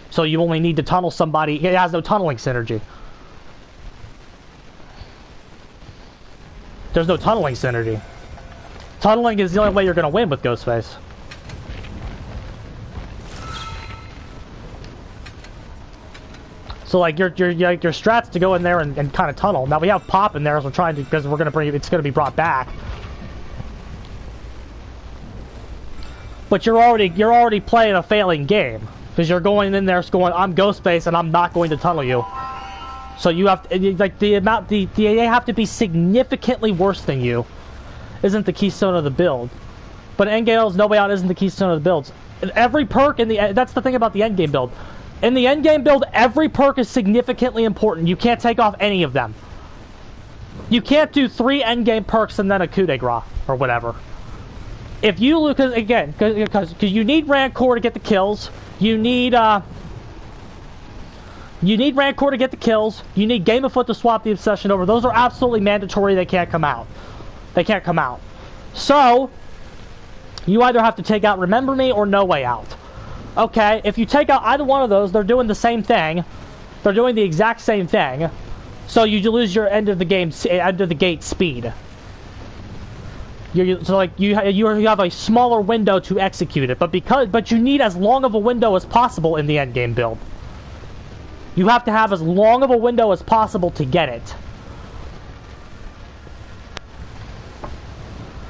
So you only need to tunnel somebody. It has no tunneling synergy. There's no tunneling synergy. Tunneling is the only way you're going to win with Ghostface. So like your strats to go in there and kind of tunnel. Now we have pop in there as we're trying to, because we're going to bring it. It's going to be brought back. But you're already playing a failing game. Because you're going in there going, I'm Ghostface and I'm not going to tunnel you. So you have to, like, they have to be significantly worse than you. Isn't the keystone of the build. But Endgame's No Way Out isn't the keystone of the builds. And every perk in the, that's the thing about the endgame build. In the endgame build, every perk is significantly important. You can't take off any of them. You can't do 3 endgame perks and then a coup de grace or whatever. If you lose, because you need Rancor to get the kills. You need Rancor to get the kills. You need Game of Foot to swap the obsession over. Those are absolutely mandatory. They can't come out. They can't come out. So, you either have to take out Remember Me or No Way Out. Okay, if you take out either one of those, they're doing the same thing. They're doing the exact same thing. So you lose your end of the gate speed. So like you have a smaller window to execute it, but you need as long of a window as possible in the endgame build. You have to have as long of a window as possible to get it,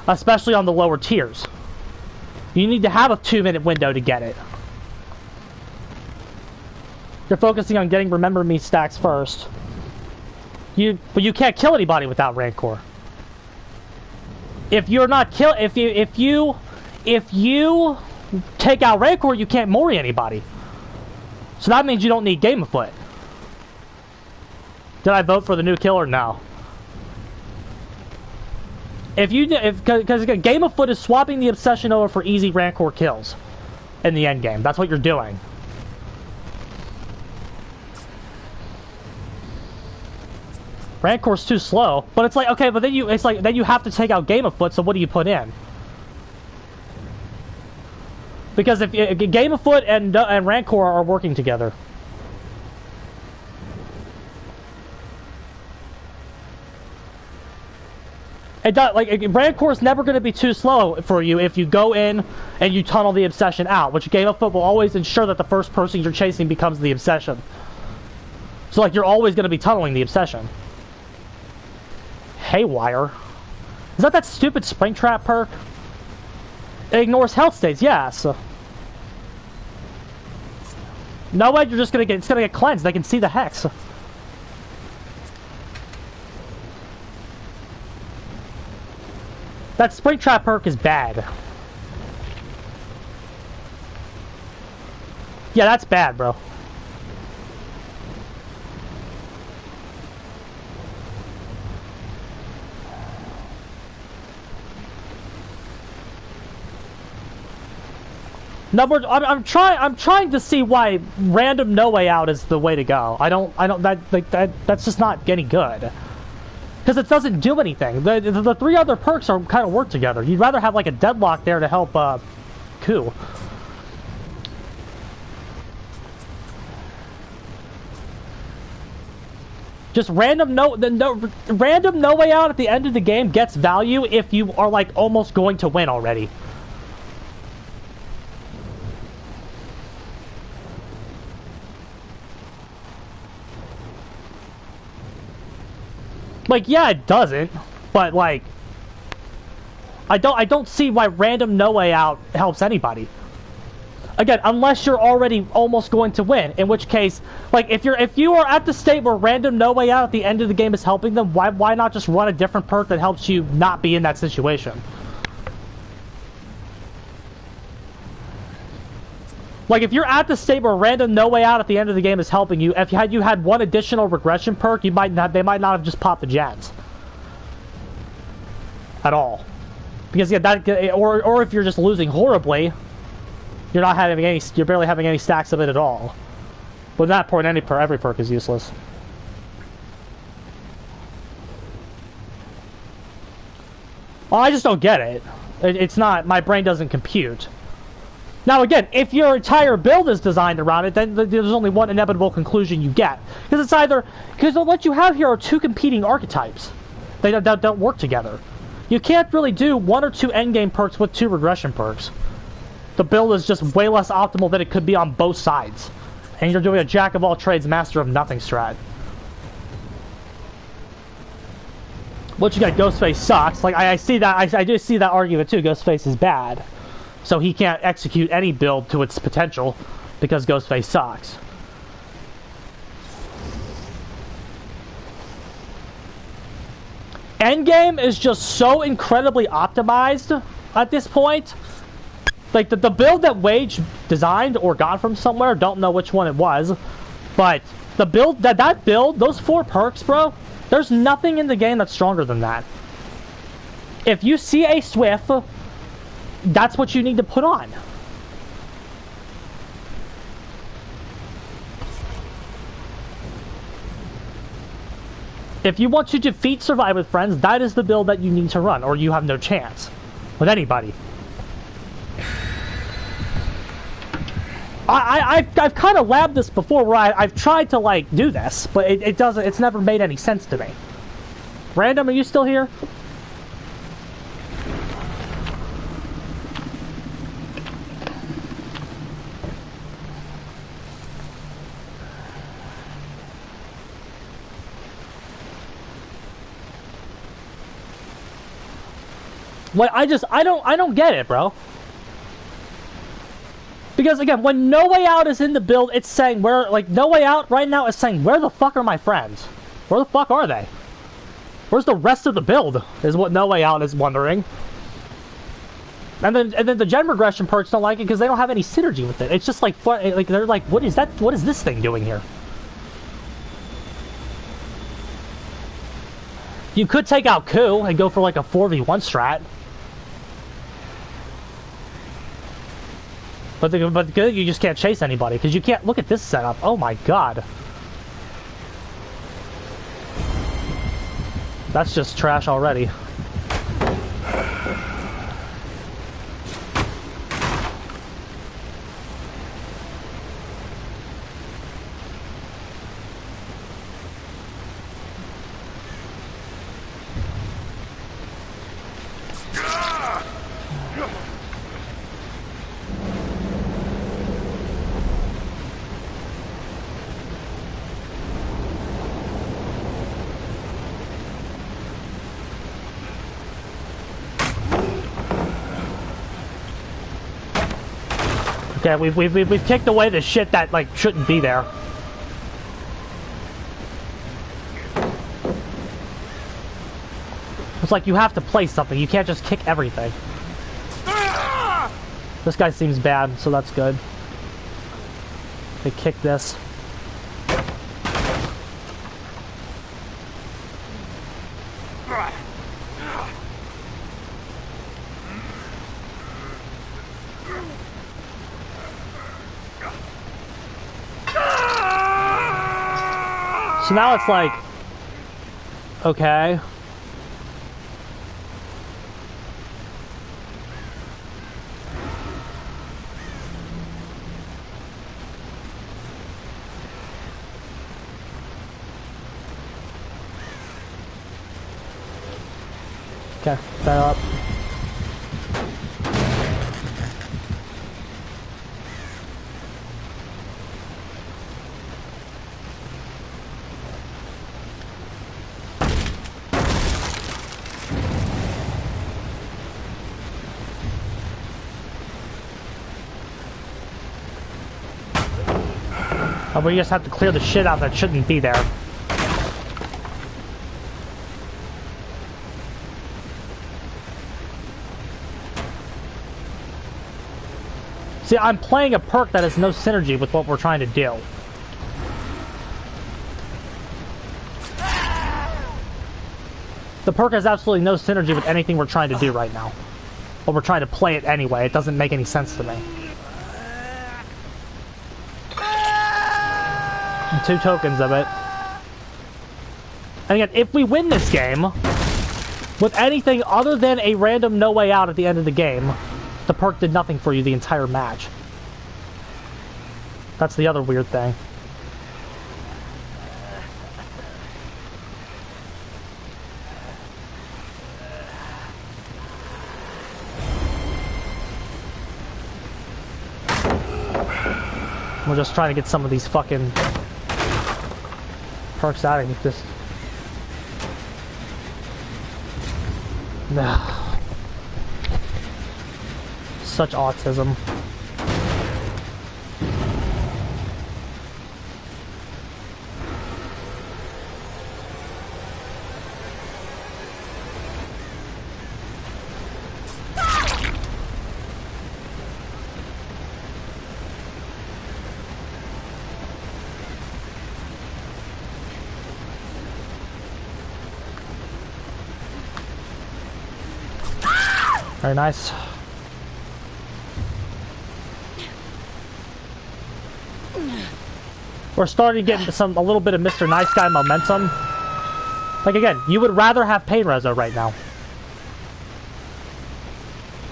especially on the lower tiers. You need to have a 2-minute window to get it. You're focusing on getting Remember Me stacks first. But you can't kill anybody without Rancor. If you're not if you take out Rancor, you can't Mori anybody. So that means you don't need Game of Foot. Did I vote for the new killer? No. Because Game of Foot is swapping the obsession over for easy Rancor kills in the end game. That's what you're doing. Rancor's too slow, but it's like, okay, but then you have to take out Game of Foot, so what do you put in? Because if Game of Foot and Rancor are working together. It does, like, Rancor's never going to be too slow for you if you go in and you tunnel the obsession out, which Game of Foot will always ensure that the first person you're chasing becomes the obsession. So, like, you're always going to be tunneling the obsession. Haywire. Is that stupid Springtrap perk? It ignores health states, yes. No way, it's gonna get cleansed. They can see the hex. That Springtrap perk is bad. Yeah, that's bad, bro. I'm trying to see why random no way out is the way to go. That's just not any good. Because it doesn't do anything. The three other perks are kind of work together. You'd rather have like a deadlock there to help coup. Just random no way out at the end of the game gets value if you are like almost going to win already. Like, yeah, it doesn't, but like, I don't see why random no way out helps anybody. Again, unless you're already almost going to win, in which case, like, if you are at the state where random no way out at the end of the game is helping them, why not just run a different perk that helps you not be in that situation? Like, if you're at the state where random no way out at the end of the game is helping you, if you had one additional regression perk, they might not have just popped the gens at all, because yeah, or if you're just losing horribly, you're barely having any stacks of it at all. But at that point, every perk is useless. Well, I just don't get it. It's not, my brain doesn't compute. Now again, if your entire build is designed around it, then there's only one inevitable conclusion you get. Because it's either... Because what you have here are two competing archetypes. They don't work together. You can't really do one or two endgame perks with two regression perks. The build is just way less optimal than it could be on both sides. And you're doing a jack-of-all-trades, master-of-nothing strat. What you got, Ghostface sucks. Like, I see that, I do see that argument too, Ghostface is bad. So he can't execute any build to its potential because Ghostface sucks. Endgame is just so incredibly optimized at this point. Like, the build that Wage designed or got from somewhere, don't know which one it was, but the build, that build, those 4 perks, bro, there's nothing in the game that's stronger than that. If you see a Swift, that's what you need to put on. If you want to defeat Survive with Friends, that is the build that you need to run, or you have no chance with anybody. I've kind of labbed this before, where I've tried to like do this, but it doesn't. It's never made any sense to me. Random, are you still here? What I don't get it, bro. Because again, when No Way Out is in the build, it's saying where, like, No Way Out right now is saying, where the fuck are my friends? Where the fuck are they? Where's the rest of the build? Is what No Way Out is wondering. And then the gen regression perks don't like it because they don't have any synergy with it. It's just like they're like, what is that? What is this thing doing here? You could take out Coup and go for like a 4v1 strat. But you just can't chase anybody because you can't look at this setup. Oh my god. That's just trash already. Okay, we've kicked away the shit that, like, shouldn't be there. It's like you have to play something. You can't just kick everything. This guy seems bad, so that's good. They kick this. So now it's like, okay. Okay, dial up. Oh, we just have to clear the shit out that shouldn't be there. See, I'm playing a perk that has no synergy with what we're trying to do. The perk has absolutely no synergy with anything we're trying to do right now. But we're trying to play it anyway. It doesn't make any sense to me. And 2 tokens of it. And again, if we win this game, with anything other than a random no way out at the end of the game, the perk did nothing for you the entire match. That's the other weird thing. We're just trying to get some of these fucking perks out and just... Such autism. Very nice. We're starting to get into a little bit of Mr. Nice Guy momentum. Like again, you would rather have Pain Reso right now.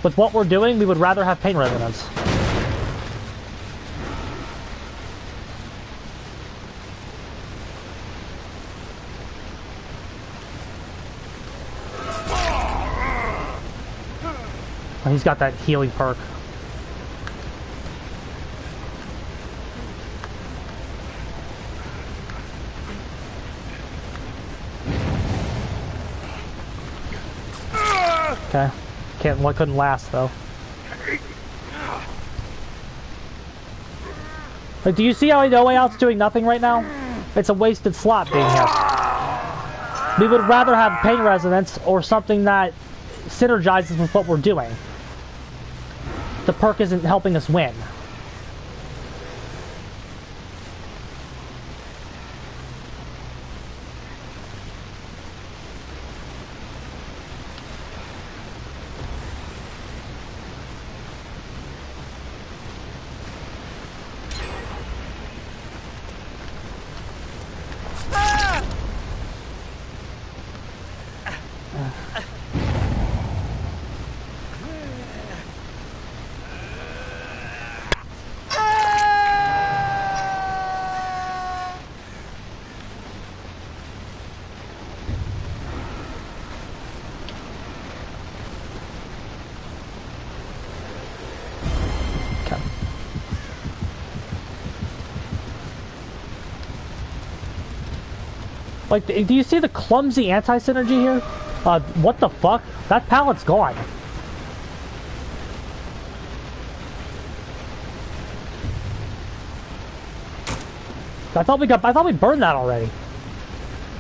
With what we're doing, we would rather have Pain Resonance. Oh, he's got that healing perk. Okay. Couldn't last though. Like, do you see how No Way Out's doing nothing right now? It's a wasted slot being here. We would rather have Pain Resonance or something that synergizes with what we're doing. The perk isn't helping us win. Like, do you see the clumsy anti-synergy here? What the fuck? That pallet's gone. I thought we burned that already.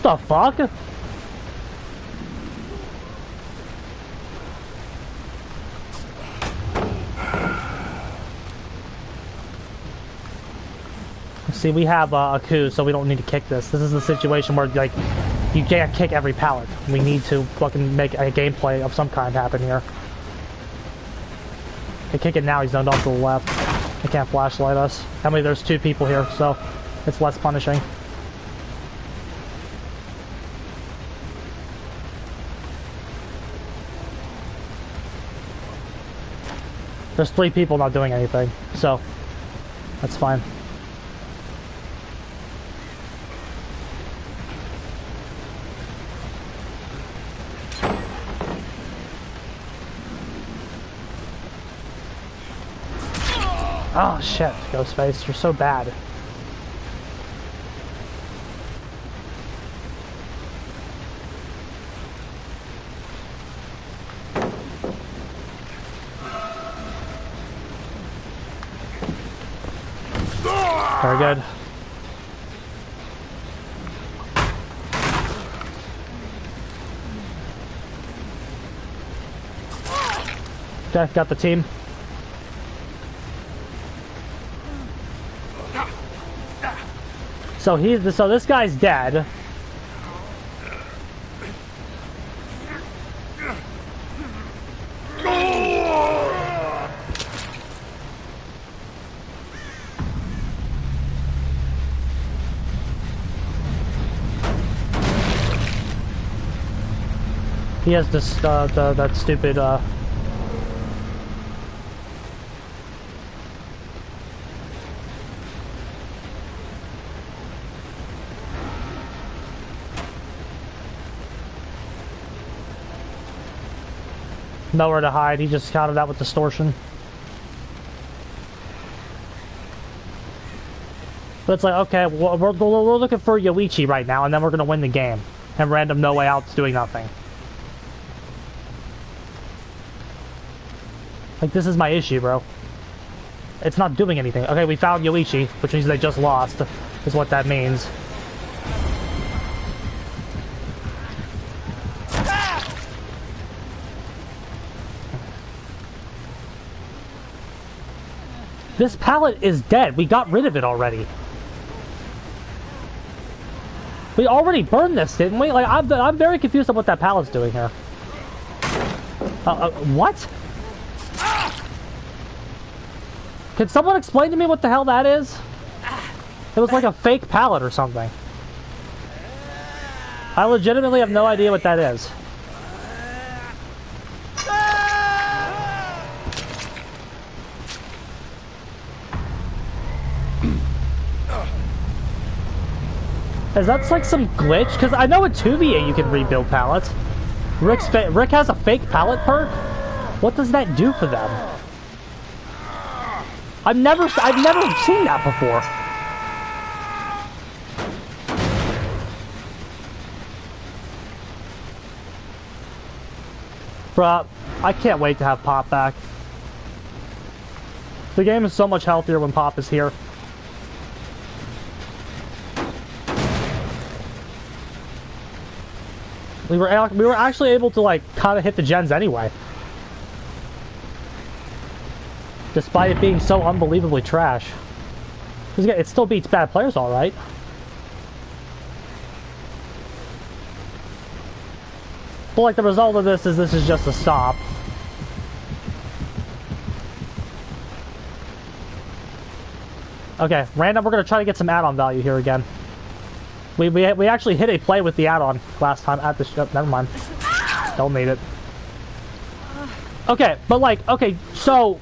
What the fuck? See, we have a coup, so we don't need to kick this. This is a situation where, like, you can't kick every pallet. We need to fucking make a gameplay of some kind happen here. If I kick it now, he's zoned off to the left. I can't flashlight us. I mean, there's 2 people here, so it's less punishing. There's 3 people not doing anything, so that's fine. Oh shit, Ghostface, you're so bad. Very good. Okay, got the team. So this guy's dead. He has this that stupid nowhere to hide. He just countered that with distortion. But it's like, okay, we're looking for Yoichi right now, and then we're gonna win the game. And random No Way Out's doing nothing. Like, this is my issue, bro. It's not doing anything. Okay, we found Yoichi, which means they just lost, is what that means. This pallet is dead. We got rid of it already. We already burned this, didn't we? Like, I'm very confused on what that pallet's doing here. What? Can someone explain to me what the hell that is? It was like a fake pallet or something. I legitimately have no idea what that is. Is that like some glitch? Because I know in 2v8 you can rebuild pallets. Rick has a fake pallet perk? What does that do for them? I've never seen that before. Bruh, I can't wait to have Pop back. The game is so much healthier when Pop is here. We were actually able to, like, kind of hit the gens anyway. Despite it being so unbelievably trash. It still beats bad players alright. But, like, the result of this is just a stop. Okay, random, we're gonna try to get some add-on value here again. We actually hit a play with the add-on last time at the ship. Never mind. Don't need it. Okay, but like, okay, so...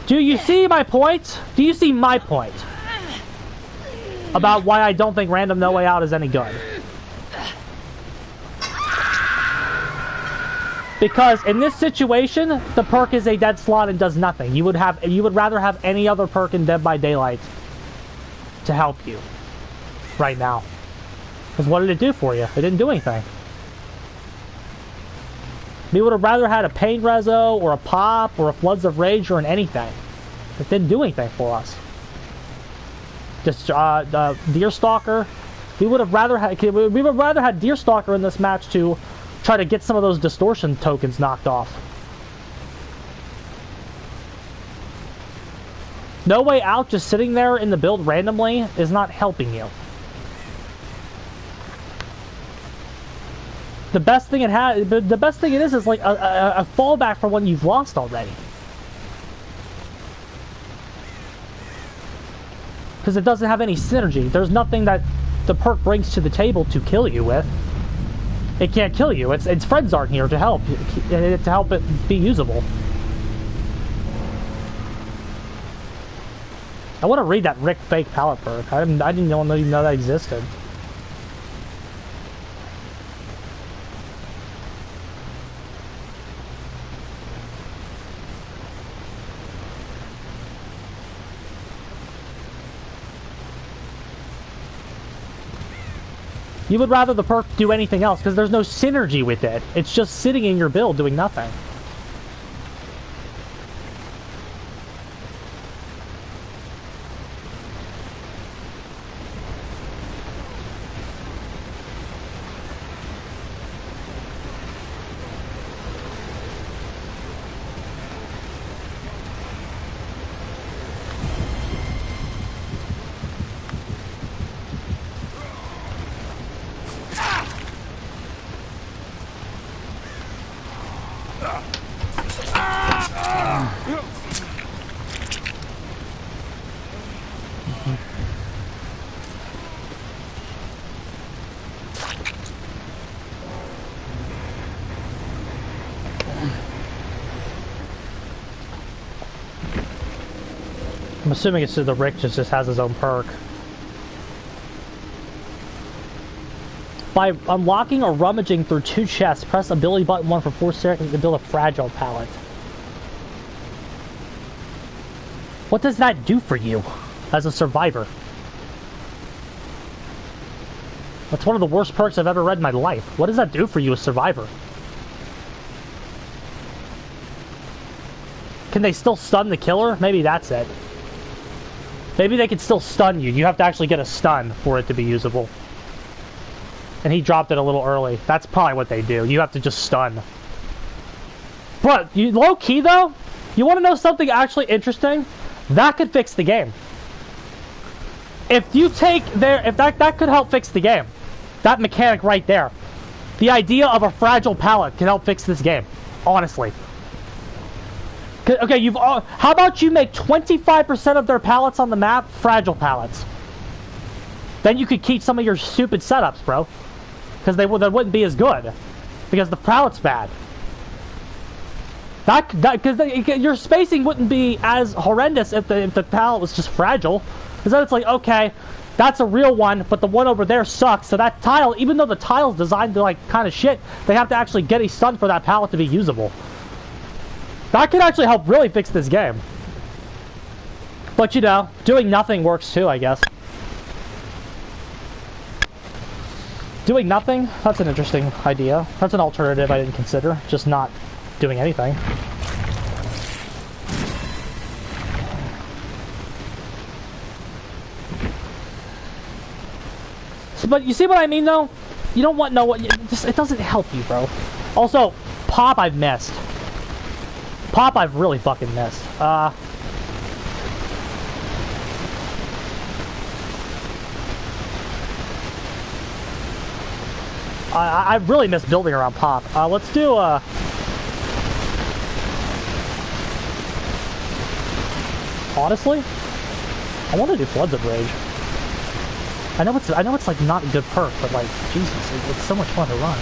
Do you see my point? Do you see my point? About why I don't think random No Way Out is any good. Because in this situation, the perk is a dead slot and does nothing. You would rather have any other perk in Dead by Daylight to help you right now. Because what did it do for you? It didn't do anything. We would have rather had a Pain Rezo or a Pop or a Floods of Rage or an anything. It didn't do anything for us. Deerstalker. We would have rather had Deerstalker in this match to try to get some of those distortion tokens knocked off. No Way Out just sitting there in the build randomly is not helping you. The best thing it is like a fallback for when you've lost already. Because it doesn't have any synergy. There's nothing that the perk brings to the table to kill you with. It can't kill you. Its friends aren't here to help it be usable. I want to read that Rick fake palette perk. I didn't even know that existed. You would rather the perk do anything else because there's no synergy with it. It's just sitting in your build doing nothing. I'm assuming it's the Rick just has his own perk. By unlocking or rummaging through 2 chests, press ability button 1 for 4 seconds to build a fragile palette. What does that do for you as a survivor? That's one of the worst perks I've ever read in my life. What does that do for you as a survivor? Can they still stun the killer? Maybe that's it. Maybe they can still stun you. You have to actually get a stun for it to be usable. And he dropped it a little early. That's probably what they do. You have to just stun. But, low-key though, you want to know something actually interesting? That could fix the game. If that could help fix the game. That mechanic right there. The idea of a fragile palette can help fix this game. Honestly. Okay, how about you make 25% of their palettes on the map fragile palettes? Then you could keep some of your stupid setups, bro. Because they wouldn't be as good. Because the palette's bad. Because your spacing wouldn't be as horrendous if the palette was just fragile. Because then it's like, okay, that's a real one, but the one over there sucks. So that tile, even though the tile's designed to like kind of shit, they have to actually get a stun for that palette to be usable. That could actually help really fix this game. But you know, doing nothing works too, I guess. Doing nothing? That's an interesting idea. That's an alternative I didn't consider. Just not doing anything. So, but you see what I mean though? You don't want it doesn't help you, bro. Also, Pop I've missed. Pop I've really fucking missed. I really miss building around Pop. Let's do honestly, I want to do Floods of Rage. I know it's like not a good perk, but like Jesus, it's so much fun to run.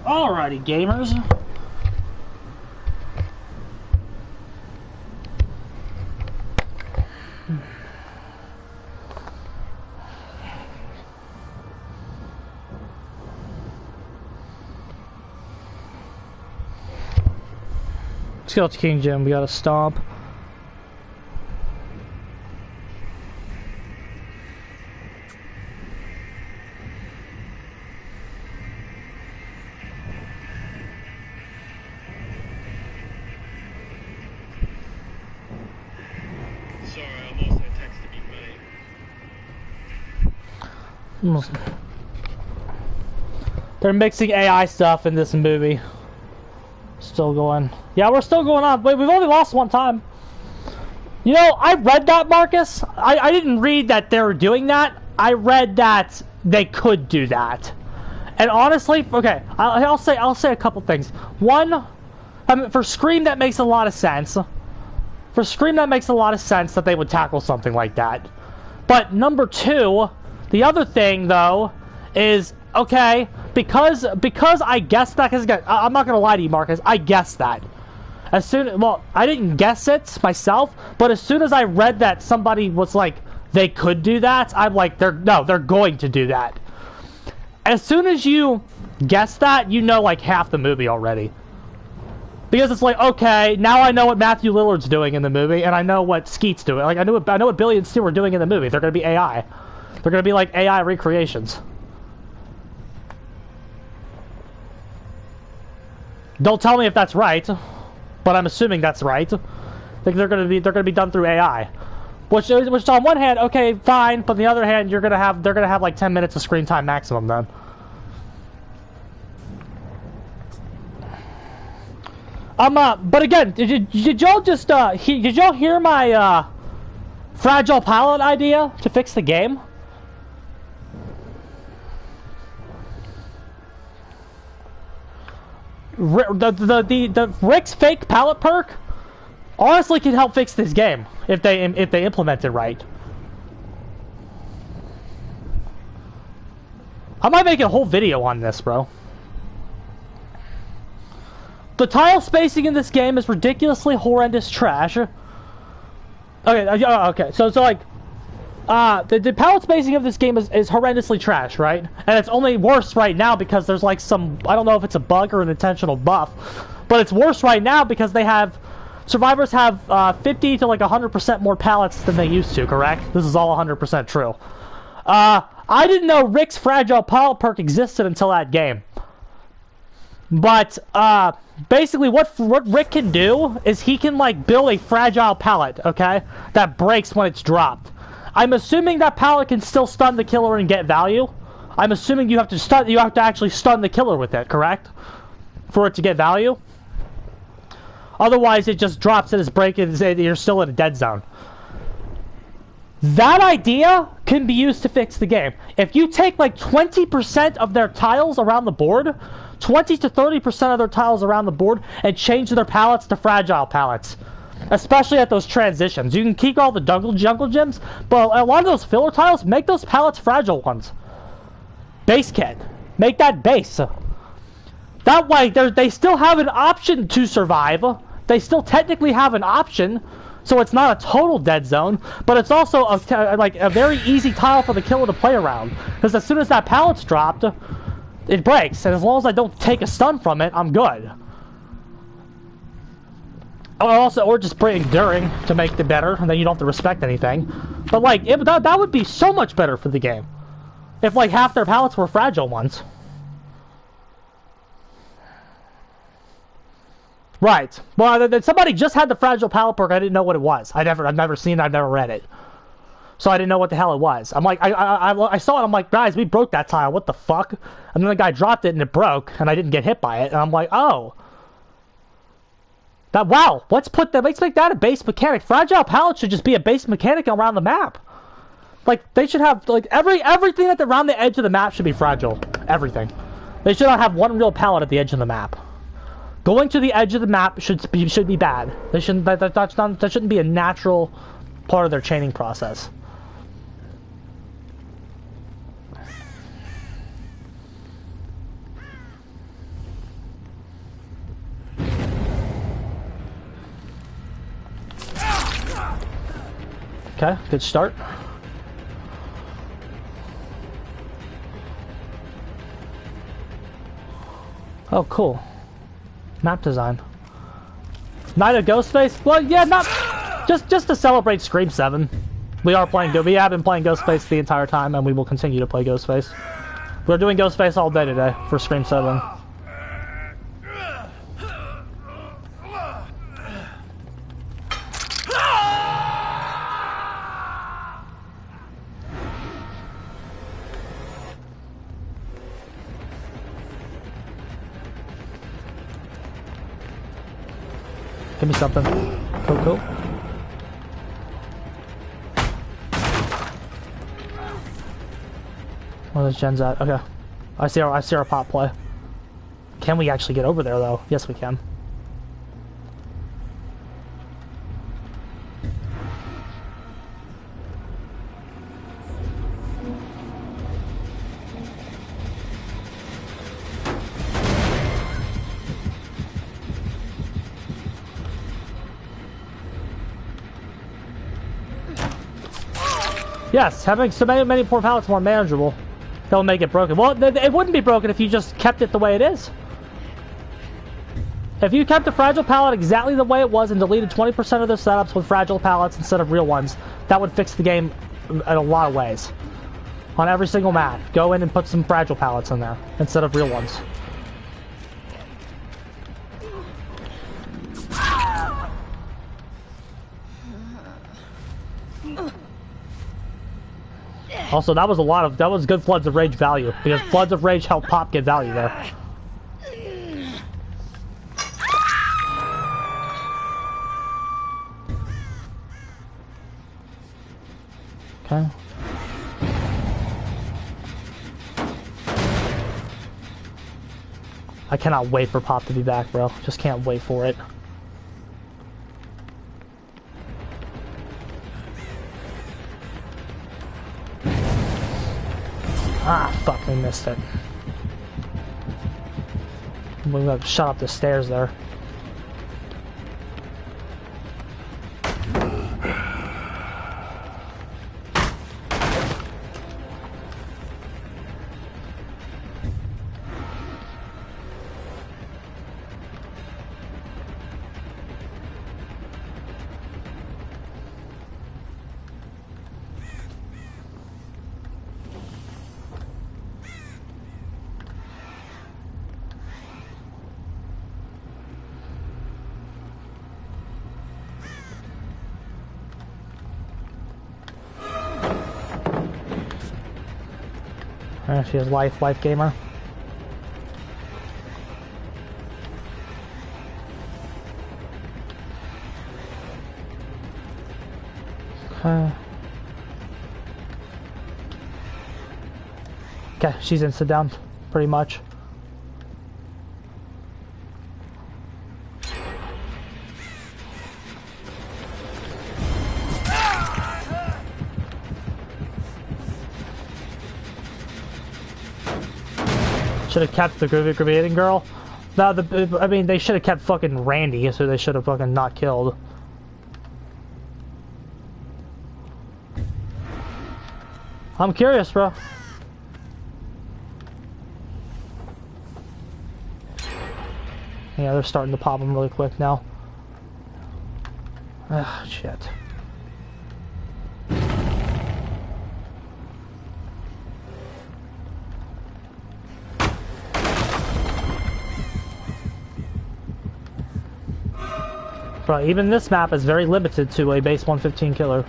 Alrighty, gamers. Let's go to King Jim. We got to stomp. They're mixing AI stuff in this movie. Still going. Yeah, we're still going on. Wait, we've only lost one time. You know, I read that, Marcus. I didn't read that they were doing that. I read that they could do that. And honestly, okay, I'll say a couple things. One, I mean, for Scream, that makes a lot of sense. For Scream, that makes a lot of sense that they would tackle something like that. But number two, the other thing though is, okay, because I guessed that, because I'm not gonna lie to you, Marcus, I guessed that. Well, I didn't guess it myself, but as soon as I read that somebody was like, they could do that, I'm like, they're going to do that. As soon as you guess that, you know like half the movie already. Because it's like, okay, now I know what Matthew Lillard's doing in the movie, and I know what Skeet's doing. Like, I know what Billy and Stu are doing in the movie. They're gonna be AI. They're gonna be like AI recreations. Don't tell me if that's right, but I'm assuming that's right. Like they're gonna be done through AI, which on one hand, okay, fine, but on the other hand, they're gonna have like 10 minutes of screen time maximum then. But again, did y'all just did y'all hear my fragile palette idea to fix the game? The Rick's fake palette perk honestly can help fix this game if they implement it right. I might make a whole video on this, bro. The tile spacing in this game is ridiculously horrendous trash. Okay, okay. So like, the palette spacing of this game is horrendously trash, right? And it's only worse right now because there's like some, I don't know if it's a bug or an intentional buff, but it's worse right now because they have, survivors have 50 to like 100% more pallets than they used to, correct? This is all 100% true. I didn't know Rick's fragile palette perk existed until that game. But, basically what Rick can do is he can, like, build a fragile pallet, okay? That breaks when it's dropped. I'm assuming that pallet can still stun the killer and get value. I'm assuming you have to actually stun the killer with it, correct? For it to get value. Otherwise, it just drops and it's breaking, you're still in a dead zone. That idea can be used to fix the game. If you take, like, 20% of their tiles around the board, 20 to 30% of their tiles around the board, and change their pallets to fragile pallets. Especially at those transitions. You can keep all the jungle gems, but a lot of those filler tiles, make those pallets fragile ones. Base kit. Make that base. That way, they still have an option to survive. They still technically have an option, so it's not a total dead zone, but it's also a very easy tile for the killer to play around. Because as soon as that pallet's dropped, it breaks, and as long as I don't take a stun from it, I'm good. Or just bring Enduring to make it better, and then you don't have to respect anything. But like, that would be so much better for the game. If like half their pallets were fragile ones. Right. Well, somebody just had the fragile pallet perk, I didn't know what it was. I've never seen it, I've never read it. So I didn't know what the hell it was. I'm like, I saw it, I'm like, guys, we broke that tile, what the fuck? And then the guy dropped it and it broke, and I didn't get hit by it, and I'm like, oh. Wow, let's make that a base mechanic. Fragile pallets should just be a base mechanic around the map. Like, they should have, like, everything at around the edge of the map should be fragile. Everything. They should not have one real pallet at the edge of the map. Going to the edge of the map should be bad. They shouldn't, that shouldn't be a natural part of their chaining process. Okay, good start. Oh, cool. Map design. Night of Ghostface? Well, yeah, not just to celebrate Scream 7. We are playing. We have been playing Ghostface the entire time, and we will continue to play Ghostface. We're doing Ghostface all day today for Scream 7. Give me something. Cool, cool. Where's Jen's at? Okay. I see our pop play. Can we actually get over there though? Yes we can. Yes, having so many more pallets more manageable. That'll make it broken. Well, it wouldn't be broken if you just kept it the way it is. If you kept the fragile pallet exactly the way it was and deleted 20% of the setups with fragile pallets instead of real ones, that would fix the game in a lot of ways. On every single map, go in and put some fragile pallets in there instead of real ones. Also, that was good Floods of Rage value, because Floods of Rage help Pop get value there. Okay. I cannot wait for Pop to be back, bro. Just can't wait for it. Ah, fuck, we missed it. We got to shut up the stairs there. She has life gamer. Okay. Okay, she's in sit down, pretty much. Should have kept the grenading girl. No, I mean, they should have kept fucking Randy, so they should have fucking not killed. I'm curious, bro. Yeah, they're starting to pop them really quick now. Ah, shit. Bro, even this map is very limited to a base 115 killer.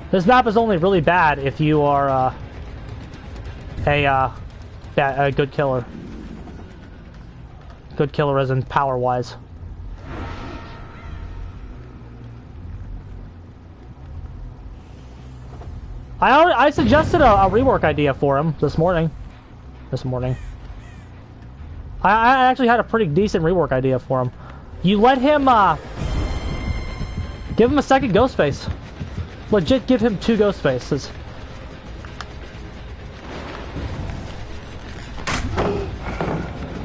This map is only really bad if you are a good killer. Good killer as in power-wise. I suggested a rework idea for him this morning. I actually had a pretty decent rework idea for him. You let him, give him a second Ghostface. Legit give him 2 Ghostfaces.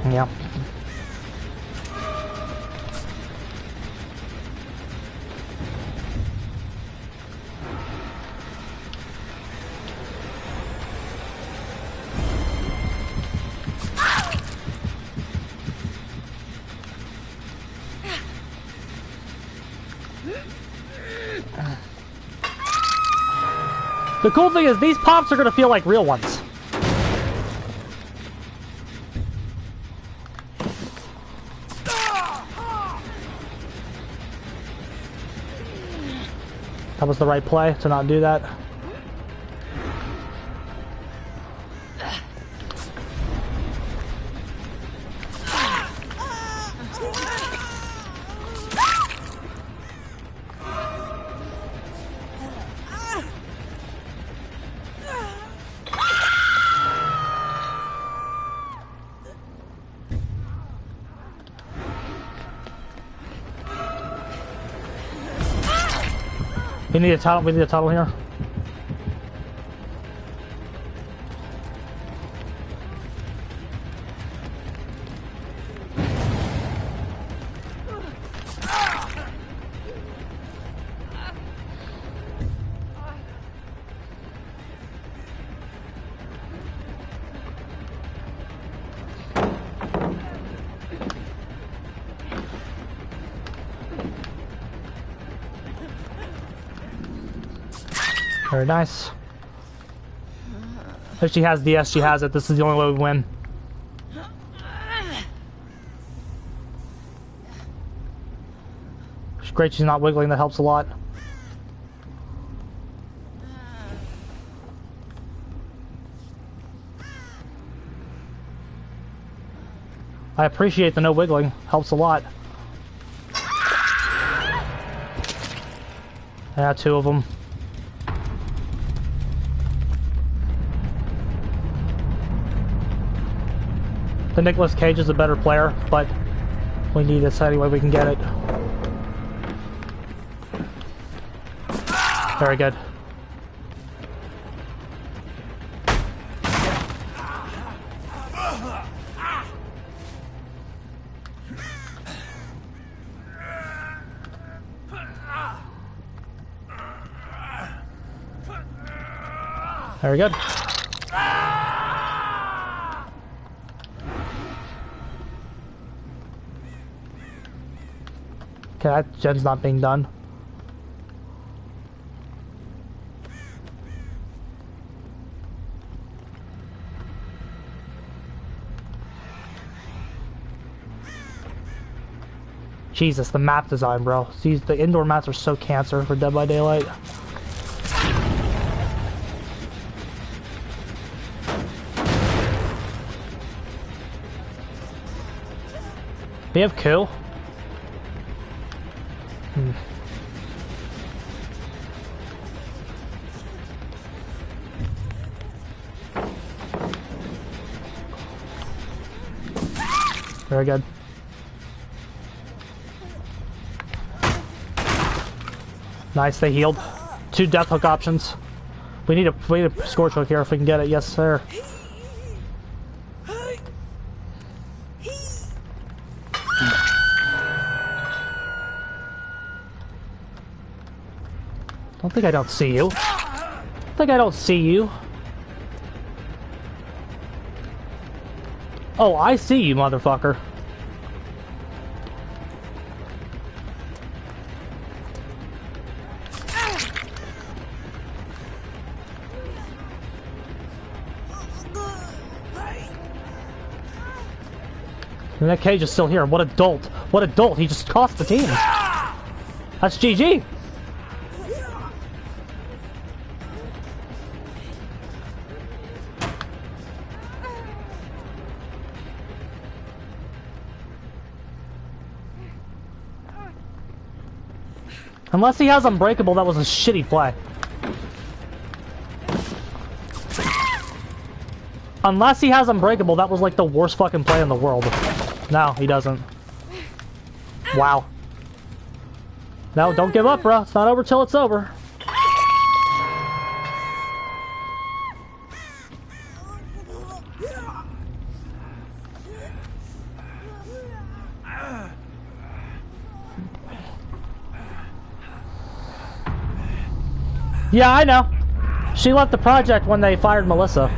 Yeah. The cool thing is these pops are gonna feel like real ones. That was the right play to not do that. We need a tunnel. We need a tunnel here. Very nice. If she has DS, she has it. This is the only way we win. It's great she's not wiggling. That helps a lot. I appreciate the no wiggling. Helps a lot. Yeah, two of them. The Nicolas Cage is a better player, but we need this any way we can get it. Very good. Very good. Okay, that gen's not being done. Jesus, the map design, bro. These, the indoor maps are so cancer for Dead by Daylight. We have kill. Very good. Nice, they healed. 2 death hook options. We need a scorch hook here if we can get it. Yes, sir. Don't think I don't see you. Think I don't see you. Oh, I see you, motherfucker. And that cage is still here. What a dolt. What a dolt. He just cost the team. That's GG. Unless he has Unbreakable, that was a shitty play. Unless he has Unbreakable, that was like the worst fucking play in the world. No, he doesn't. Wow. No, don't give up, bro. It's not over till it's over. Yeah, I know. She left the project when they fired Melissa.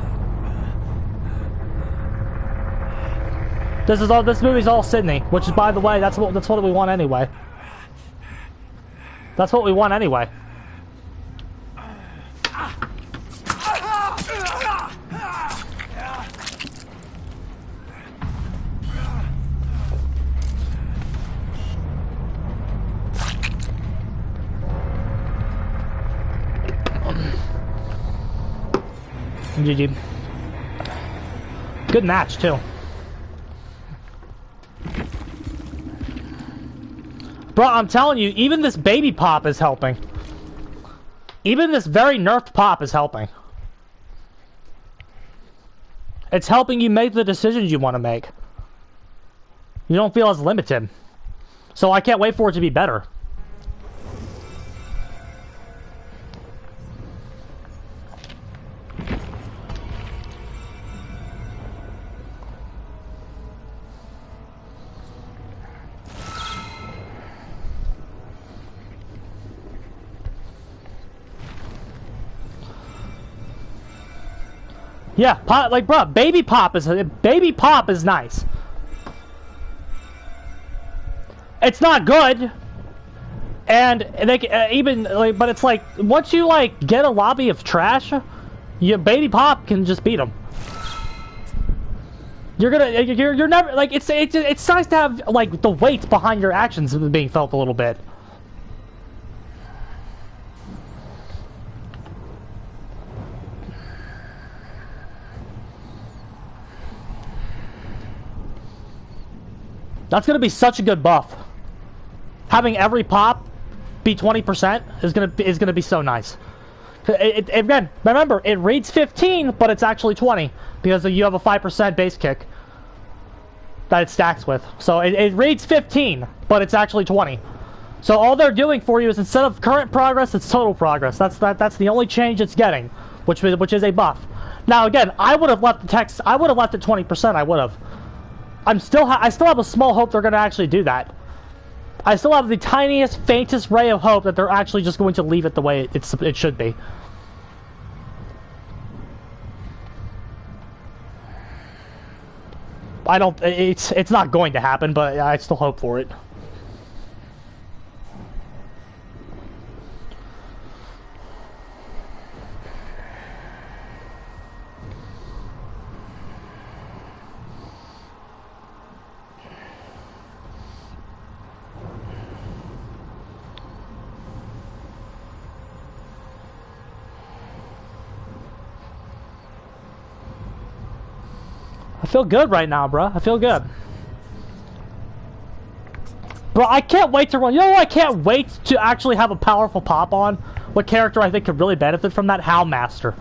This movie's all Sydney, which is, by the way, that's what we want anyway. That's what we want anyway. GG. Good match, too. Bro, I'm telling you, even this baby pop is helping. Even this very nerfed pop is helping. It's helping you make the decisions you want to make. You don't feel as limited. So I can't wait for it to be better. Yeah, pop, like, bro, baby pop is nice. It's not good, and they even like, but it's like once you like get a lobby of trash, your baby pop can just beat them. You're never like it's nice to have like the weight behind your actions being felt a little bit. That's gonna be such a good buff. Having every pop be 20% is gonna be so nice. Again, remember it reads 15, but it's actually 20 because you have a 5% base kick that it stacks with. So it reads 15, but it's actually 20. So all they're doing for you is instead of current progress, it's total progress. That's the only change it's getting, which is a buff. Now again, I would have left the text. I would have left it 20%. I would have. I still have a small hope they're going to actually do that. I still have the tiniest, faintest ray of hope that they're actually just going to leave it the way it should be. I don't. It's not going to happen, but I still hope for it. I feel good right now, bro. I feel good. Bro, I can't wait to run. You know what I can't wait to actually have a powerful pop on? What character I think could really benefit from that? Houndmaster.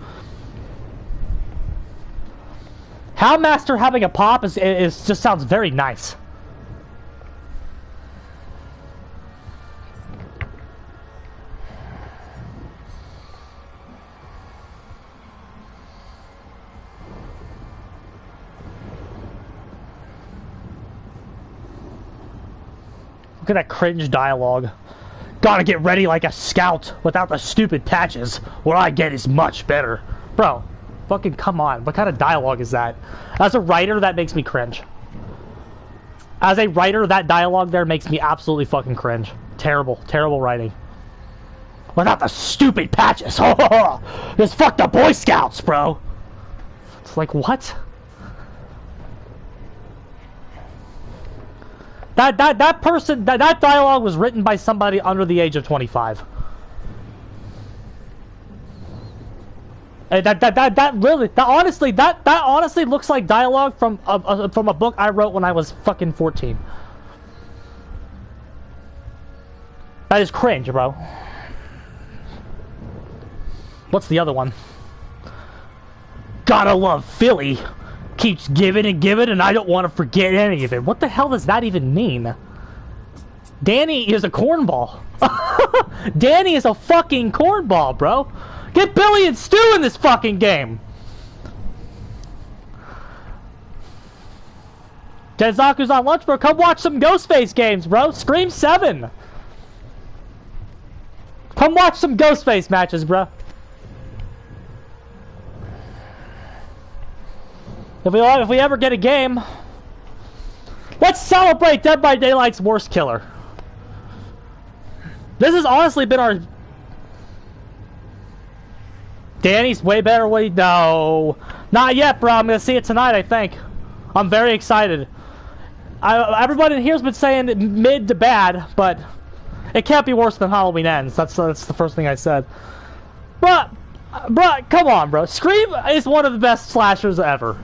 Houndmaster having a pop is just sounds very nice. Look at that cringe dialogue. Gotta get ready like a scout without the stupid patches. What I get is much better. Bro, fucking come on. What kind of dialogue is that? As a writer, that makes me cringe. As a writer, that dialogue there makes me absolutely fucking cringe. Terrible, terrible writing. Without the stupid patches. Just fuck the Boy Scouts, bro. It's like, what? That dialogue was written by somebody under the age of 25. That honestly looks like dialogue from a book I wrote when I was fucking 14. That is cringe, bro. What's the other one? Gotta love Philly. Keeps giving and giving, and I don't want to forget any of it. What the hell does that even mean? Danny is a cornball. Danny is a fucking cornball, bro. Get Billy and Stu in this fucking game. Denzaku's on lunch, bro. Come watch some Ghostface games, bro. Scream 7. Come watch some Ghostface matches, bro. If we ever get a game, let's celebrate Dead by Daylight's worst killer. This has honestly been our... Danny's way better. No. Not yet, bro. I'm going to see it tonight, I think. I'm very excited. Everybody in here's been saying mid to bad, but it can't be worse than Halloween Ends. That's the first thing I said. But Bro, come on, bro. Scream is one of the best slashers ever.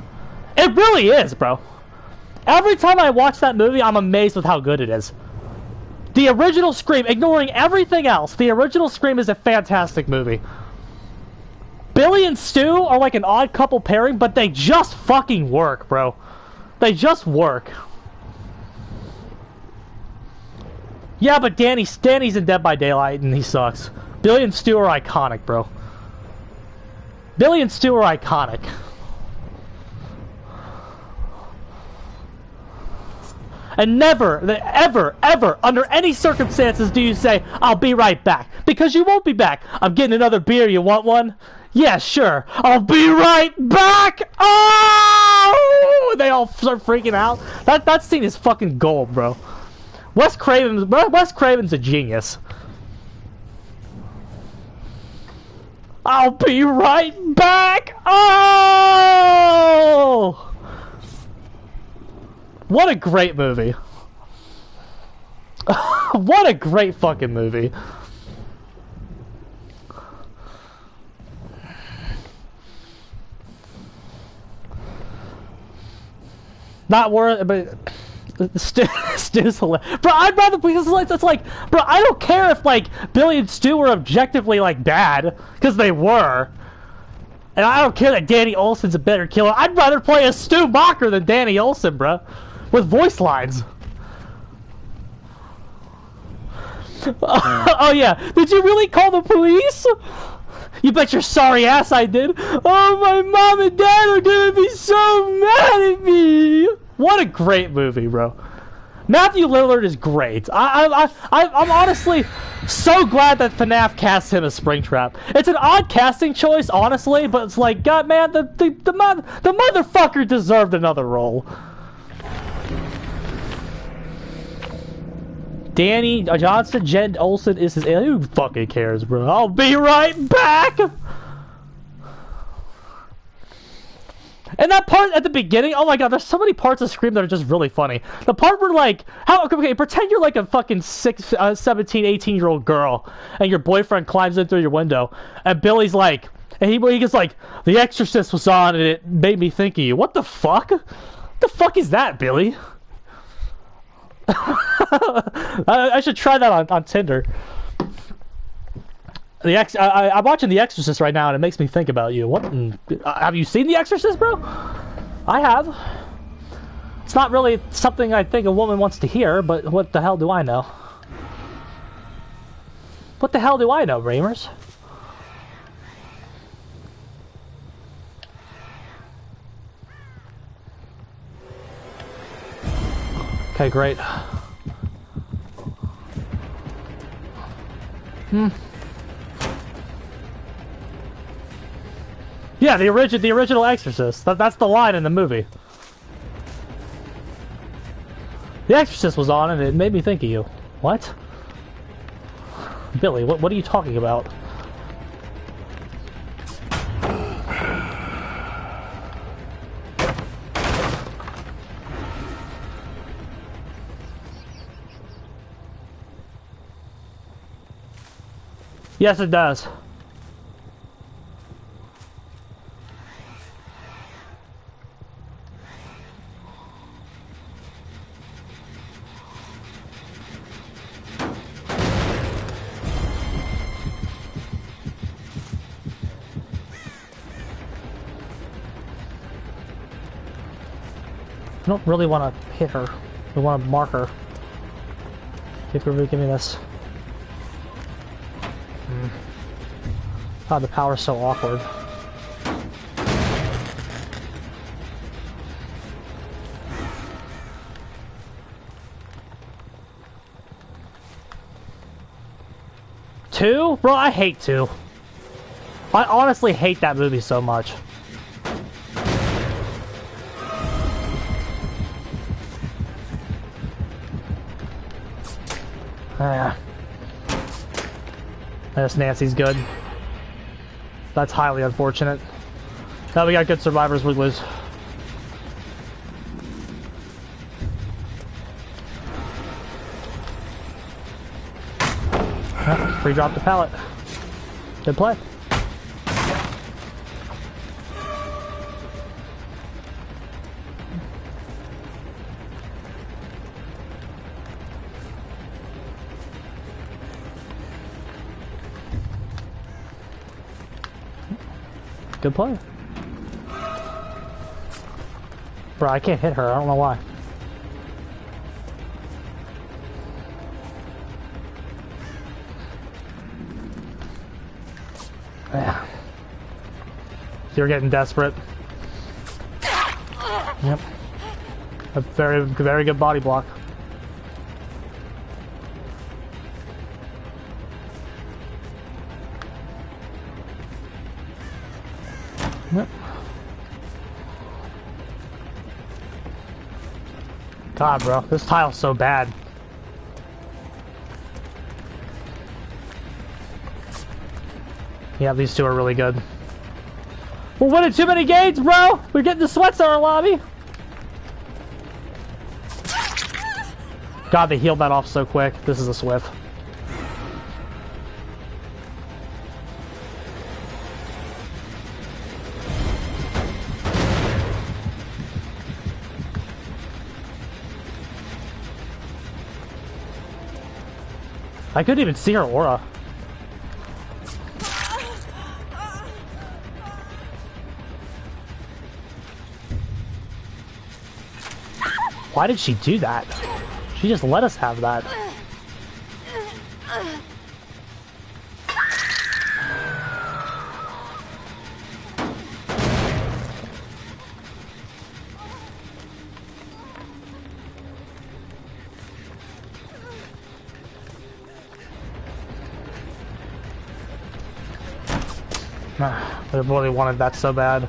It really is, bro. Every time I watch that movie, I'm amazed with how good it is. The original Scream, ignoring everything else, the original Scream is a fantastic movie. Billy and Stu are like an odd couple pairing, but they just fucking work, bro. They just work. Yeah, but Danny's in Dead by Daylight and he sucks. Billy and Stu are iconic, bro. Billy and Stu are iconic. And never, ever, ever, under any circumstances do you say, I'll be right back. Because you won't be back. I'm getting another beer, you want one? Yeah, sure. I'll be right back! Oh! They all start freaking out. That scene is fucking gold, bro. Wes Craven's a genius. I'll be right back! Oh! What a great movie. What a great fucking movie. Not worth, but Stu's hilarious. Bro, I'd rather, because it's like, bro, I don't care if like Billy and Stu were objectively like bad, because they were. And I don't care that Danny Olsen's a better killer. I'd rather play a Stu Mocker than Danny Olsen, bro. With voice lines. Oh yeah, did you really call the police? You bet your sorry ass I did. Oh, my mom and dad are gonna be so mad at me. What a great movie, bro. Matthew Lillard is great. I'm honestly so glad that FNAF cast him as Springtrap. It's an odd casting choice, honestly, but it's like, God, man, the motherfucker deserved another role. Danny Johnson, Jen Olsen is his. Who fucking cares, bro? I'll be right back. And that part at the beginning, oh my god, there's so many parts of Scream that are just really funny. The part where like, okay, pretend you're like a fucking 17, 18-year-old girl, and your boyfriend climbs in through your window, and Billy's like, and he gets like, The Exorcist was on, and it made me think of you. What the fuck? What the fuck is that, Billy? I should try that on Tinder. I'm watching The Exorcist right now, and it makes me think about you. What? Have you seen The Exorcist, bro? I have. It's not really something I think a woman wants to hear, but what the hell do I know? What the hell do I know, Reamers? Okay, great. Yeah, the original Exorcist. That's the line in the movie. The Exorcist was on, and it made me think of you. What? Billy, what are you talking about? Yes, it does. I don't really want to hit her. I want to mark her. Give me this. God, the power's so awkward. Two? Bro, I hate two. I honestly hate that movie so much. Yes, Nancy's good. That's highly unfortunate. Now we got good survivors, we lose. Free drop the pallet. Good play. Good play. Bro, I can't hit her. I don't know why. Yeah. You're getting desperate. Yep. A very good body block. Yep. God, bro, this tile's so bad. Yeah, these two are really good. We're winning too many games, bro! We're getting the sweats in our lobby! God, they healed that off so quick. This is a Swift. I couldn't even see her aura. Why did she do that? She just let us have that. I really wanted that so bad.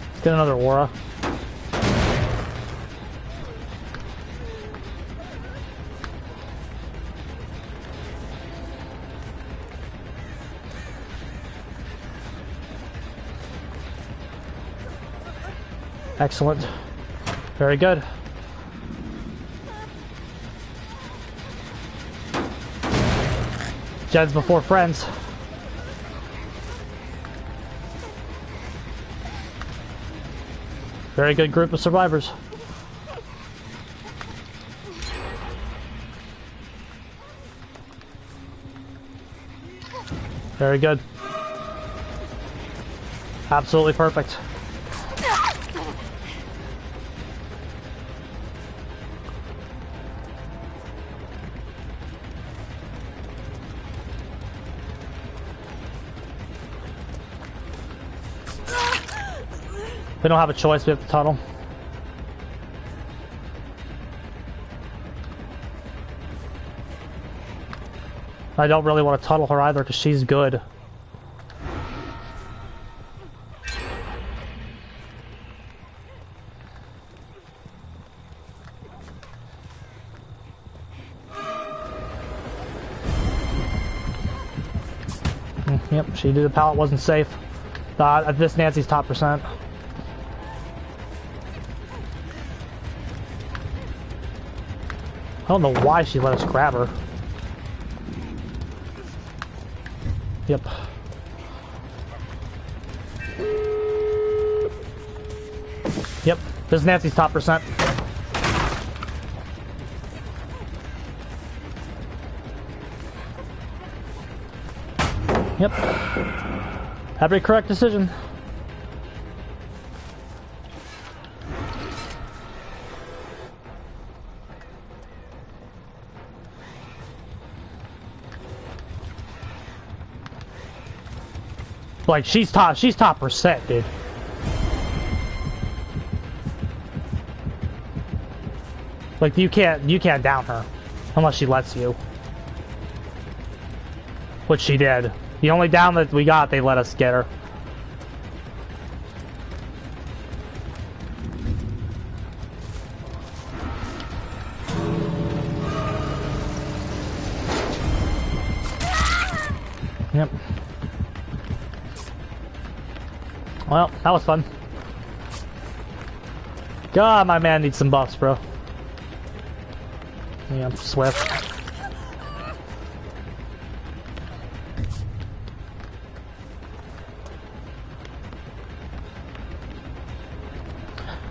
Let's get another aura. Excellent. Very good. Jed's before friends. Very good group of survivors. Very good. Absolutely perfect. We don't have a choice, we have to tunnel. I don't really want to tunnel her either because she's good. Yep, she knew the pallet wasn't safe. This Nancy's top percent. I don't know why she let us grab her. Yep. Yep, this is Nancy's top percent. Yep. Every correct decision. Like she's top percent, dude. Like you can't down her unless she lets you. Which she did. The only down that we got, they let us get her. Yep. Well, that was fun. God, my man needs some buffs, bro. Yeah, Swift.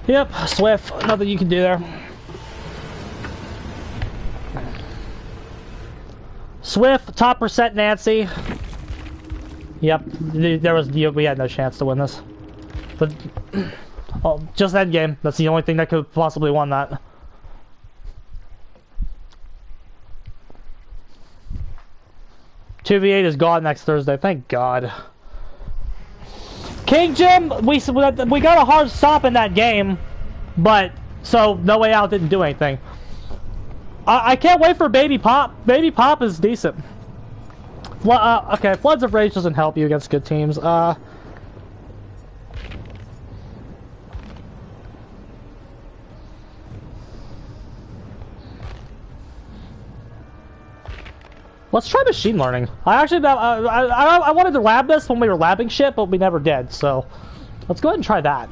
Yep, Swift. Nothing you can do there. Swift, top percent Nancy. Yep, we had no chance to win this. But, oh, just endgame. That's the only thing that could possibly won that. $2v8 is gone next Thursday. Thank God. King Jim, we got a hard stop in that game, but so No Way Out didn't do anything. I can't wait for Baby Pop. Baby Pop is decent. Okay, Floods of Rage doesn't help you against good teams. Let's try machine learning. I wanted to lab this when we were labbing shit, but we never did, so let's go ahead and try that.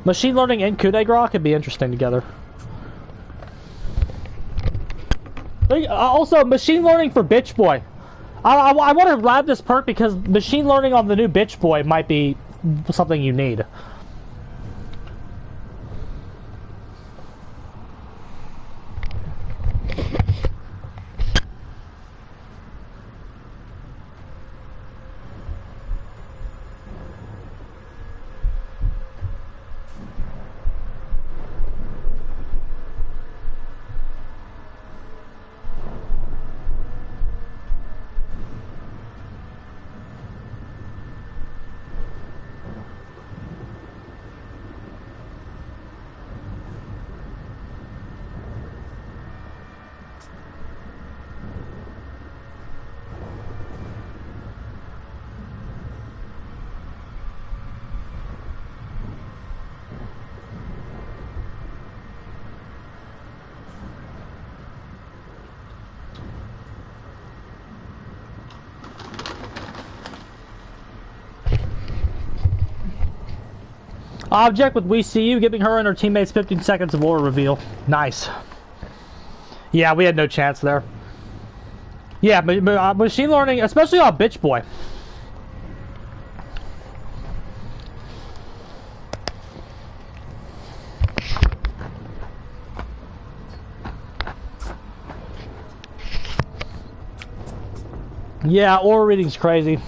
Machine learning and coup de grace could be interesting together. Also, machine learning for Bitch Boy. I want to lab this perk because machine learning on the new Bitch Boy might be something you need. Object with We See You, giving her and her teammates 15 seconds of aura reveal. Nice. Yeah, we had no chance there. Yeah, machine learning, especially on Bitch Boy. Yeah, aura reading's crazy.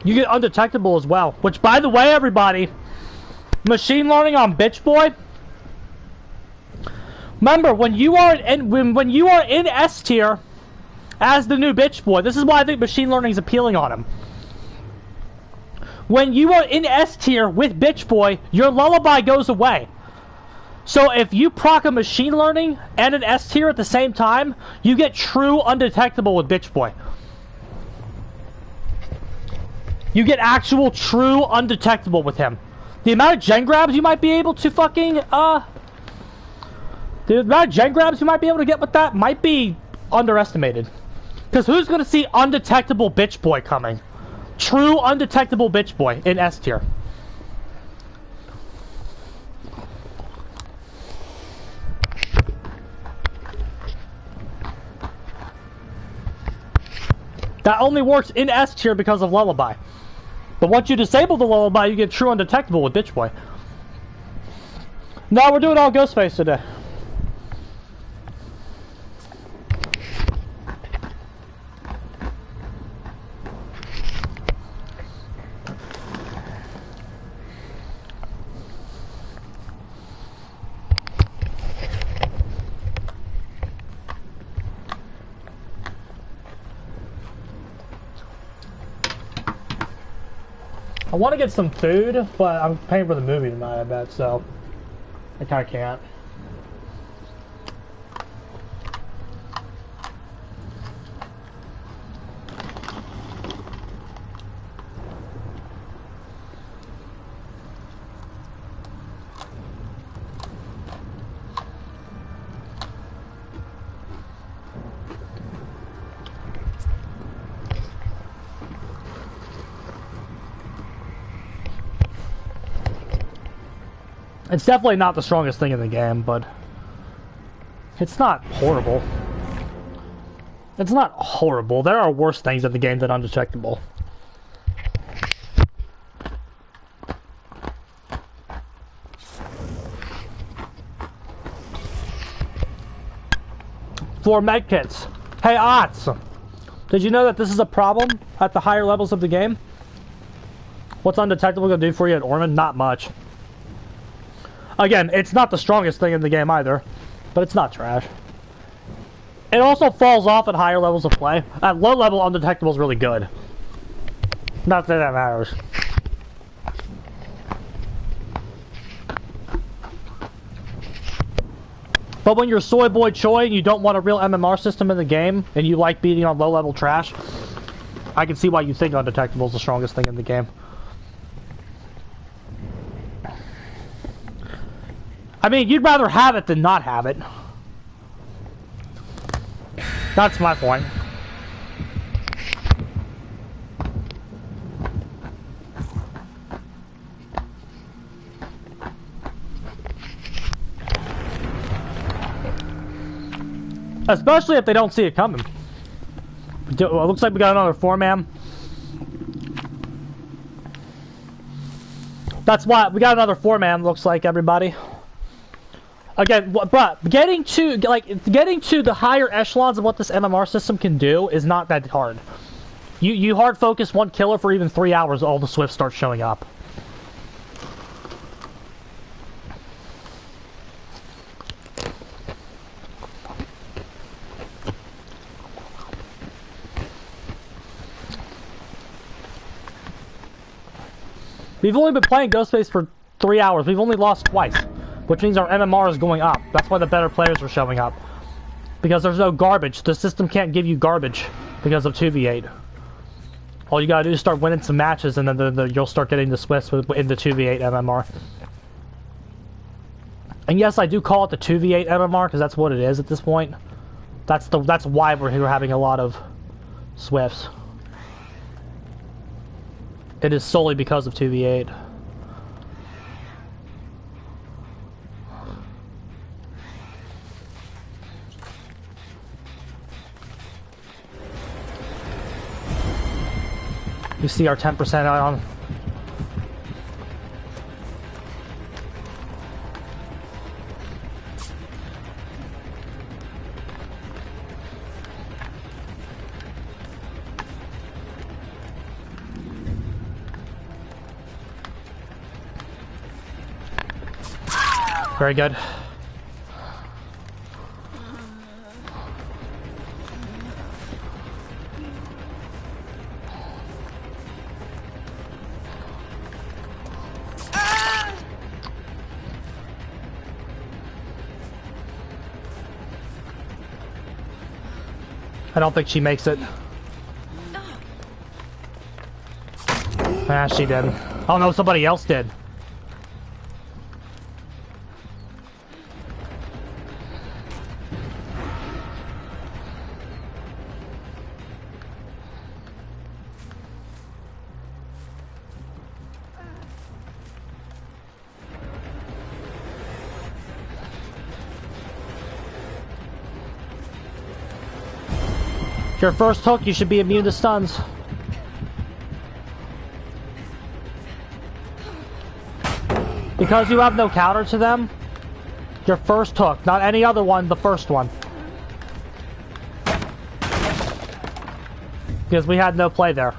You get undetectable as well, which, by the way, everybody, machine learning on Bitch Boy. Remember, when you are in S tier as the new Bitch Boy, this is why I think machine learning is appealing on him. When you are in S tier with Bitch Boy, your lullaby goes away. So if you proc a machine learning and an S tier at the same time, you get true undetectable with Bitch Boy. You get actual true undetectable with him. The amount of gen grabs you might be able to fucking, the amount of gen grabs you might be able to get with that might be underestimated. Because who's going to see undetectable Bitch Boy coming? True undetectable Bitch Boy in S tier. That only works in S tier because of Lullaby. But once you disable the Lullaby, you get true undetectable with Bitch Boy. No, we're doing all Ghostface today. I want to get some food, but I'm paying for the movie tonight, I bet, so I kind of can't. It's definitely not the strongest thing in the game, but it's not horrible. It's not horrible. There are worse things in the game than undetectable. For medkits. Hey, Otz! Did you know that this is a problem at the higher levels of the game? What's undetectable gonna do for you at Ormond? Not much. Again, it's not the strongest thing in the game either, but it's not trash. It also falls off at higher levels of play. At low level, undetectable is really good. Not that that matters. But when you're Soy Boy Choi and you don't want a real MMR system in the game, and you like beating on low-level trash, I can see why you think undetectable is the strongest thing in the game. I mean, you'd rather have it than not have it. That's my point. Especially if they don't see it coming. It looks like we got another 4-man. That's why we got another 4-man. Looks like, everybody. Again, but getting to the higher echelons of what this MMR system can do is not that hard. You hard focus one killer for even 3 hours, all the Swifts start showing up. We've only been playing Ghostface for 3 hours. We've only lost twice, which means our MMR is going up. That's why the better players are showing up. Because there's no garbage. The system can't give you garbage because of 2v8. All you gotta do is start winning some matches, and then you'll start getting the Swifts in the 2v8 MMR. And yes, I do call it the 2v8 MMR because that's what it is at this point. That's why we're having a lot of Swifts. It is solely because of 2v8. You see our 10% on. Very good. I don't think she makes it. Ah, she did. Oh no, somebody else did. Your first hook, you should be immune to stuns. Because you have no counter to them, your first hook, not any other one, the first one. Because we had no play there.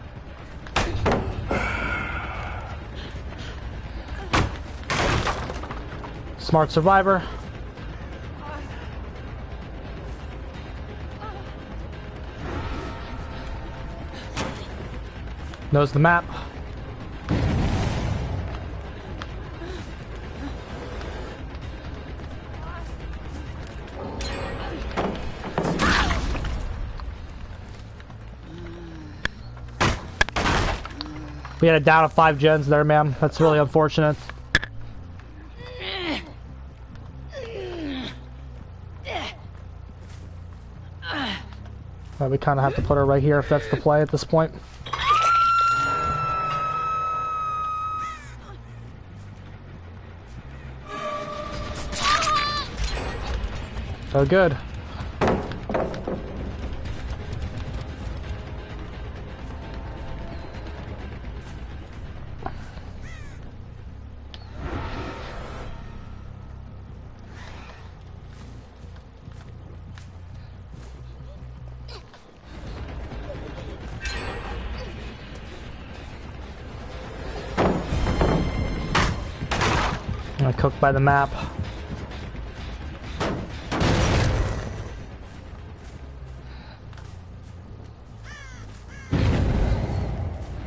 Smart survivor. Knows the map. We had a down of 5 gens there, ma'am. That's really unfortunate. We kind of have to put her right here if that's the play at this point. Oh, good. I'm gonna cook by the map.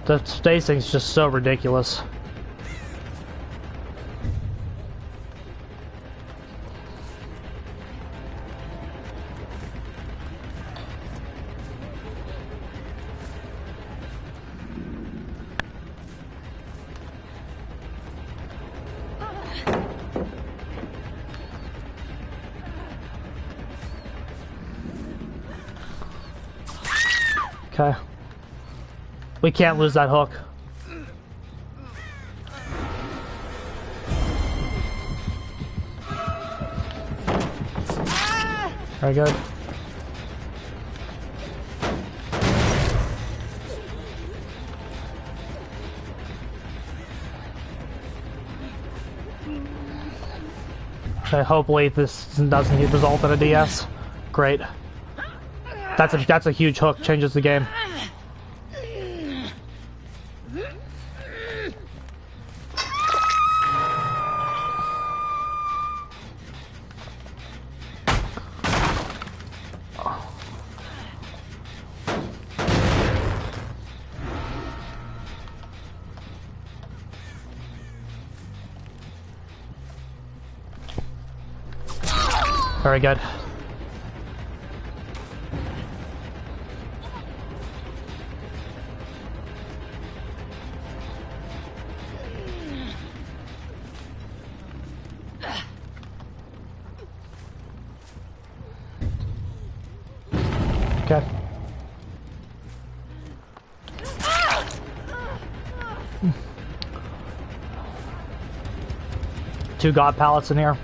The spacing's just so ridiculous. Okay. We can't lose that hook. Very good. Okay, hopefully this doesn't result in a DS. Great. That's a huge hook. Changes the game. Very good. Okay. Two god pallets in here.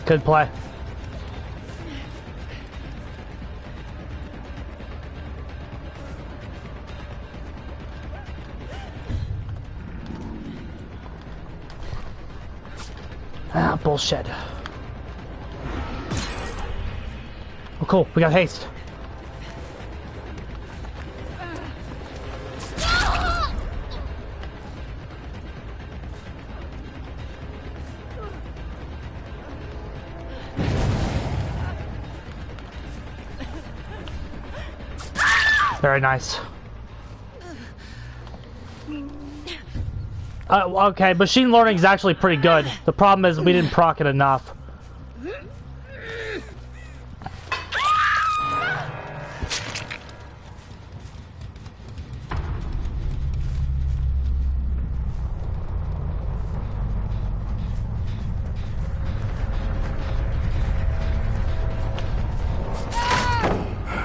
Good play. Ah, bullshit. Oh, cool. We got haste. Very nice. Okay, machine learning is actually pretty good. The problem is we didn't proc it enough.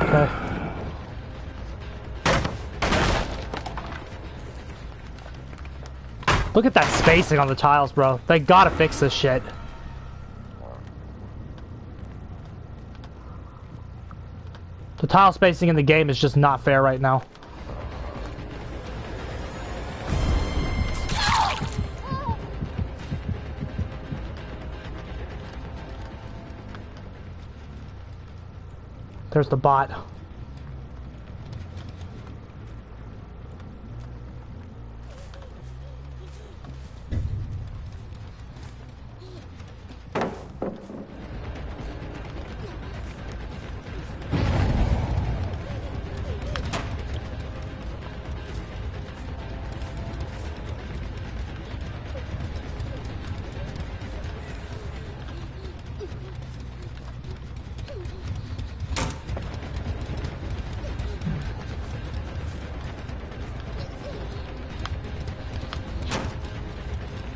Okay. Look at that spacing on the tiles, bro. They gotta fix this shit. The tile spacing in the game is just not fair right now. There's the bot.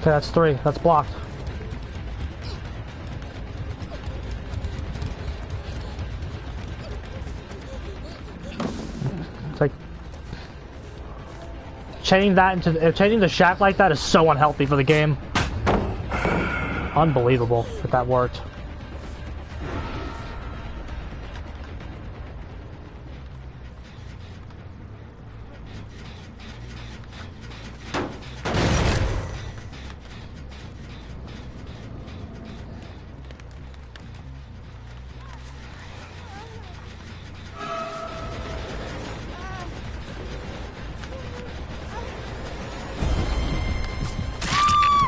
Okay, that's 3. That's blocked. It's like chaining the shack like that is so unhealthy for the game. Unbelievable that that worked.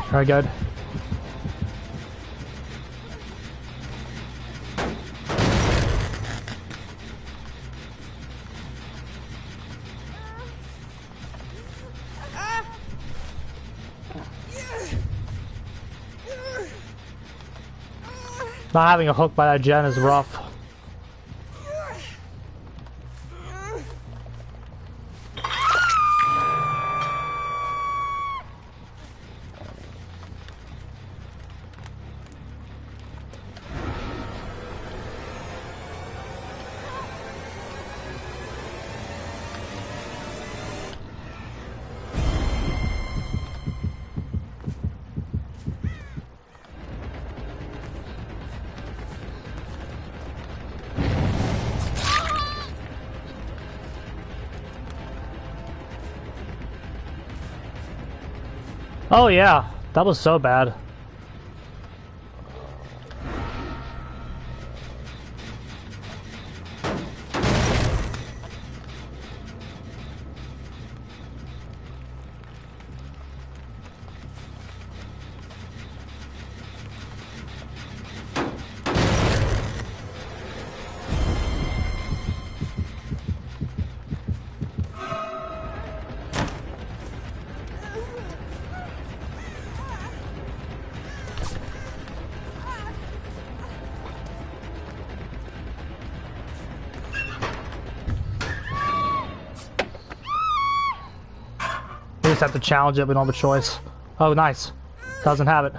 Very good. Not having a hook by that gen is rough. Oh yeah, that was so bad. We just have to challenge it, we don't have a choice. Oh, nice. Doesn't have it.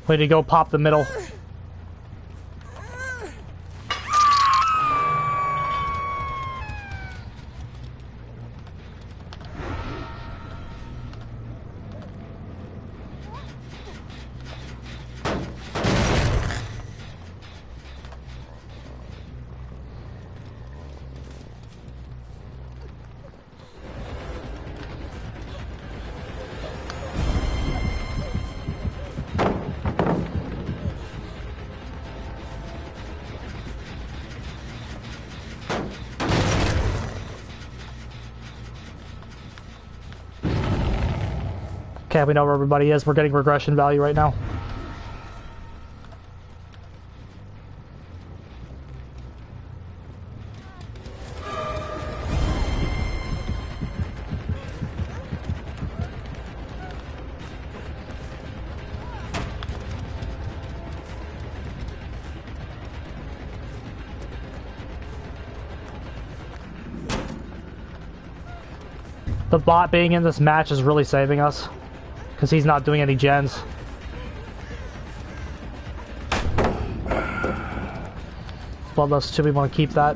We need to go pop the middle. Okay, we know where everybody is. We're getting regression value right now. The bot being in this match is really saving us, because he's not doing any gens. Bloodlust 2, we want to keep that.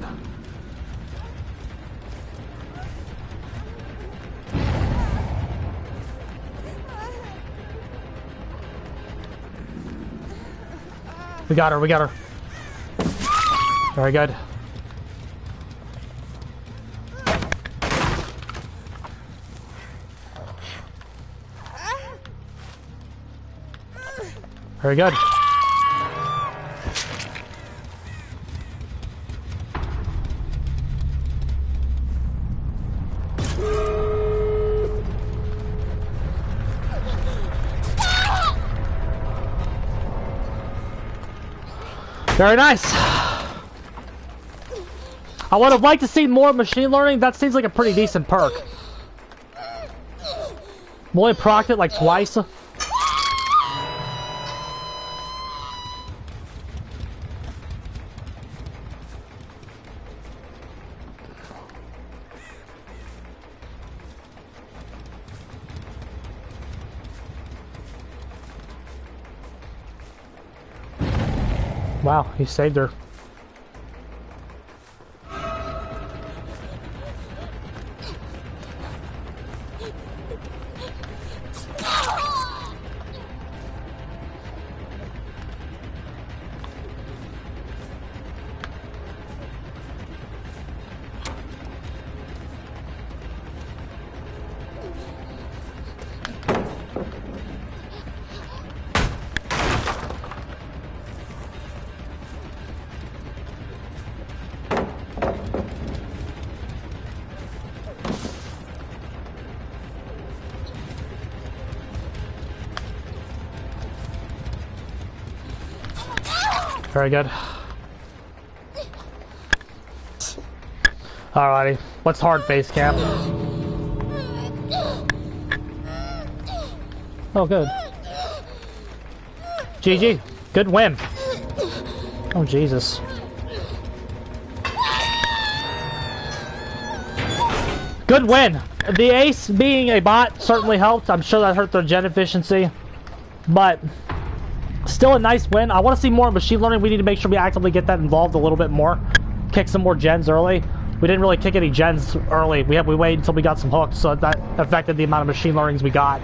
We got her, we got her. Very good. Very good. Very nice. I would have liked to see more machine learning. That seems like a pretty decent perk. We only procced it like twice. Wow, he saved her. Very good. Alrighty, what's hard face cam? Oh, good. GG, good win. Oh, Jesus. Good win. The ace being a bot certainly helped. I'm sure that hurt their gen efficiency, but still a nice win. I want to see more machine learning. We need to make sure we actively get that involved a little bit more. Kick some more gens early. We didn't really kick any gens early. We waited until we got some hooks, so that affected the amount of machine learnings we got.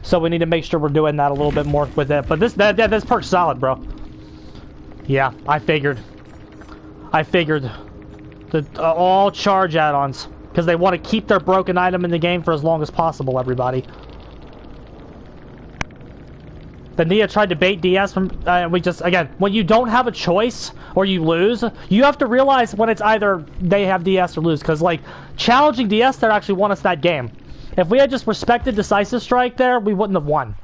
So we need to make sure we're doing that a little bit more with it. But this perk's solid, bro. Yeah, I figured. The all charge add-ons, because they want to keep their broken item in the game for as long as possible, everybody. The Nia tried to bait DS from, we just, again, when you don't have a choice, or you lose, you have to realize when it's either they have DS or lose, because, like, challenging DS, they actually won us that game. If we had just respected Decisive Strike there, we wouldn't have won.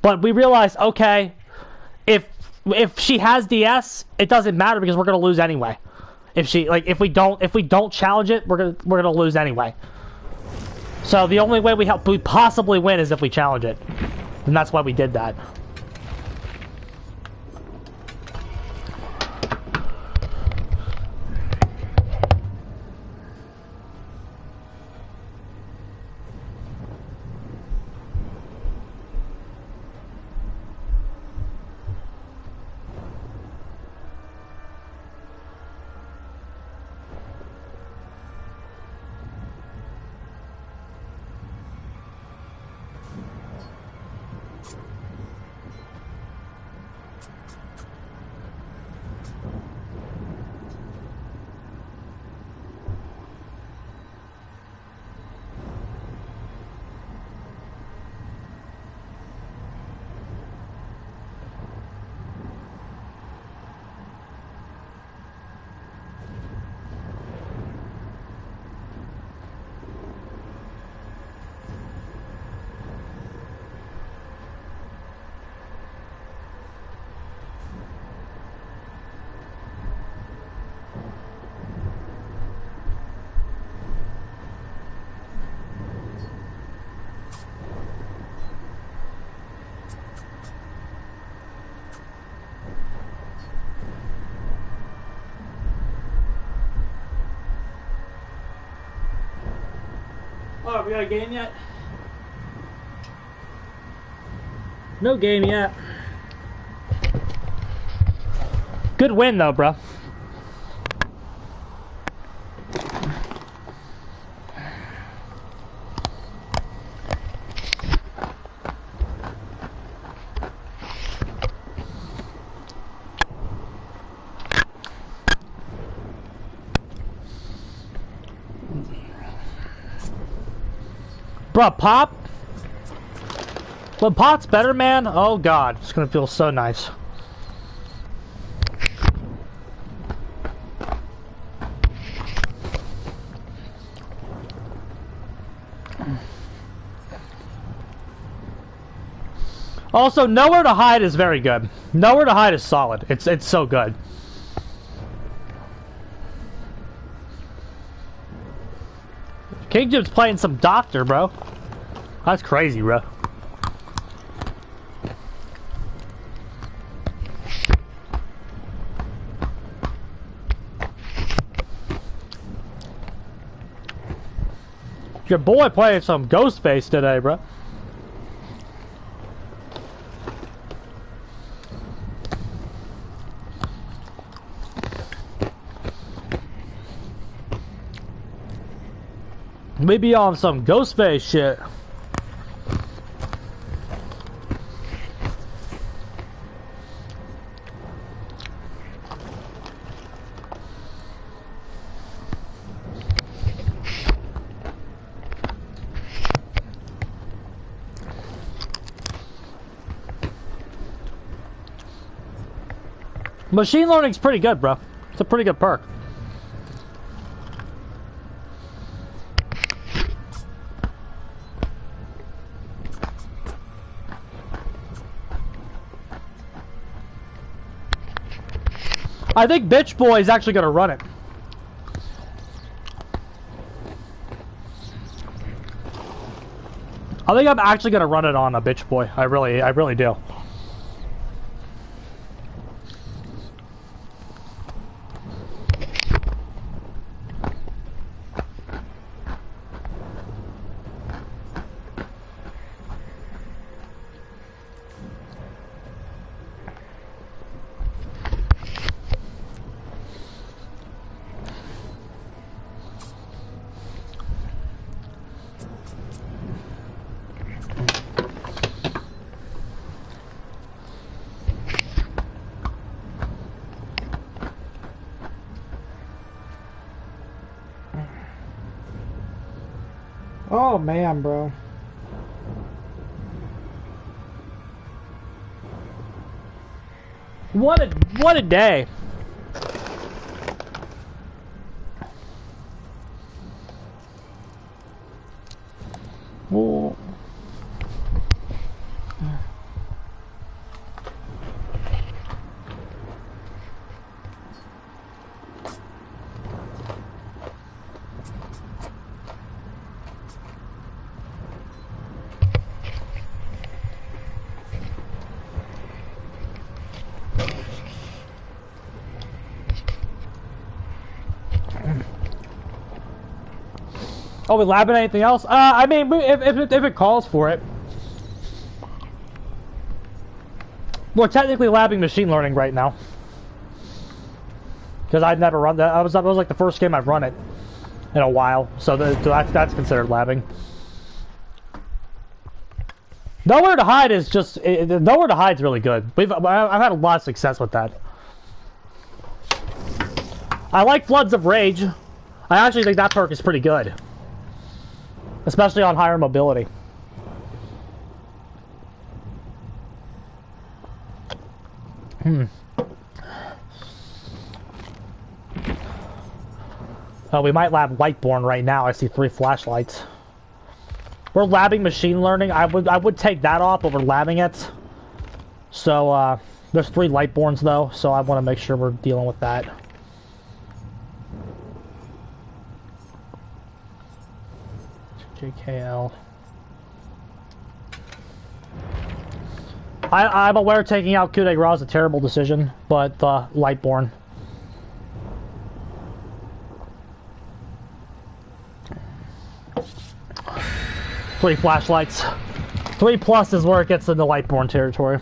But we realized, okay, if she has DS, it doesn't matter, because we're going to lose anyway. If we don't challenge it, we're gonna lose anyway. So the only way we possibly win is if we challenge it. And that's why we did that. Oh, we got a game yet? No game yet. Good win though, bro. Bruh, Pop? When Pop's better, man, oh god, it's gonna feel so nice. Also, Nowhere to Hide is very good. Nowhere to Hide is solid. It's so good. King Jim's playing some doctor, bro. That's crazy, bro. Your boy playing some Ghostface today, bro. Maybe on some Ghostface shit. Machine learning's pretty good, bro. It's a pretty good perk. I think Bitch Boy is actually going to run it. I think I'm actually going to run it on a Bitch Boy. I really do. Oh man, bro. What a day. Whoa. Oh, we labbing anything else? I mean, if it calls for it. We're technically labbing machine learning right now. Because I'd never run that. That was like the first game I've run it in a while. So that's considered labbing. Nowhere to Hide is just... Nowhere to Hide's really good. I've had a lot of success with that. I like Floods of Rage. I actually think that perk is pretty good. Especially on higher mobility. Oh, we might lab Lightborn right now. I see 3 flashlights. We're labbing machine learning. I would take that off over labbing it. So, there's 3 Lightborns though, so I want to make sure we're dealing with that. JKL. I'm aware taking out Coup de Grace is a terrible decision, but Lightborn. Three flashlights. 3+ is where it gets into Lightborn territory.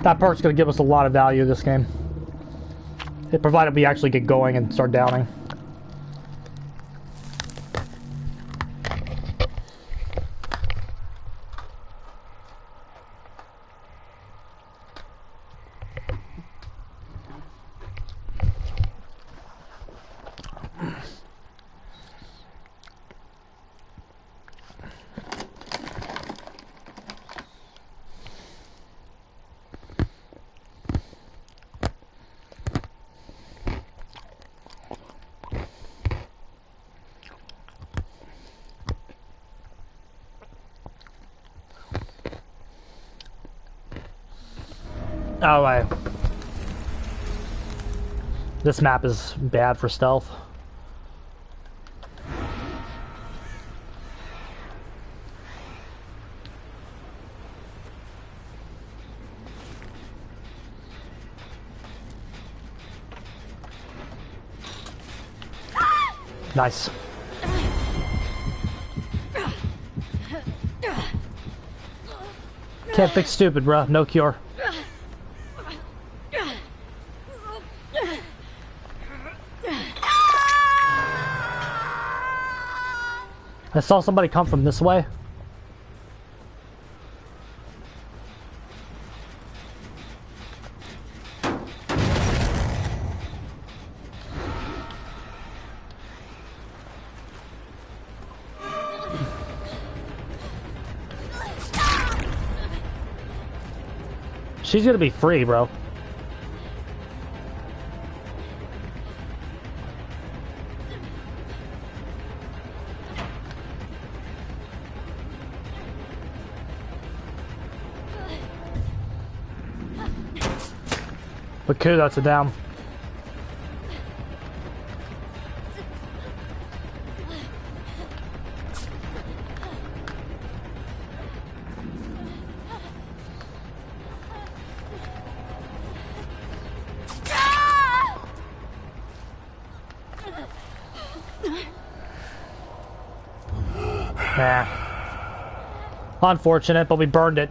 That perk's going to give us a lot of value this game. It provided we actually get going and start downing. Oh, right. This map is bad for stealth. Nice. Can't fix stupid, bro. No cure. I saw somebody come from this way. She's gonna be free, bro. But cool, that's a down. Yeah. Unfortunate, but we burned it.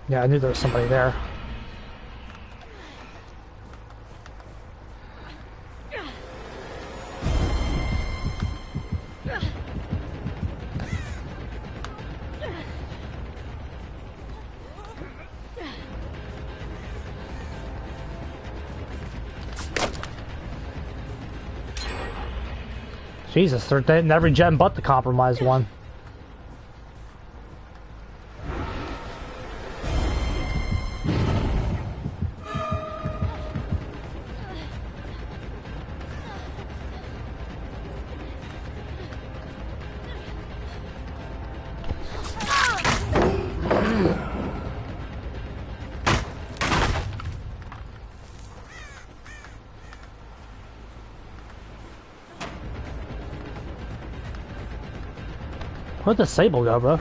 Yeah, I knew there was somebody there. Jesus, they're hitting every gem but the compromised one. Where'd the Sable go, bro?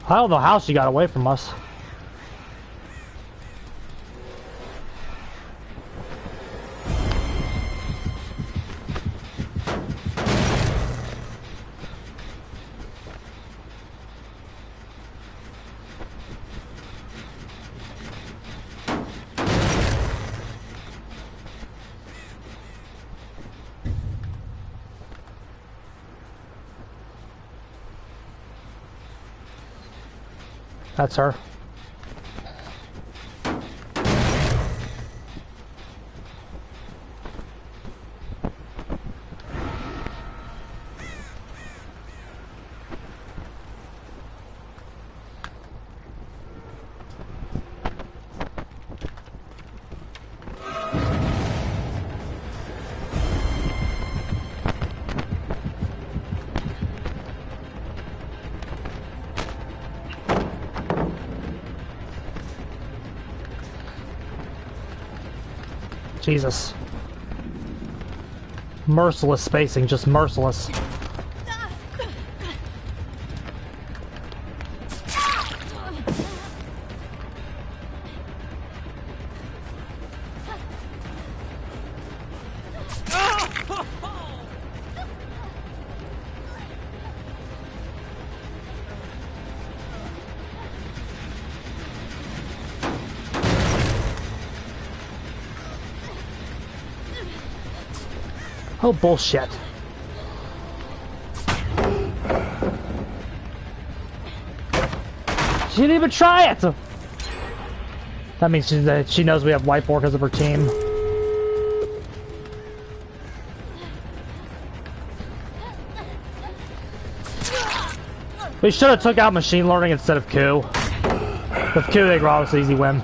I don't know how she got away from us. That's her. Jesus. Merciless spacing, just merciless. Oh, bullshit. She didn't even try it! That means she knows we have white because of her team. We should have took out machine learning instead of coup. With coup, they brought us an easy win.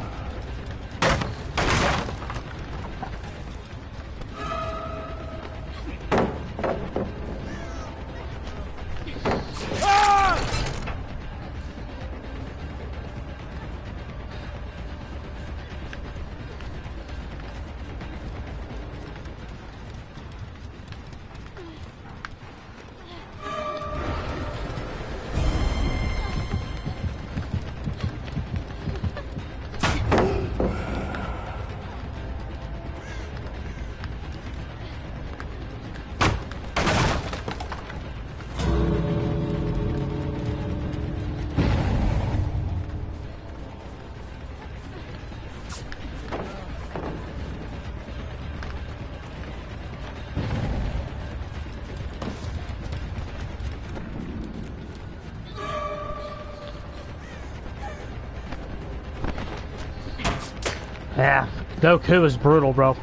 Yeah, Goku is brutal, bro.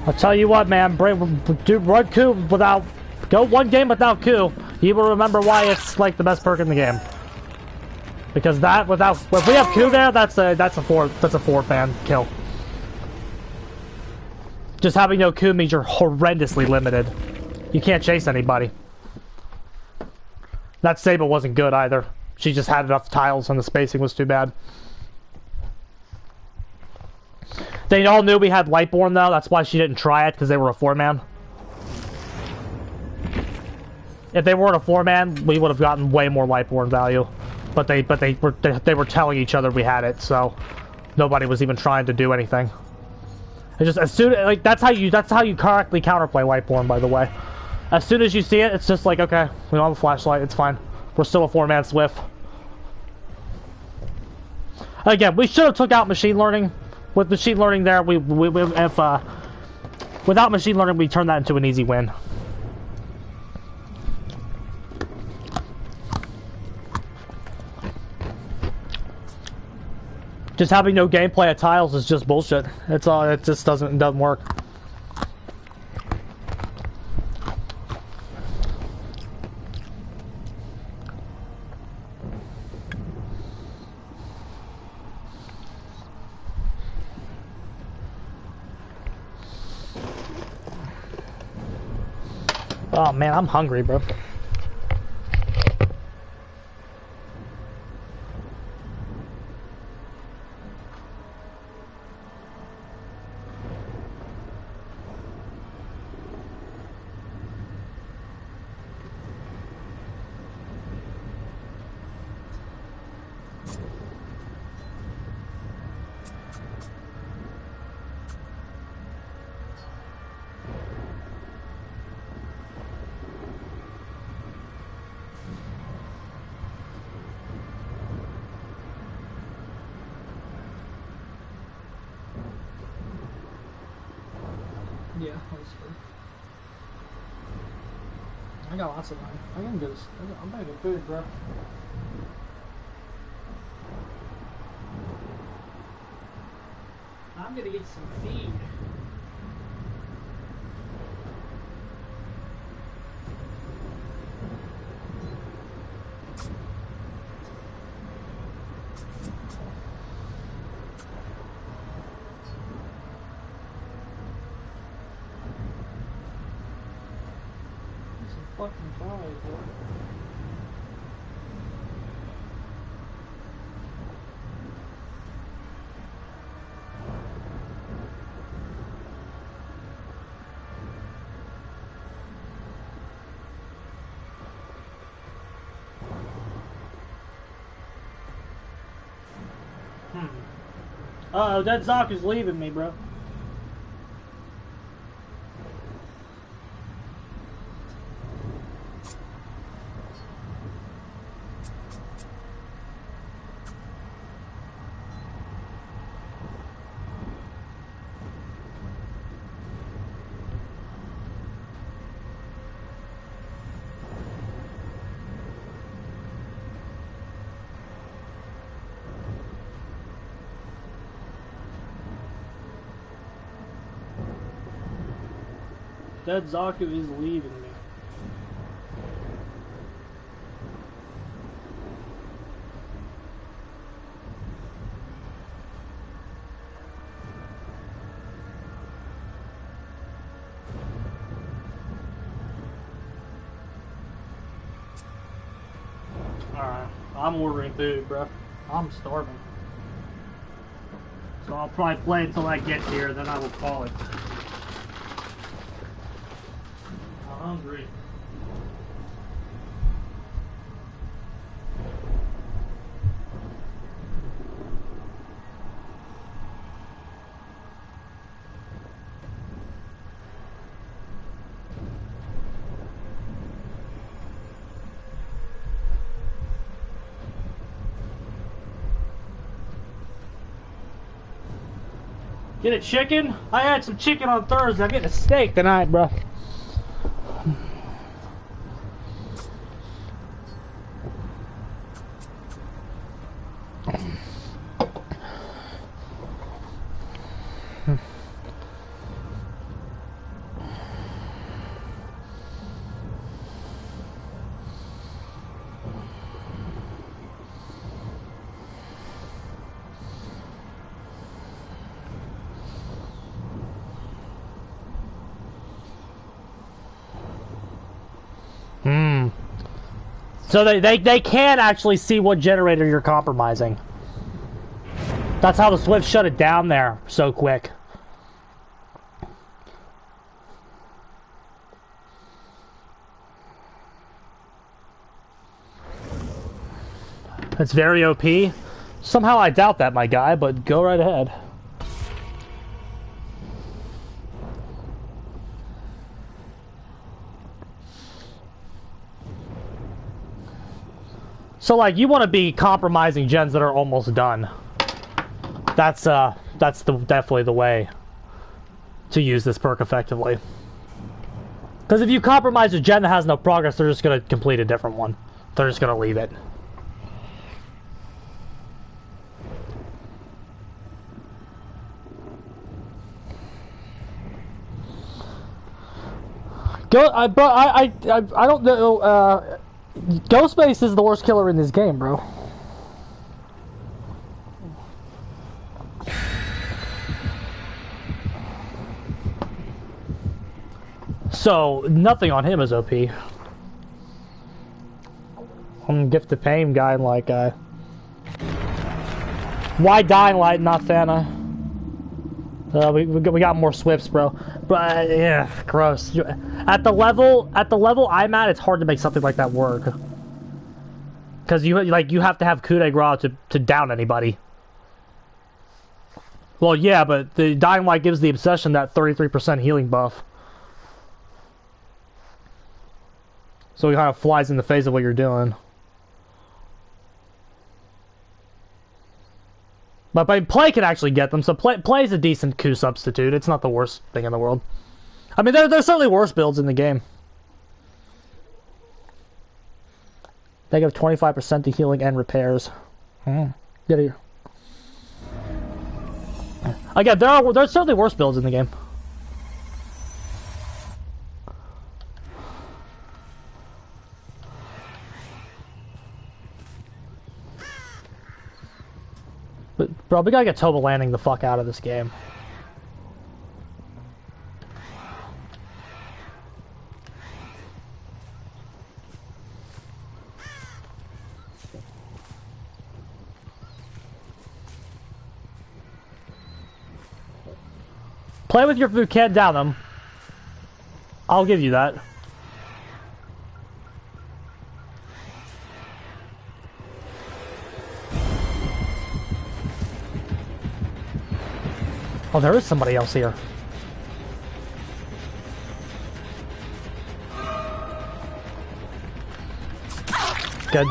I'll tell you what, man, run coup without, go one game without coup, you will remember why it's like the best perk in the game. Because that, without, if we have coup there, that's a 4-fan kill. Just having no coup means you're horrendously limited. You can't chase anybody. That Sable wasn't good either. She just had enough tiles and the spacing was too bad. They all knew we had Lightborn though, that's why she didn't try it, because they were a 4-man. If they weren't a 4-man, we would have gotten way more Lightborn value. But they were telling each other we had it, so nobody was even trying to do anything. It's just as soon like that's how you correctly counterplay Lightborn, by the way. As soon as you see it, it's just like, okay, we don't have a flashlight, it's fine. We're still a 4-man Swift. Again, we should have took out machine learning. With machine learning there, without machine learning, we turned that into an easy win. Just having no gameplay of tiles is just bullshit. It's all, it just doesn't work. Oh man, I'm hungry, bro. Yeah, that's fair. I got lots of money. I can get. I'm gonna get food, bro. I'm gonna get some feed. Fucking fries, bro. Uh-oh, that Zoc is leaving me, bro. Dead Zaku is leaving me. Alright, I'm ordering food, bro. I'm starving. So I'll probably play until I get here, then I will call it. I'm hungry. Get a chicken? I had some chicken on Thursday. I'm getting a steak tonight, bro. So they can actually see what generator you're compromising. That's how the Swift shut it down there so quick. It's very OP. Somehow I doubt that, my guy, but go right ahead. So, like, you want to be compromising gens that are almost done. That's definitely the way to use this perk effectively. Because if you compromise a gen that has no progress, they're just going to complete a different one. They're just going to leave it. I don't know. Ghostface is the worst killer in this game, bro. So nothing on him is OP. I'm gift of pain guy like why Dying Light, not Thana? We got more Swifts, bro. But yeah, gross. At the level I'm at, it's hard to make something like that work. Because you have to have coup de grace to down anybody. Well, yeah, but the Dying Light gives the obsession that 33% healing buff. So it kind of flies in the face of what you're doing. But play can actually get them, so play is a decent coup substitute. It's not the worst thing in the world. I mean, there's certainly worse builds in the game. They give 25% to healing and repairs. Get here. Again, there's certainly worse builds in the game. But, bro, we gotta get Toba landing the fuck out of this game. Play with your food, can't down them. I'll give you that. Oh, there is somebody else here. Good.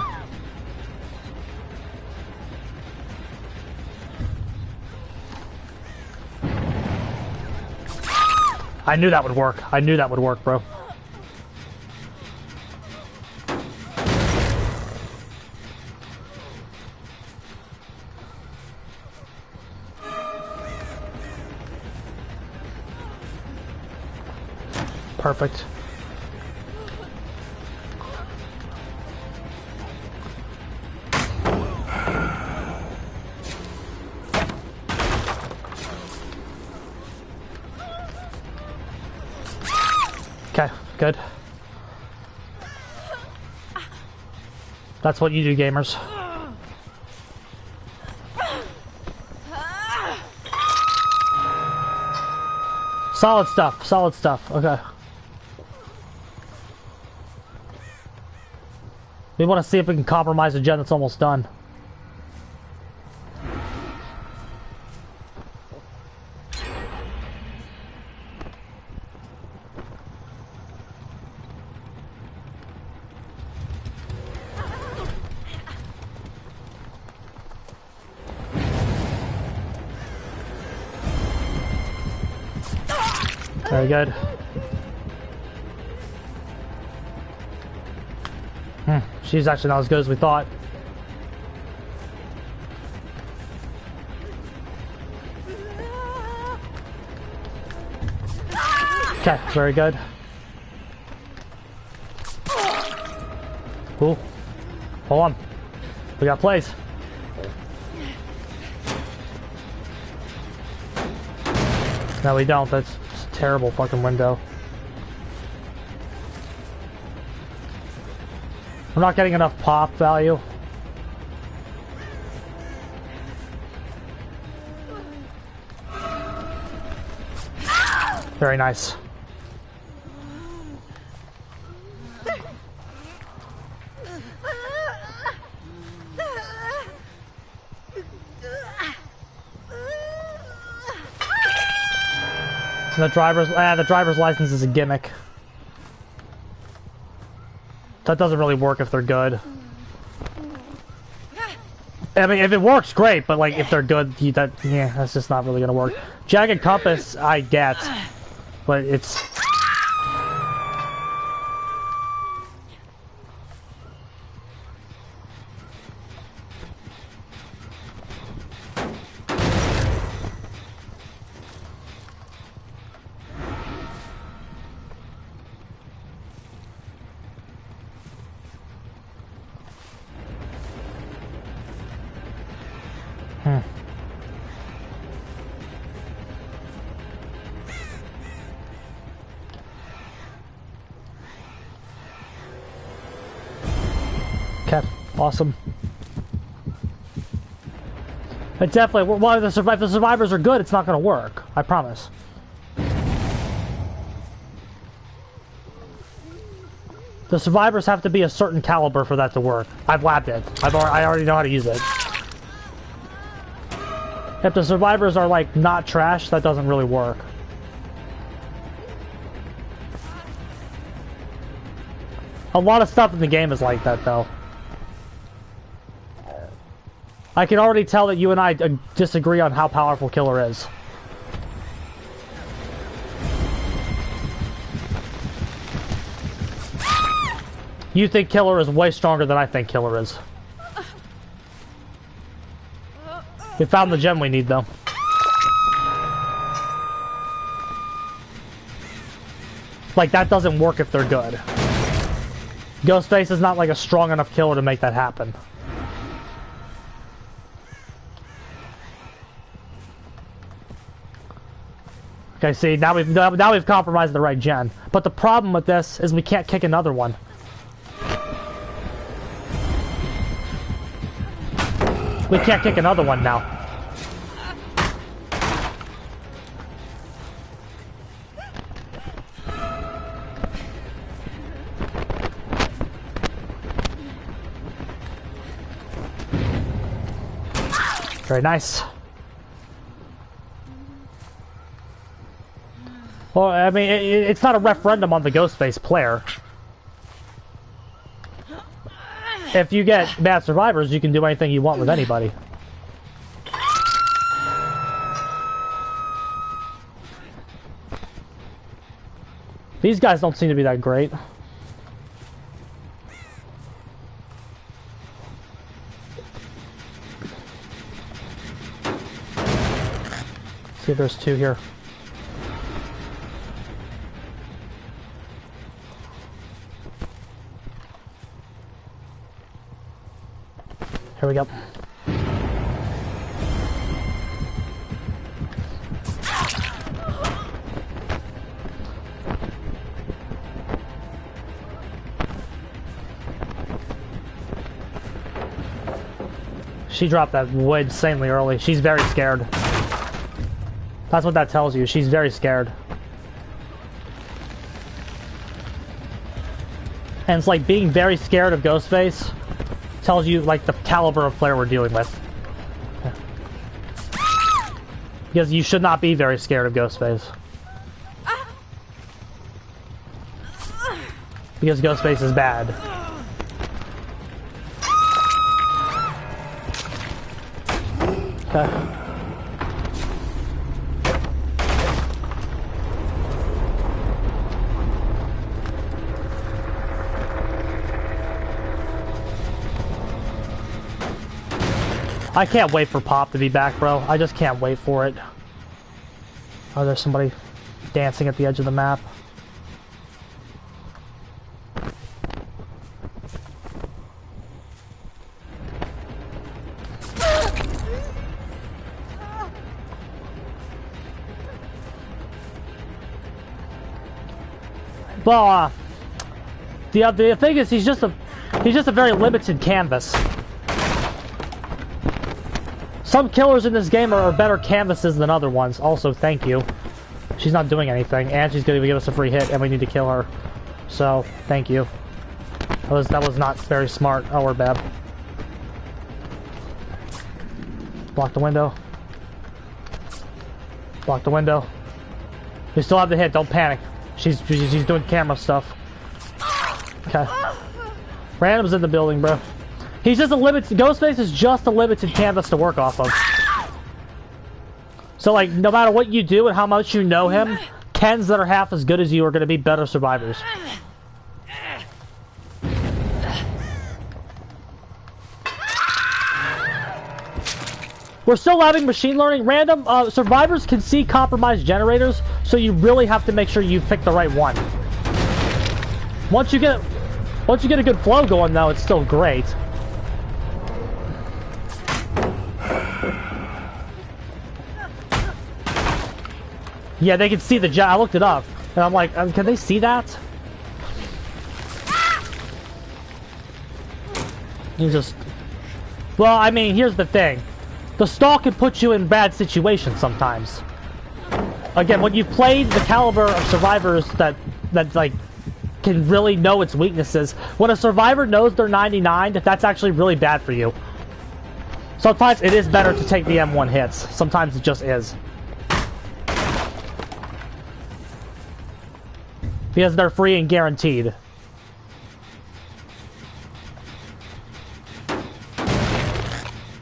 I knew that would work. I knew that would work, bro. Perfect. Okay, good. That's what you do, gamers. Solid stuff, solid stuff. Okay. We want to see if we can compromise a gen that's almost done. Very good. She's actually not as good as we thought. Okay, very good. Cool. Hold on. We got plays. No, we don't. That's a terrible fucking window. I'm not getting enough pop value. Very nice. The driver's license is a gimmick. That doesn't really work if they're good. I mean, if it works, great, but like if they're good, that's just not really gonna work. Jagged compass, I get, but it's. Okay, awesome. It definitely. Well, if the survivors are good, it's not going to work. I promise. The survivors have to be a certain caliber for that to work. I've labbed it. I already know how to use it. If the survivors are like not trash, that doesn't really work. A lot of stuff in the game is like that, though. I can already tell that you and I disagree on how powerful Killer is. You think Killer is way stronger than I think Killer is. We found the gem we need, though. Like, that doesn't work if they're good. Ghostface is not like a strong enough killer to make that happen. Okay, see, now we've compromised the right gen. But the problem with this is we can't kick another one. We can't kick another one now. Very nice. Well, I mean, it's not a referendum on the Ghostface player. If you get bad survivors, you can do anything you want with anybody. These guys don't seem to be that great. See, there's two here. Here we go. She dropped that way insanely early. She's very scared. That's what that tells you. She's very scared. And it's like being very scared of Ghostface tells you like the caliber of player we're dealing with. Because you should not be very scared of Ghostface. Because Ghostface is bad. Okay. I can't wait for Pop to be back, bro. I just can't wait for it. Oh, there's somebody dancing at the edge of the map. Well, the thing is, he's just a very limited canvas. Some killers in this game are better canvases than other ones. Also, thank you. She's not doing anything, and she's going to give us a free hit, and we need to kill her. So, thank you. That was not very smart. Oh, we're bad. Block the window. Block the window. We still have the hit. Don't panic. She's doing camera stuff. Okay. Random's in the building, bro. He's just a limited... Ghostface is just a limited canvas to work off of. So, like, no matter what you do and how much you know him, Kens that are half as good as you are going to be better survivors. We're still having machine learning. Random survivors can see compromised generators, so you really have to make sure you pick the right one. Once you get a good flow going, though, it's still great. Yeah, they can see the gen. I looked it up, and I'm like, can they see that? You just... Well, I mean, here's the thing. The stall can put you in bad situations sometimes. Again, when you've played the caliber of survivors that like, can really know its weaknesses, when a survivor knows they're 99, that's actually really bad for you. Sometimes it is better to take the M1 hits. Sometimes it just is. Because they're free and guaranteed.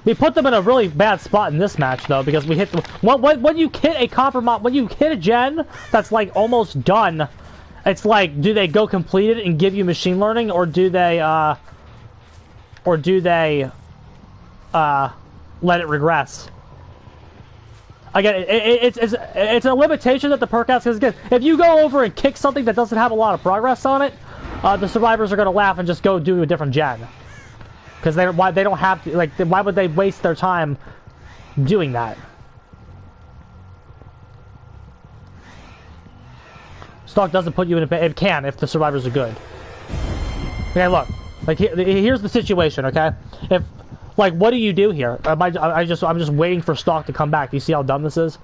We put them in a really bad spot in this match, though, because we hit the... When you hit a compromise... When you hit a gen that's, like, almost done, it's like, do they go complete it and give you machine learning, or do they, let it regress? Again, it's a limitation that the perk has, because if you go over and kick something that doesn't have a lot of progress on it, the survivors are going to laugh and just go do a different gen. Because they don't have to, like, why would they waste their time doing that? Stock doesn't put you in a... It can if the survivors are good. Okay, look. Like, here's the situation, okay? If... Like, what do you do here? I'm just waiting for Stock to come back. Do you see how dumb this is?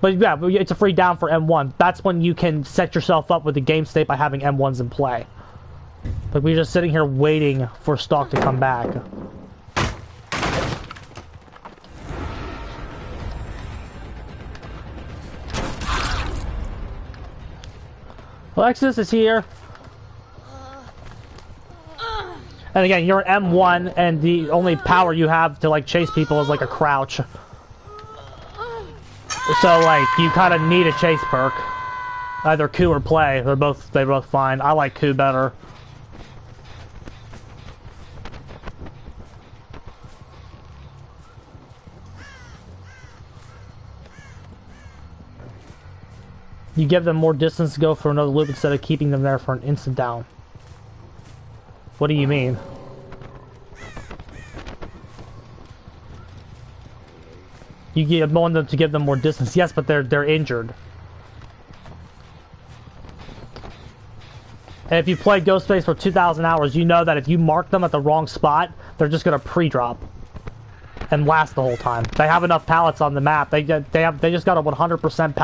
But yeah, it's a free down for M1. That's when you can set yourself up with the game state by having M1s in play. Like, we're just sitting here waiting for Stock to come back. Alexis is here. And again, you're an M1, and the only power you have to, like, chase people is, like, a crouch. So, like, you kind of need a chase perk. Either coup or play. They're both fine. I like coup better. You give them more distance to go for another loop instead of keeping them there for an instant down. What do you mean? You want them to give them more distance. Yes, but they're injured. And if you play Ghostface for 2,000 hours, you know that if you mark them at the wrong spot, they're just gonna pre-drop and last the whole time. They have enough pallets on the map. They just got a 100%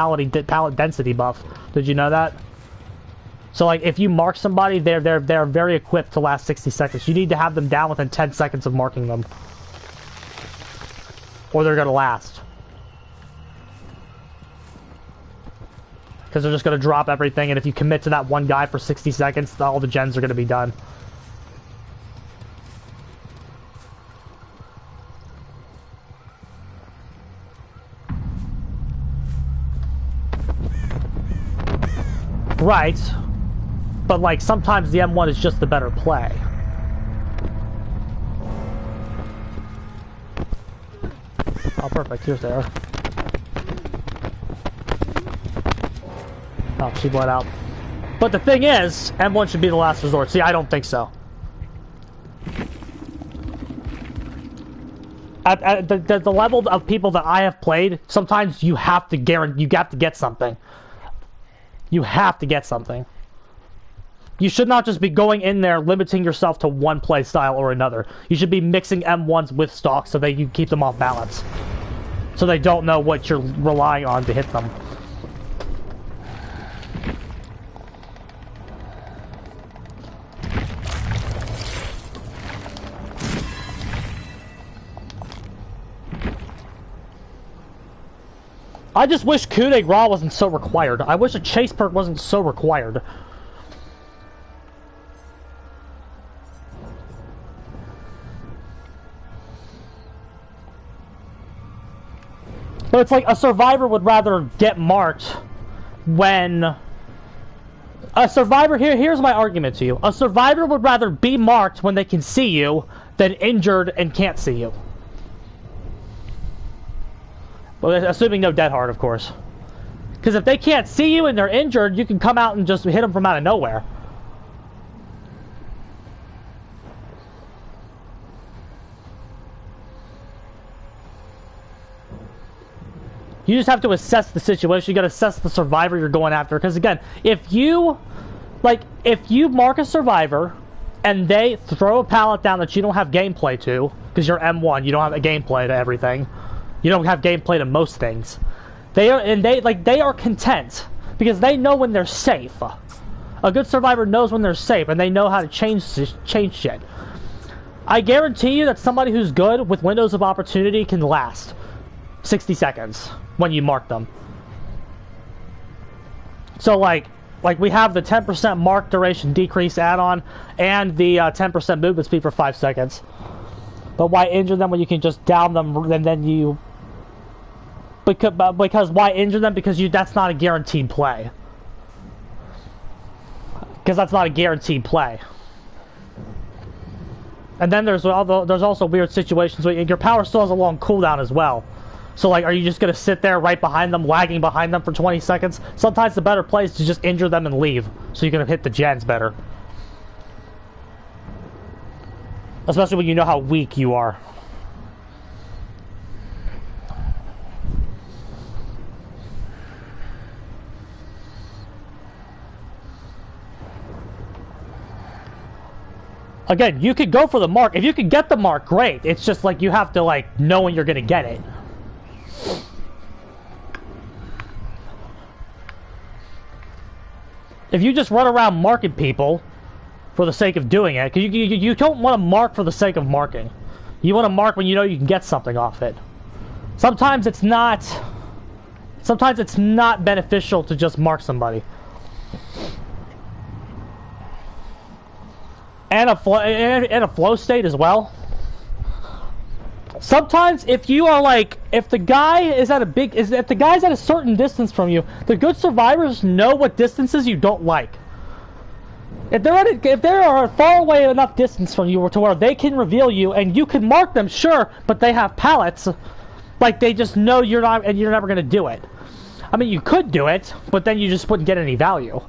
pallet density buff. Did you know that? So like, if you mark somebody, they're very equipped to last 60 seconds. You need to have them down within 10 seconds of marking them, or they're gonna last. Because they're just gonna drop everything, and if you commit to that one guy for 60 seconds, all the gens are gonna be done. Right, but like sometimes the M1 is just the better play. Oh, perfect. Here's there. Oh, she bled out. But the thing is, M1 should be the last resort. See, I don't think so. At the level of people that I have played, sometimes you have to get something. You have to get something. You should not just be going in there limiting yourself to one play style or another. You should be mixing M1s with stocks so that you keep them off balance. So they don't know what you're relying on to hit them. I just wish coup de grace wasn't so required. I wish a chase perk wasn't so required. But it's like a survivor would rather get marked when... A survivor... Here's my argument to you. A survivor would rather be marked when they can see you than injured and can't see you. Well, assuming no dead hard, of course. Because if they can't see you and they're injured, you can come out and just hit them from out of nowhere. You just have to assess the situation. You gotta assess the survivor you're going after. Because again, if you mark a survivor and they throw a pallet down that you don't have gameplay to, because you're M1, you don't have a gameplay to everything. You don't have gameplay to most things. They are content because they know when they're safe. A good survivor knows when they're safe, and they know how to change shit. I guarantee you that somebody who's good with windows of opportunity can last 60 seconds when you mark them. So like we have the 10% mark duration decrease add-on and the 10% movement speed for 5 seconds. But why injure them when you can just down them and then you... Because why injure them? Because that's not a guaranteed play. Because that's not a guaranteed play. And then there's also weird situations where your power still has a long cooldown as well. So like, are you just going to sit there right behind them, lagging behind them for 20 seconds? Sometimes the better play is to just injure them and leave, so you can hit the gens better. Especially when you know how weak you are. Again, you could go for the mark. If you could get the mark, great. It's just like you have to like know when you're gonna get it. If you just run around marking people for the sake of doing it, because you don't want to mark for the sake of marking. You want to mark when you know you can get something off it. Sometimes it's not beneficial to just mark somebody. And a flow state as well. Sometimes if you are like, if the guy is if the guy's at a certain distance from you, the good survivors know what distances you don't like. If they are far away enough distance from you to where they can reveal you and you can mark them, sure, but they have pallets, like they just know you're never gonna do it. I mean, you could do it, but then you just wouldn't get any value.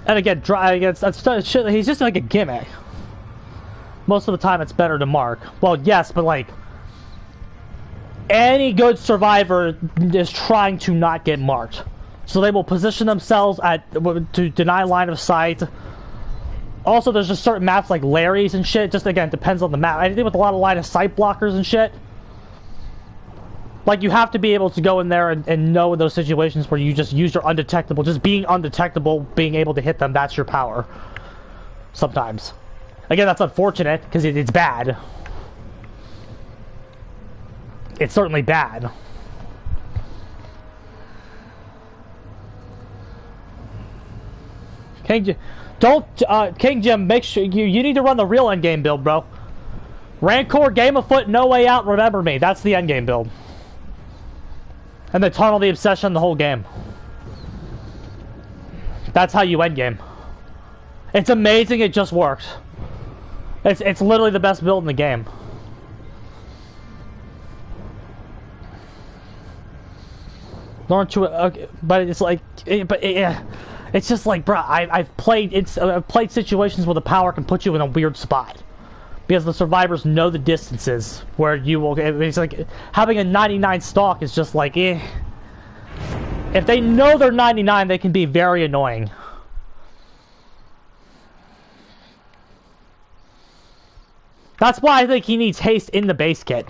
And again, he's just like a gimmick. Most of the time, it's better to mark. Well, yes, but like any good survivor is trying to not get marked, so they will position themselves to deny line of sight. Also, there's just certain maps like Larry's and shit. Just again, depends on the map. Anything with a lot of line of sight blockers and shit. Like, you have to be able to go in there and know in those situations where you just use your undetectable. Just being undetectable, being able to hit them, that's your power. Sometimes. Again, that's unfortunate, because it's bad. It's certainly bad. King Jim, make sure you need to run the real endgame build, bro. Rancor, Game of Foot, No Way Out, Remember Me. That's the endgame build. And the Tunnel, the Obsession, the whole game. That's how you endgame. It's amazing, it just works. It's literally the best build in the game. Aren't you? Okay, but it's like, it's just like, bro. I've played situations where the power can put you in a weird spot. Because the survivors know the distances where you will. It's like having a 99 stock is just like, eh. If they know they're 99, they can be very annoying. That's why I think he needs haste in the base kit.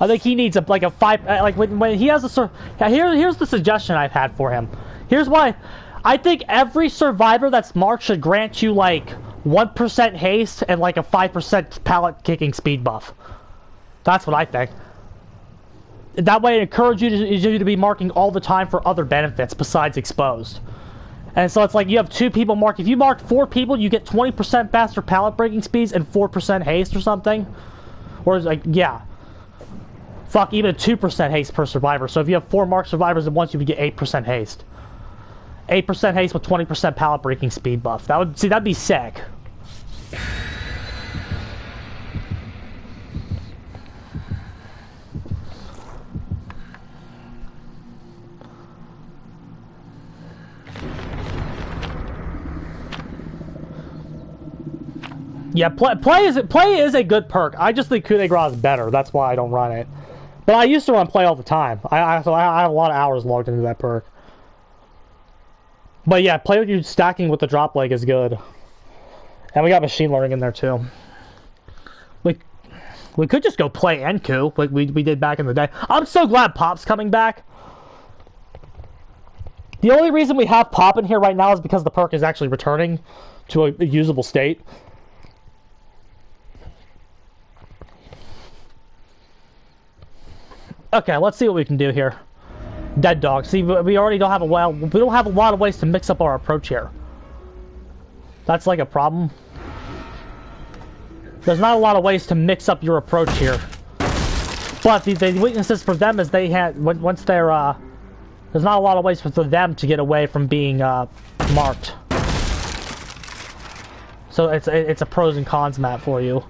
I think he needs like a 5, like when he has a here's the suggestion I've had for him. Here's why I think every survivor that's marked should grant you like 1% haste and like a 5% pallet kicking speed buff. That's what I think. That way it encourages you to be marking all the time for other benefits besides exposed. And so it's like you have 2 people marked. If you mark 4 people, you get 20% faster pallet breaking speeds and 4% haste or something. Or it's like, yeah. Fuck, even a 2% haste per survivor. So if you have 4 marked survivors at once, you would get 8% haste. 8% haste with 20% pallet breaking speed buff. That'd be sick. Yeah, play is a good perk. I just think Coup de Grace is better. That's why I don't run it. But I used to run play all the time. So I have a lot of hours logged into that perk. But yeah, play with you stacking with the drop leg is good. And we got machine learning in there too. We could just go play NQ like we did back in the day. I'm so glad Pop's coming back. The only reason we have Pop in here right now is because the perk is actually returning to a usable state. Okay, let's see what we can do here. Dead dog. See, we already don't have we don't have a lot of ways to mix up our approach here. That's like a problem. There's not a lot of ways to mix up your approach here. But the weaknesses for them is they had once they're there's not a lot of ways for them to get away from being marked. So it's a pros and cons map for you.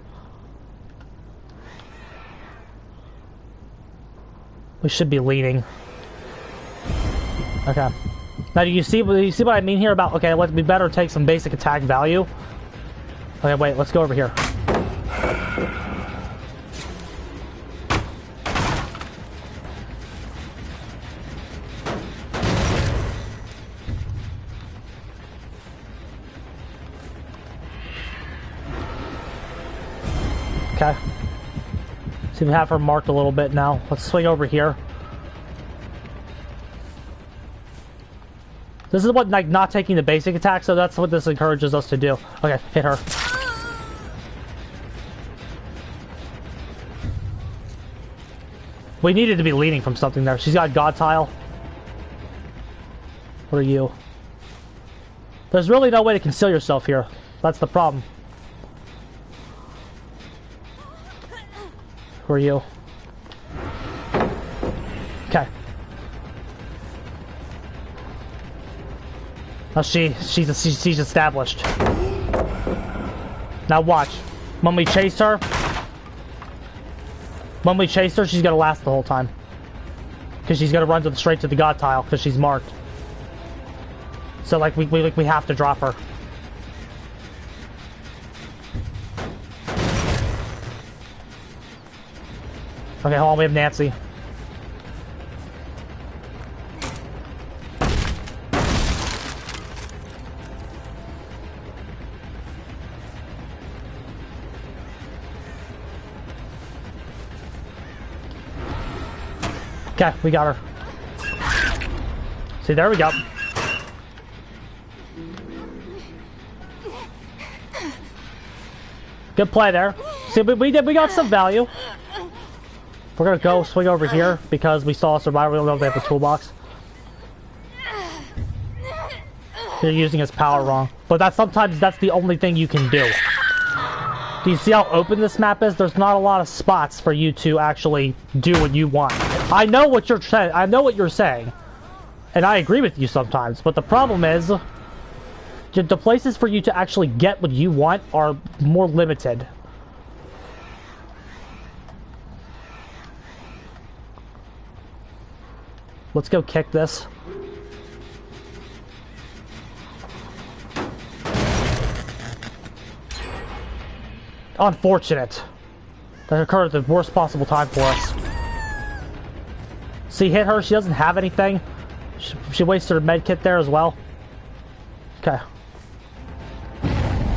We should be leaning. Okay. Now do you see what I mean here about, okay, let's be better take some basic attack value. Okay, wait, let's go over here. Okay. See, we have her marked a little bit now. Let's swing over here. This is what, like, not taking the basic attack, so that's what this encourages us to do. Okay, hit her. We needed to be leaning from something there. She's got God Tile. What are you? There's really no way to conceal yourself here. That's the problem. Who are you? Okay. Oh, she's established. Now watch. When we chase her, When we chase her, she's gonna last the whole time. Because she's gonna run straight to the god tile, because she's marked. So, like, we have to drop her. Okay, hold on, we have Nancy. Okay, we got her. See, there we go. Good play there. See, we got some value. We're gonna go swing over here because we saw a survivor. We don't know if they have a toolbox. They're using his power wrong. But sometimes that's the only thing you can do. Do you see how open this map is? There's not a lot of spots for you to actually do what you want. I know what you're saying. I know what you're saying. And I agree with you sometimes. But the problem is, the places for you to actually get what you want are more limited. Let's go kick this. Unfortunate. That occurred at the worst possible time for us. See, hit her. She doesn't have anything. She wasted her med kit there as well. Okay.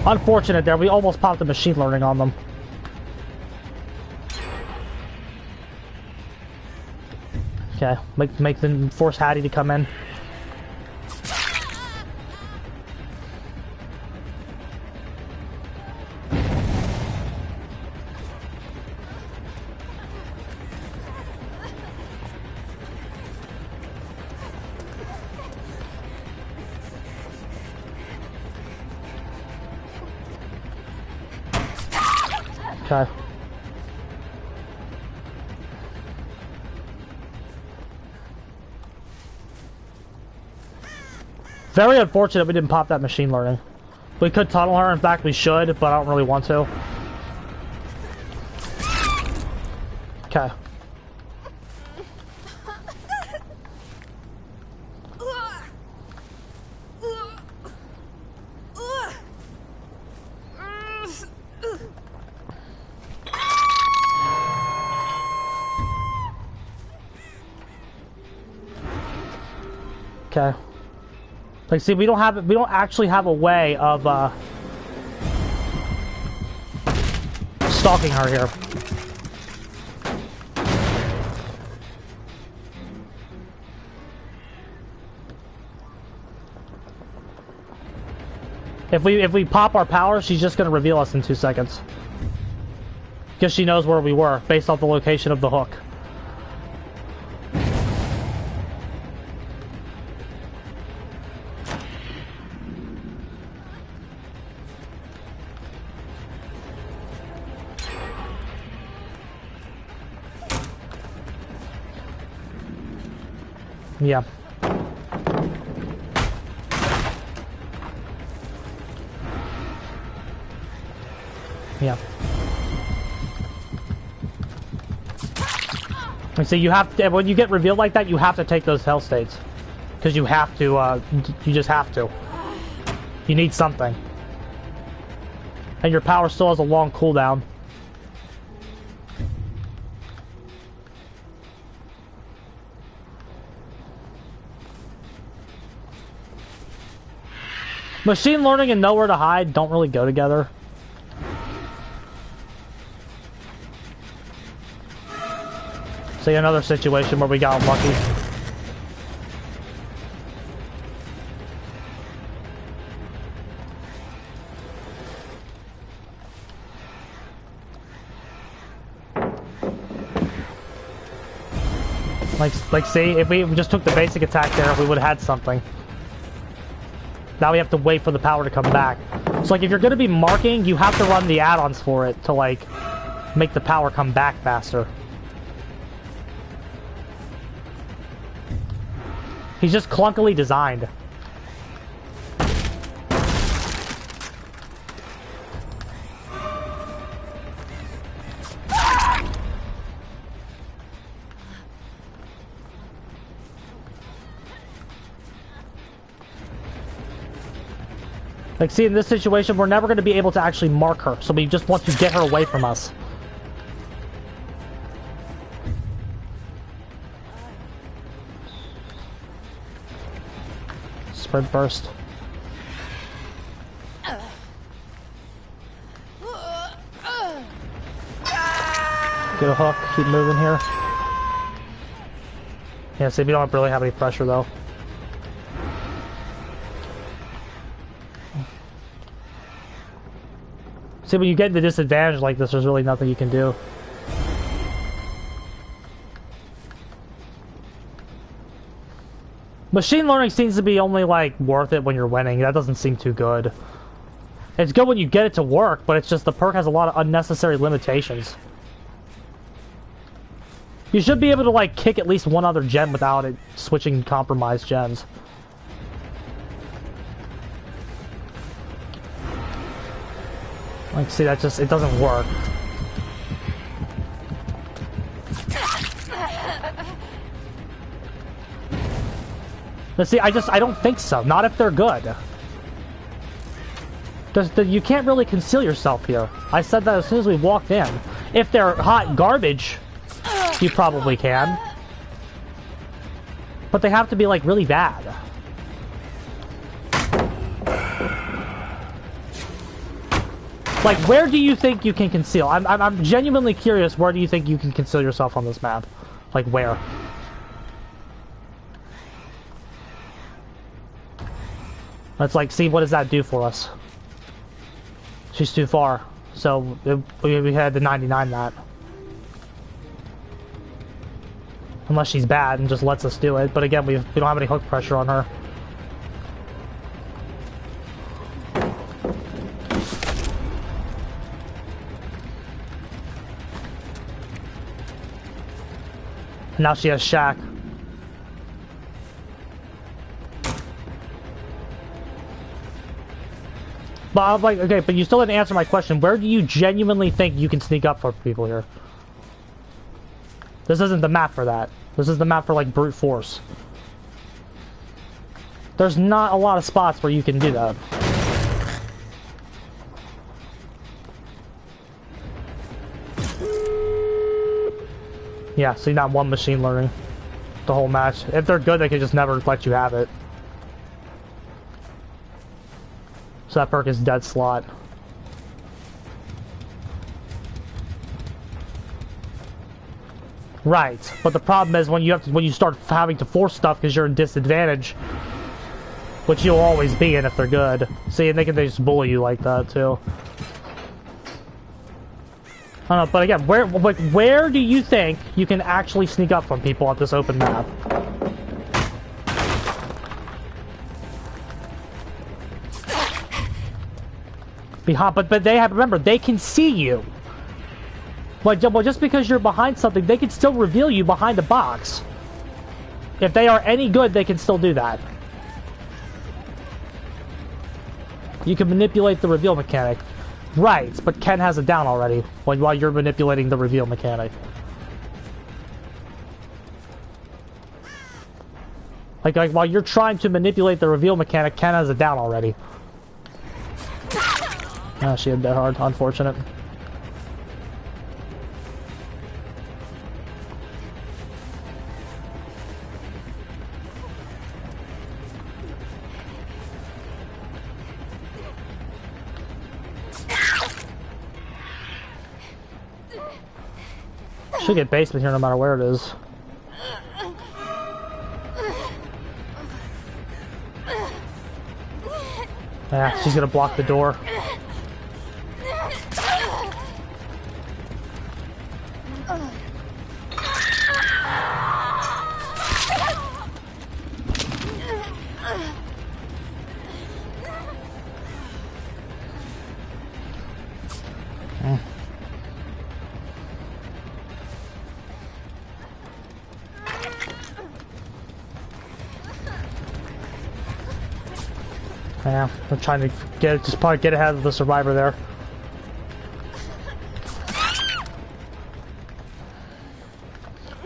Unfortunate there. We almost popped the machine learning on them. Okay. Make them force Hattie to come in. Okay. Very unfortunate we didn't pop that machine learning. We could tunnel her, in fact we should, but I don't really want to. Okay. Okay. Like, see, we don't actually have a way of stalking her here. If we pop our power, she's just gonna reveal us in 2 seconds. Because she knows where we were, based off the location of the hook. Yeah. Yeah. And so you have to, when you get revealed like that, you have to take those hell states. Because you have to, you just have to. You need something. And your power still has a long cooldown. Machine learning and nowhere to hide don't really go together. See, another situation where we got unlucky. Like, see, if we just took the basic attack there, we would have had something. Now we have to wait for the power to come back. So, like, if you're going to be marking, you have to run the add-ons for it to, like, make the power come back faster. He's just clunkily designed. Like, see, in this situation, we're never going to be able to actually mark her, so we just want to get her away from us. Sprint burst. Get a hook, keep moving here. Yeah, see, we don't really have any pressure, though. See, when you get into disadvantage like this, there's really nothing you can do. Machine learning seems to be only, like, worth it when you're winning. That doesn't seem too good. It's good when you get it to work, but it's just the perk has a lot of unnecessary limitations. You should be able to, like, kick at least one other gen without it switching compromised gens. Like, see, that just, it doesn't work. But see, I don't think so. Not if they're good. You can't really conceal yourself here. I said that as soon as we walked in. If they're hot garbage, you probably can. But they have to be, like, really bad. Like, where do you think you can conceal? I'm genuinely curious, where do you think you can conceal yourself on this map? Like, where? Let's, like, see what does that do for us. She's too far. So, we had to 99 that. Unless she's bad and just lets us do it. But again, we don't have any hook pressure on her. And now she has Shack. But I'm like, okay, but you still didn't answer my question. Where do you genuinely think you can sneak up for people here? This isn't the map for that. This is the map for, like, brute force. There's not a lot of spots where you can do that. Yeah, see, not one machine learning the whole match. If they're good, they can just never let you have it. So that perk is dead slot. Right, but the problem is when you start having to force stuff because you're in disadvantage, which you'll always be in if they're good. See, and they just bully you like that too. I don't know, but again, where do you think you can actually sneak up from people at this open map? But they have, remember, they can see you. Well, just because you're behind something, they can still reveal you behind a box. If they are any good, they can still do that. You can manipulate the reveal mechanic. Right, but Ken has it down already while you're manipulating the reveal mechanic. Like while you're trying to manipulate the reveal mechanic, Ken has it down already. Ah, she had that hard. Unfortunate. Should get basement here no matter where it is. Yeah, she's gonna block the door. Yeah, I'm trying to probably get ahead of the survivor there.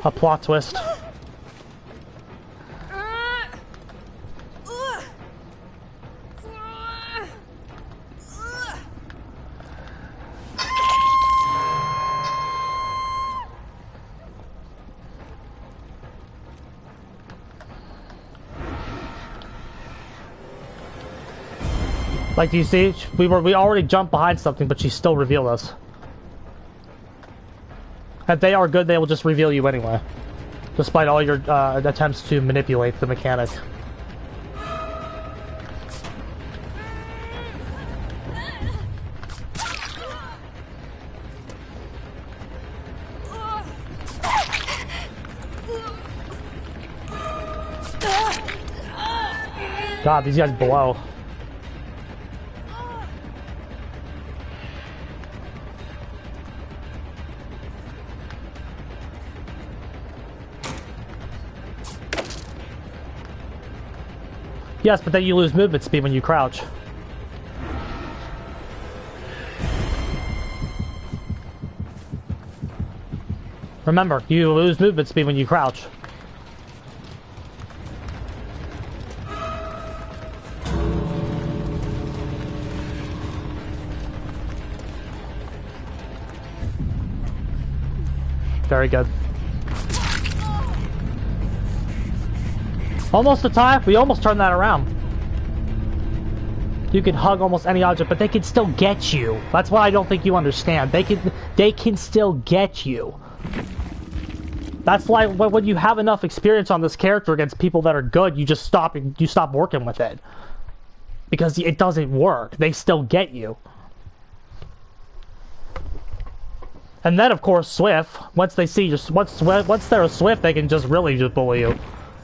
A plot twist. Like, do you see? We already jumped behind something, but she still revealed us. If they are good, they will just reveal you anyway. Despite all your attempts to manipulate the mechanic. God, these guys blow. Yes, but then you lose movement speed when you crouch. Remember, you lose movement speed when you crouch. Very good. Almost the time. We almost turned that around. You can hug almost any object, but they can still get you. That's what I don't think you understand. They can still get you. That's why when you have enough experience on this character against people that are good, you just stop working with it. Because it doesn't work. They still get you. And then, of course, Swift. Once they see you, once they're a Swift, they can just really just bully you.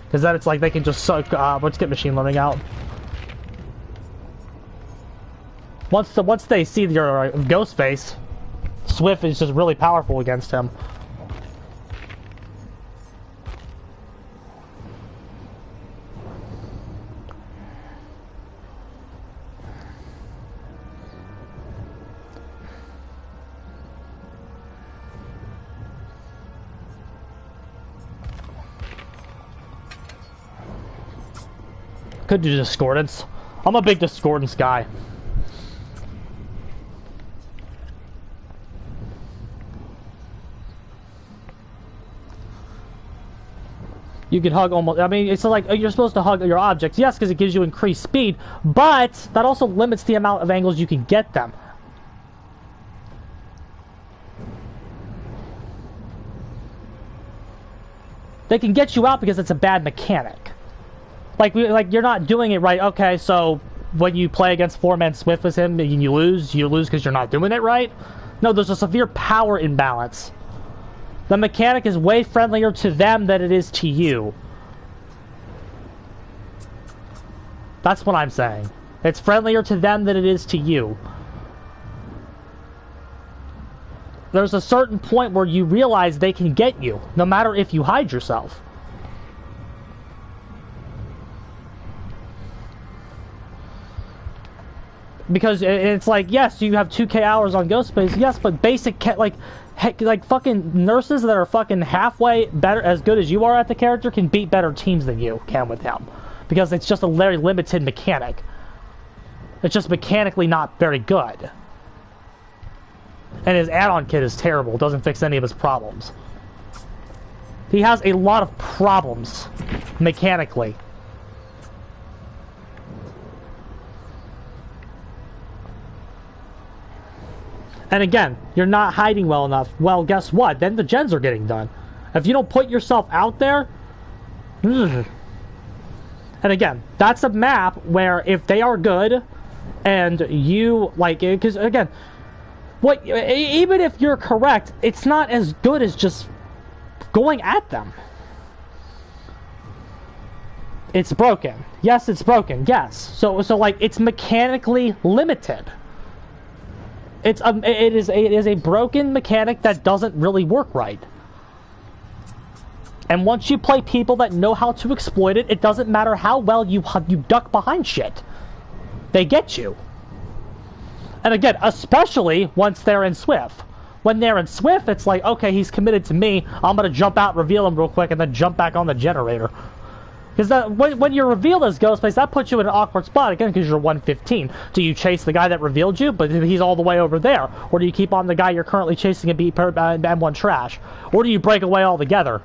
Because then it's like they can just suck. Let's get machine learning out. Once they see your Ghostface, Swift is just really powerful against him. Could do discordance. I'm a big discordance guy. You can hug almost. I mean, it's like you're supposed to hug your objects, yes, because it gives you increased speed, but that also limits the amount of angles you can get them. They can get you out because it's a bad mechanic. Like you're not doing it right. Okay, so when you play against 4-man Swift with him and you lose because you're not doing it right. No, there's a severe power imbalance. The mechanic is way friendlier to them than it is to you. That's what I'm saying. It's friendlier to them than it is to you. There's a certain point where you realize they can get you, no matter if you hide yourself. Because it's like, yes, you have 2K hours on Ghostface, yes, but basic, like fucking nurses that are fucking halfway better, as good as you are at the character, can beat better teams than you can with him. Because it's just a very limited mechanic. It's just mechanically not very good. And his add-on kit is terrible, doesn't fix any of his problems. He has a lot of problems, mechanically. And again, you're not hiding well enough. Well, guess what? Then the gens are getting done. If you don't put yourself out there... And again, that's a map where if they are good, and you, like... Because, again, even if you're correct, it's not as good as just going at them. It's broken. Yes, it's broken. Yes. So like, it's mechanically limited. It is a broken mechanic that doesn't really work right. And once you play people that know how to exploit it, it doesn't matter how well you duck behind shit. They get you. And again, especially once they're in Swift. When they're in Swift, it's like, okay, he's committed to me. I'm going to jump out, reveal him real quick, and then jump back on the generator. Because when you're revealed as Ghostface, that puts you in an awkward spot, again, because you're 115. Do you chase the guy that revealed you, but he's all the way over there? Or do you keep on the guy you're currently chasing and beat M1 trash? Or do you break away altogether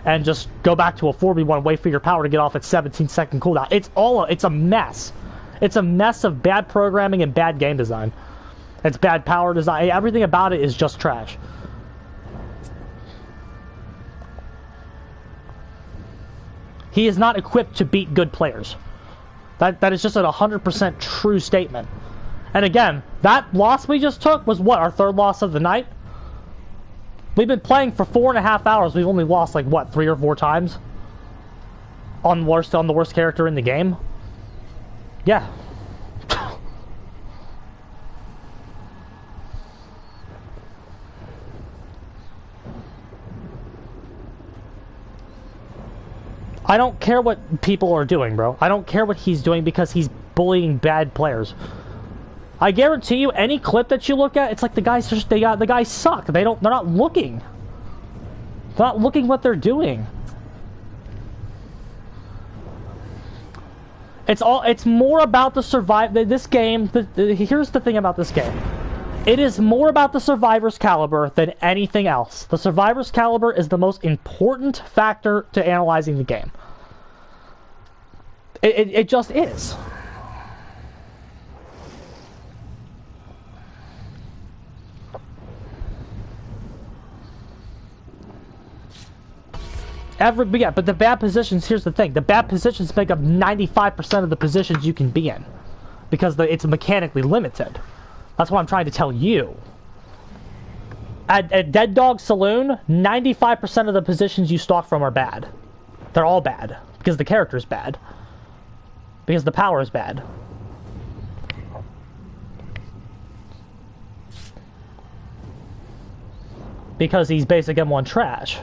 and just go back to a 4v1, wait for your power to get off at 17-second cooldown? It's a mess. It's a mess of bad programming and bad game design. It's bad power design. Everything about it is just trash. He is not equipped to beat good players. That is just a 100% true statement. And again, that loss we just took was what, our third loss of the night? We've been playing for 4.5 hours. We've only lost like what, 3 or 4 times? On the worst character in the game? Yeah. I don't care what people are doing, bro. I don't care what he's doing because he's bullying bad players. I guarantee you, any clip that you look at, it's like the guys suck. They're not looking. They're not looking what they're doing. It's more about the this game. Here's the thing about this game. It is more about the survivor's caliber than anything else. The survivor's caliber is the most important factor to analyzing the game. It just is. But the bad positions, here's the thing. The bad positions make up 95% of the positions you can be in. Because it's mechanically limited. That's what I'm trying to tell you. At Dead Dog Saloon, 95% of the positions you stalk from are bad. They're all bad. Because the character's bad. Because the power is bad. Because he's basic M1 trash.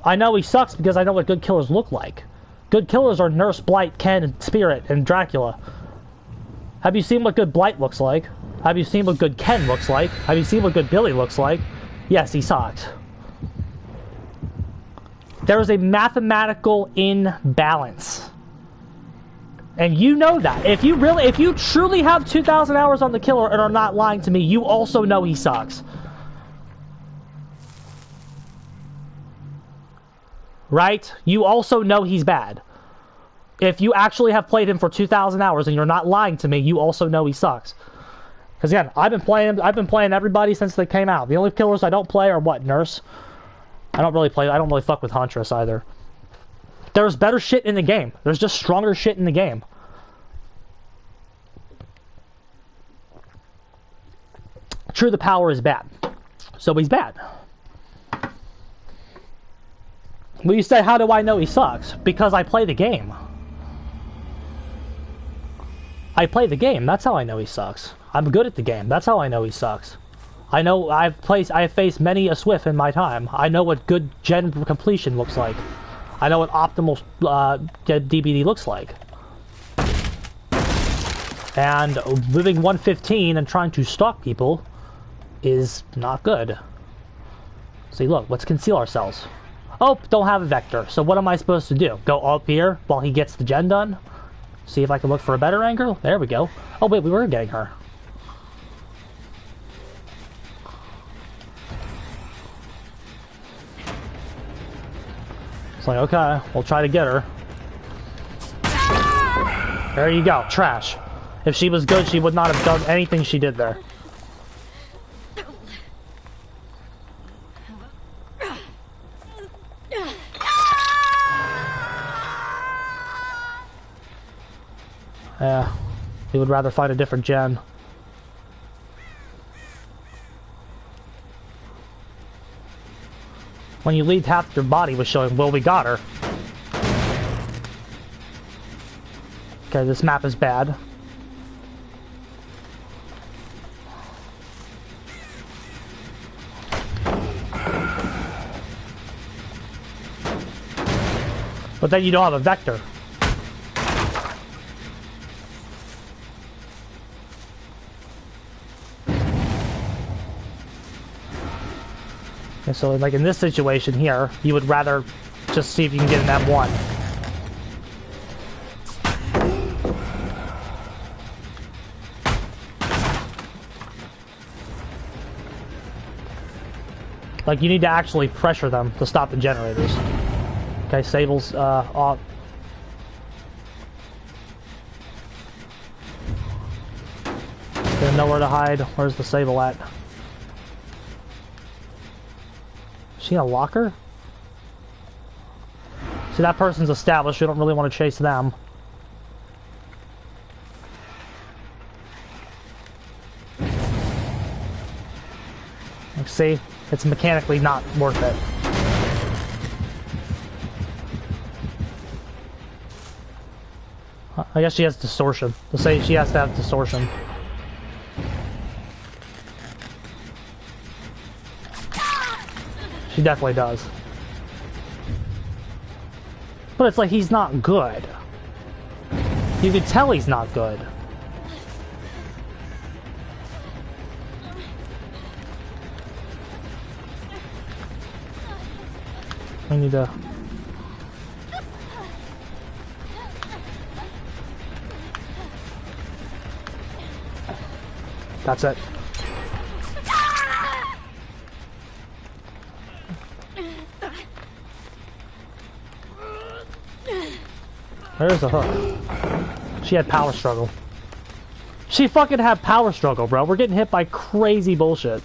I know he sucks because I know what good killers look like. Good killers are Nurse, Blight, Ken, and Spirit, and Dracula. Have you seen what good Blight looks like? Have you seen what good Ken looks like? Have you seen what good Billy looks like? Yes, he sucks. There is a mathematical imbalance. And you know that. If you truly have 2,000 hours on the killer and are not lying to me, you also know he sucks. Right? You also know he's bad. If you actually have played him for 2,000 hours and you're not lying to me, you also know he sucks. Because again, I've been playing everybody since they came out. The only killers I don't play are what, Nurse? I don't really fuck with Huntress either. There's better shit in the game. There's just stronger shit in the game. True, the power is bad. So he's bad. Well, you say, how do I know he sucks? Because I play the game. I play the game. That's how I know he sucks. I'm good at the game. That's how I know he sucks. I know I have faced many a Swift in my time. I know what good gen completion looks like. I know what optimal DBD looks like. And living 115 and trying to stalk people is not good. See, look, let's conceal ourselves. Oh, don't have a vector. So what am I supposed to do? Go up here while he gets the gen done? See if I can look for a better angle? There we go. Oh wait, we were getting her. It's like, okay, we'll try to get her. There you go, trash. If she was good, she would not have done anything she did there. Yeah, he would rather find a different gen. When you leave, half your body was showing, well, we got her. Okay, this map is bad. But then you don't have a vector. And so, like in this situation here, you would rather just see if you can get an M1. Like, you need to actually pressure them to stop the generators. Okay, Sable's off. Nowhere to hide. Where's the Sable at? Is she in a locker? See, that person's established. We don't really want to chase them. Like, see? It's mechanically not worth it. I guess she has distortion. Let's say she has to have distortion. She definitely does. But it's like he's not good. You can tell he's not good. We need to... That's it. There's a hook. She had power struggle. She fucking had power struggle, bro. We're getting hit by crazy bullshit.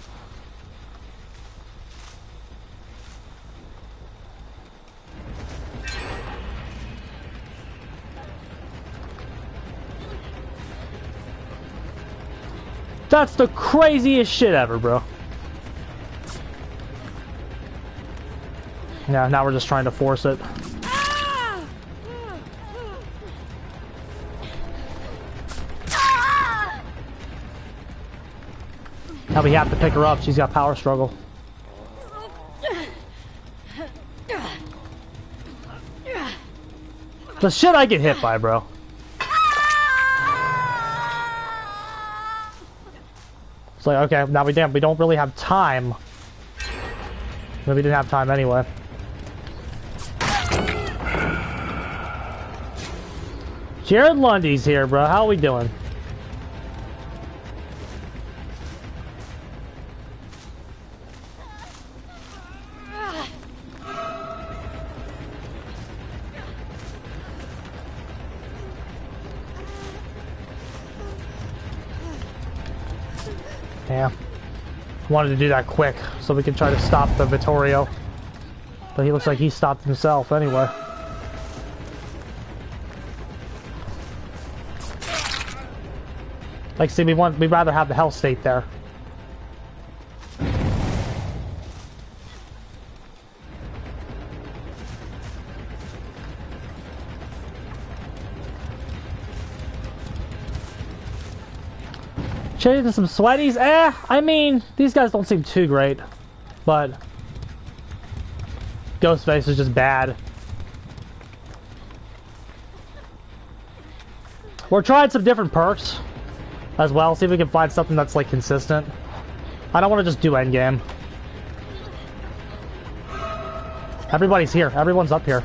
That's the craziest shit ever, bro. Yeah, now we're just trying to force it. Now we have to pick her up. She's got power struggle. The shit I get hit by, bro. It's like, okay, now we don't really have time. But we didn't have time anyway. Jared Lundy's here, bro. How are we doing? Yeah. Wanted to do that quick so we can try to stop the Vittorio. But he looks like he stopped himself anyway. Like, see, we'd rather have the health state there. Changing some sweaties? I mean, these guys don't seem too great. But Ghostface is just bad. We're trying some different perks as well. See if we can find something that's like consistent. I don't want to just do endgame. Everybody's here. Everyone's up here.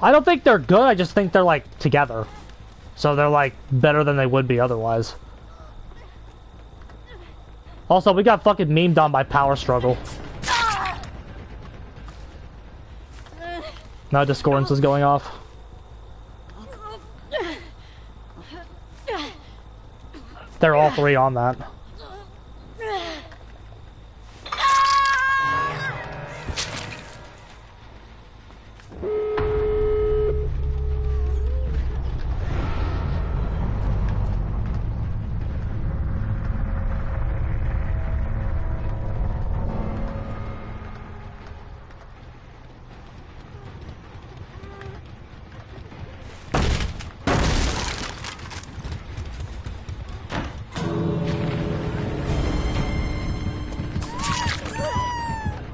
I don't think they're good, I just think they're like together. So they're like better than they would be otherwise. Also, we got fucking memed on by Power Struggle. Now discordance is going off. They're all three on that.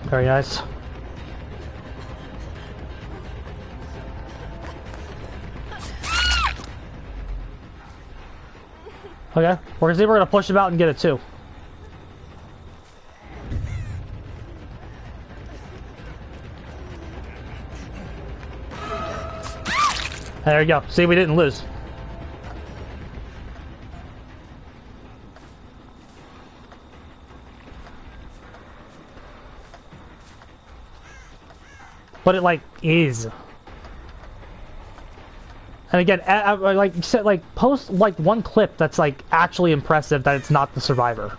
Very nice. Okay, we're gonna push him out and get it too. There you go. See, we didn't lose. but it like is. And again, like you said, like post like one clip that's like actually impressive that it's not the survivor.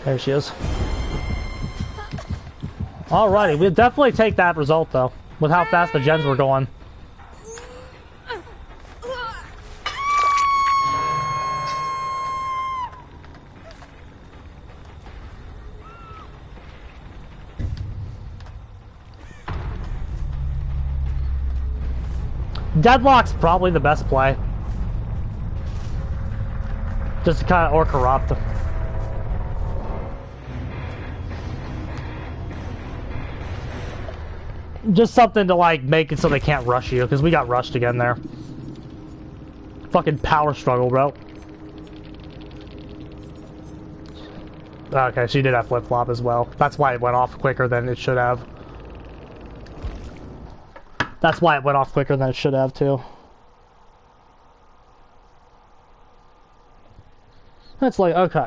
There she is. Alrighty, we'll definitely take that result though, with how fast the gens were going. Deadlock's probably the best play. Just to kind of, or corrupt. Just something to like make it so they can't rush you, because we got rushed again there. Fucking power struggle, bro. Okay, she did have flip-flop as well. That's why it went off quicker than it should have. That's why it went off quicker than it should have, too. That's like, okay.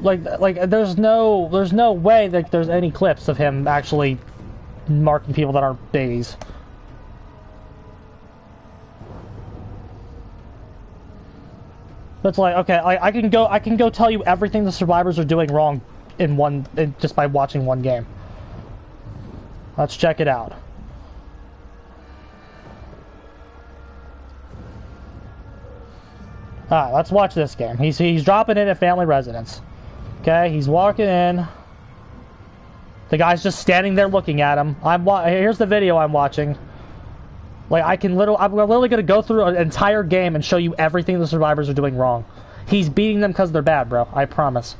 Like, there's no way that there's any clips of him actually marking people that aren't babies. That's like, okay, I can go tell you everything the survivors are doing wrong just by watching one game. Let's check it out. Alright, let's watch this game. He's dropping in at family residence. Okay, he's walking in. The guy's just standing there looking at him. Here's the video I'm watching. Like, I'm literally gonna go through an entire game and show you everything the survivors are doing wrong. He's beating them because they're bad, bro. I promise.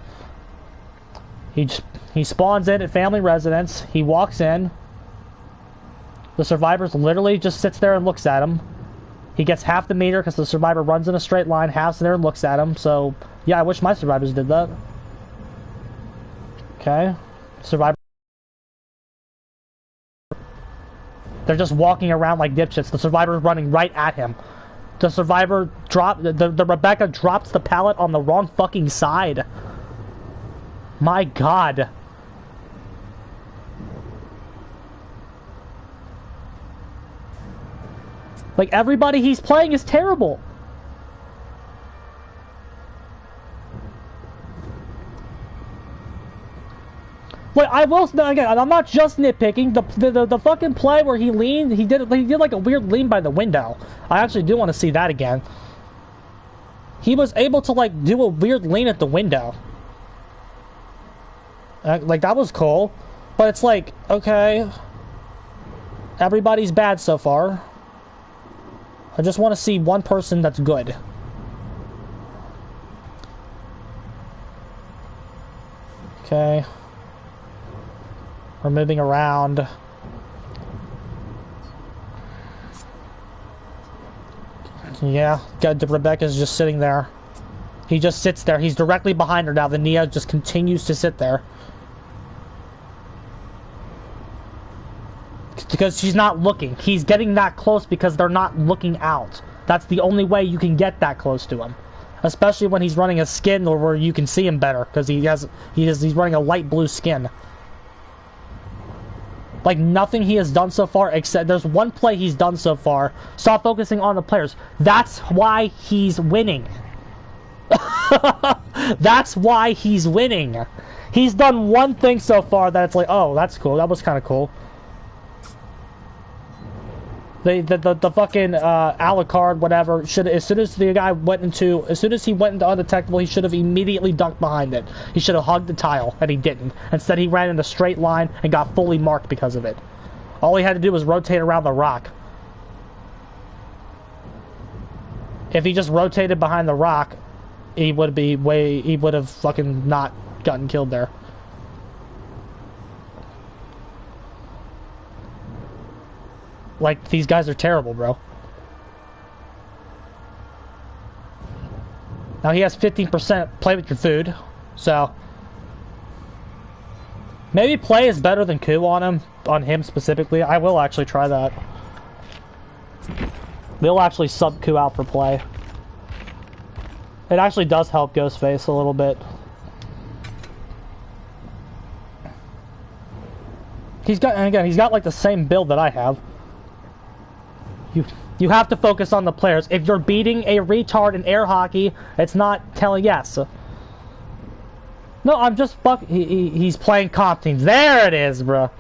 He spawns in at family residence. He walks in. The survivors literally just sits there and looks at him. He gets half the meter because the survivor runs in a straight line, halves there and looks at him. So, yeah, I wish my survivors did that. Okay. Survivor. They're just walking around like dipshits. The survivor's running right at him. The survivor the Rebecca drops the pallet on the wrong fucking side. My God. Like, everybody he's playing is terrible. Wait, I will, again, I'm not just nitpicking. The fucking play where he leaned, he did like a weird lean by the window. I actually do want to see that again. He was able to like do a weird lean at the window. Like, that was cool. But it's like, okay, everybody's bad so far. I just want to see one person that's good. Okay. We're moving around. Yeah, Rebecca's just sitting there. He just sits there. He's directly behind her now. The Nia just continues to sit there. Because she's not looking. He's getting that close because they're not looking out. That's the only way you can get that close to him. Especially when he's running a skin or where you can see him better. Because he's running a light blue skin. Like, nothing he has done so far, except there's one play he's done so far. Stop focusing on the players. That's why he's winning. That's why he's winning. He's done one thing so far that it's like, oh, that's cool. That was kind of cool. The fucking Alucard, whatever, as soon as he went into undetectable, he should have immediately dunked behind it. He should have hugged the tile, and he didn't. Instead, he ran in a straight line and got fully marked because of it. All he had to do was rotate around the rock. If he just rotated behind the rock, he would have fucking not gotten killed there. Like, these guys are terrible, bro. Now he has 15% play with your food, so maybe play is better than coup on him specifically. I will actually try that. We'll actually sub coup out for play. It actually does help Ghostface a little bit. He's got like the same build that I have. You have to focus on the players. If you're beating a retard in air hockey, it's not telling yes. No, I'm just he's playing comp teams. There it is, bro.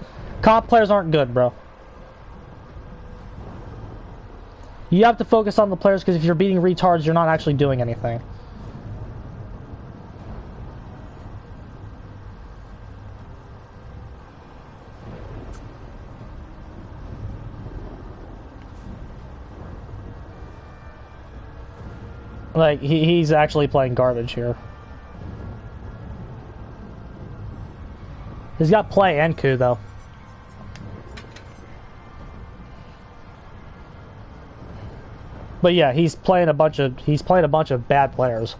Comp players aren't good, bro. You have to focus on the players because if you're beating retards, you're not actually doing anything. Like, he's actually playing garbage here. He's got play and coup, though. But yeah, he's playing a bunch of bad players.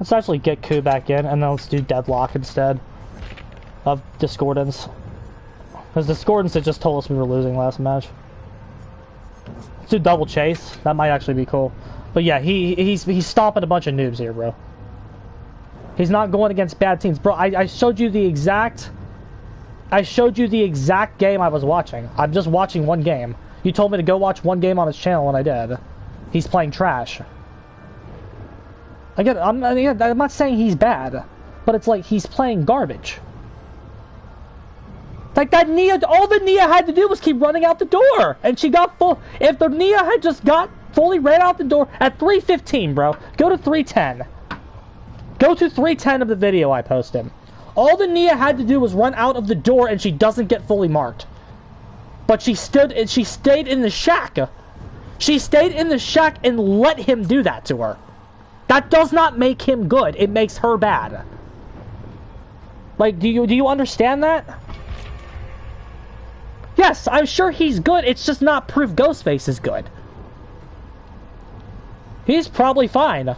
Let's actually get coup back in, and then let's do deadlock instead of discordance. Because discordance, it just told us we were losing last match. Let's do double chase. That might actually be cool. But yeah, he's stomping a bunch of noobs here, bro. He's not going against bad teams, bro. I showed you the exact game I was watching. I'm just watching one game. You told me to go watch one game on his channel, and I did. He's playing trash. Again, I'm not saying he's bad, but it's like he's playing garbage. Like that Nia, all the Nia had to do was keep running out the door, and she got full. If the Nia had just got fully ran out the door at 3:15, bro, go to 3:10. Go to 3:10 of the video I posted. All the Nia had to do was run out of the door, and she doesn't get fully marked. But she stayed in the shack. She stayed in the shack and let him do that to her. That does not make him good. It makes her bad. Like, do you understand that? Yes, I'm sure he's good. It's just not proof Ghostface is good. He's probably fine.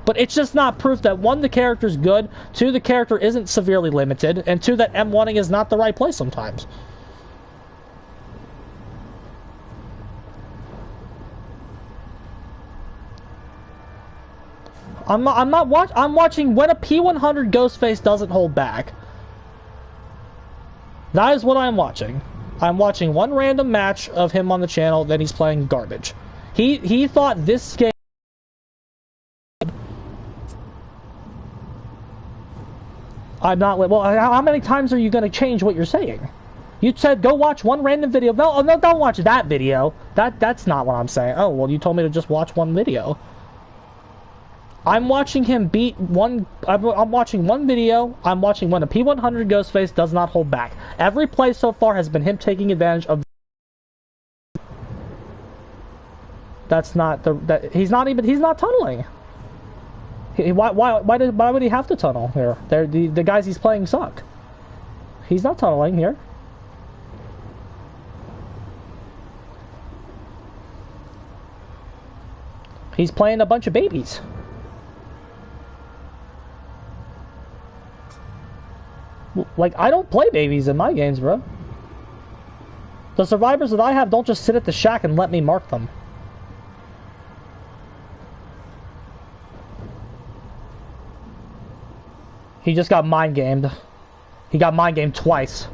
But it's just not proof that, one, the character's good, two, the character isn't severely limited, and two, that M1ing is not the right place sometimes. I'm watching when a P100 Ghostface doesn't hold back. That is what I'm watching. I'm watching one random match of him on the channel, then he's playing garbage. He thought this game... I'm not... Well, how many times are you going to change what you're saying? You said go watch one random video. No, don't watch that video. That's not what I'm saying. Oh, well, you told me to just watch one video. I'm watching him beat one... I'm watching one video. I'm watching when a P100 Ghostface does not hold back. Every play so far has been him taking advantage of... That's not the... he's not tunneling. Why would he have to tunnel here? The guys he's playing suck. He's not tunneling here. He's playing a bunch of babies. Like, I don't play babies in my games, bro. The survivors that I have don't just sit at the shack and let me mark them. He just got mind-gamed. He got mind-gamed twice.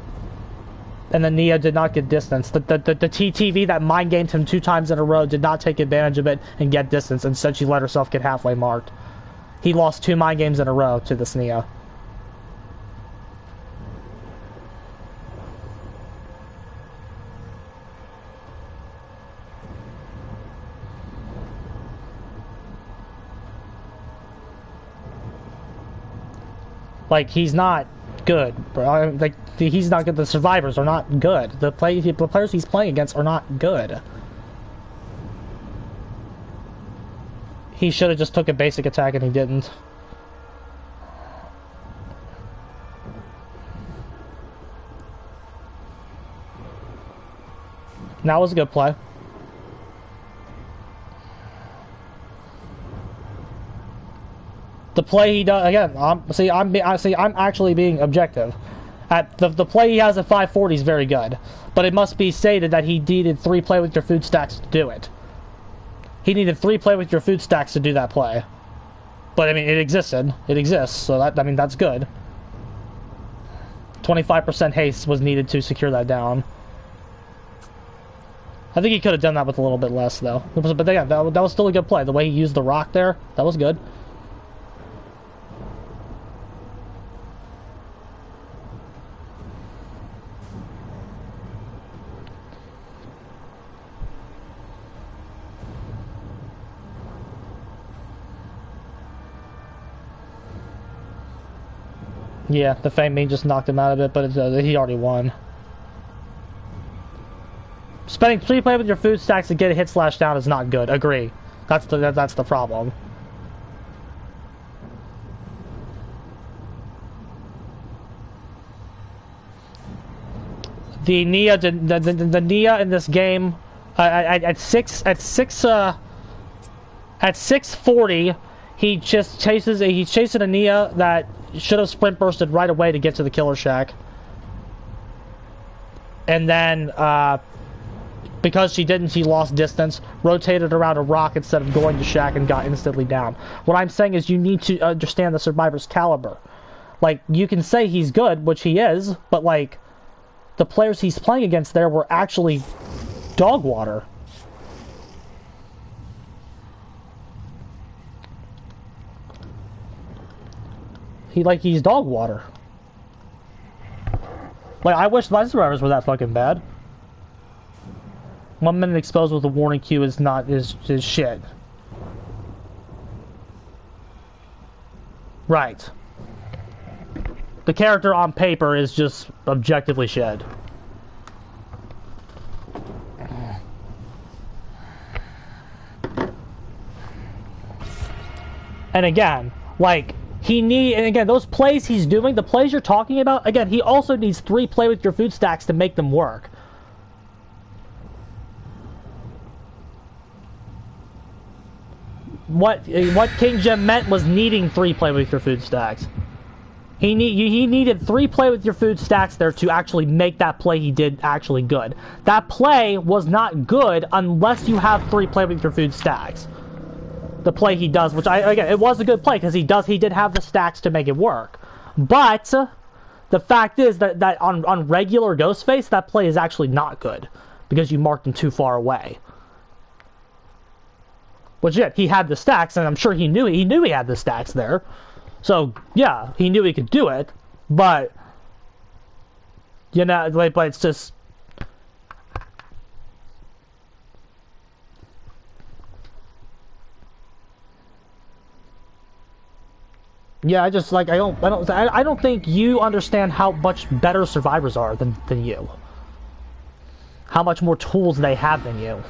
And then Nia did not get distance. The TTV that mind-gamed him 2 times in a row did not take advantage of it and get distance. Instead, she let herself get halfway marked. He lost 2 mind-games in a row to this Nia. Like, he's not good, bro. Like, he's not good. The survivors are not good. The players he's playing against are not good. He should have just took a basic attack and he didn't. That was a good play. The play he does again. I'm actually being objective. At the play he has at 540 is very good, but it must be stated that he needed 3 play with your food stacks to do it. He needed 3 play with your food stacks to do that play. But I mean, it existed. It exists, so that, I mean, that's good. 25% haste was needed to secure that down. I think he could have done that with a little bit less, though. But yeah, that was still a good play. The way he used the rock there, that was good. Yeah, the Fame Bean just knocked him out of it, but he already won. Spending 3 play with your food stacks to get a hit slash down is not good. Agree. That's the problem. The Nia the Nia in this game at 640 he's chasing a Nia that should have sprint bursted right away to get to the killer shack. And then because she didn't, she lost distance, rotated around a rock instead of going to shack and got instantly down. What I'm saying is you need to understand the survivor's caliber. Like, you can say he's good, which he is, but like the players he's playing against there were actually dog water. He's dog water. Like, I wish my survivors were that fucking bad. 1 minute exposed with a warning cue is shit. Right. The character on paper is just objectively shit. And again, like, and again, those plays he's doing, the plays you're talking about, again, he also needs 3 play with your food stacks to make them work. What King Jim meant was needing 3 play with your food stacks. He needed 3 play with your food stacks there to actually make that play he did actually good. That play was not good unless you have 3 play with your food stacks. The play he does, which again, it was a good play because he did have the stacks to make it work. But the fact is that on regular Ghostface, that play is actually not good because you marked him too far away. Which, yeah, he had the stacks, and I'm sure he knew he had the stacks there. So, yeah, he knew he could do it, but, you know, like, but it's just... Yeah, I just, like, I don't think you understand how much better survivors are than you. How much more tools they have than you.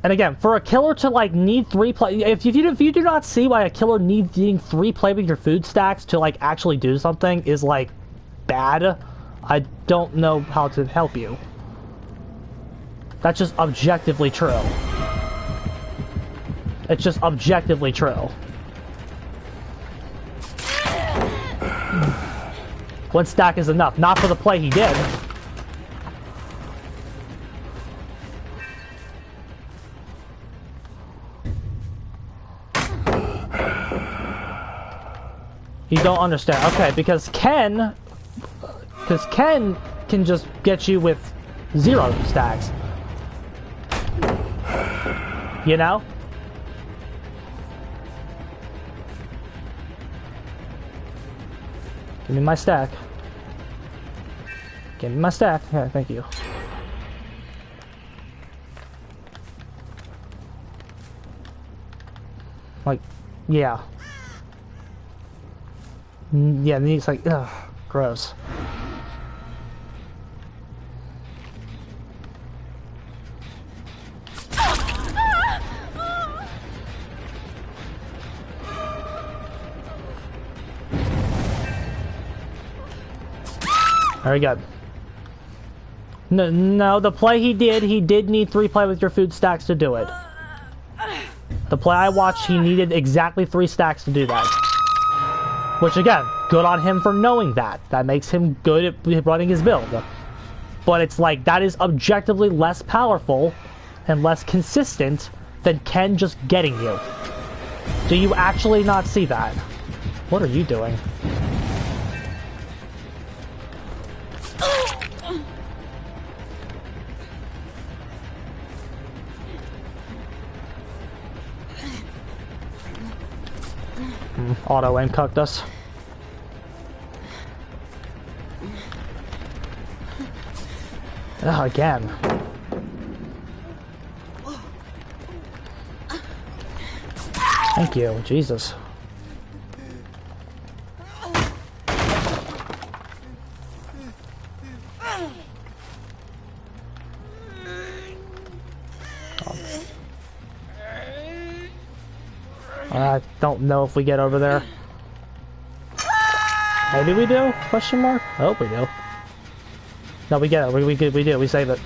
And again, for a killer to like need 3 play, if you do not see why a killer needing 3 play with your food stacks to like actually do something is like bad, I don't know how to help you. That's just objectively true. It's just objectively true. 1 stack is enough, not for the play he did. You don't understand. Okay, because Ken can just get you with 0 stacks. You know? Give me my stack. Give me my stack. Yeah, thank you. Like, yeah. Yeah, and he's like, ugh, gross. Very good. No, the play he did need 3 play with your food stacks to do it. The play I watched, he needed exactly 3 stacks to do that. Which again, good on him for knowing that. That makes him good at running his build. But it's like, that is objectively less powerful and less consistent than Ken just getting you. Do you actually not see that? What are you doing? Auto aim cucked us. Oh, again. Thank you, Jesus. I don't know if we get over there. Maybe we do? Question mark? I hope we do. No, we get it. We do. We save it.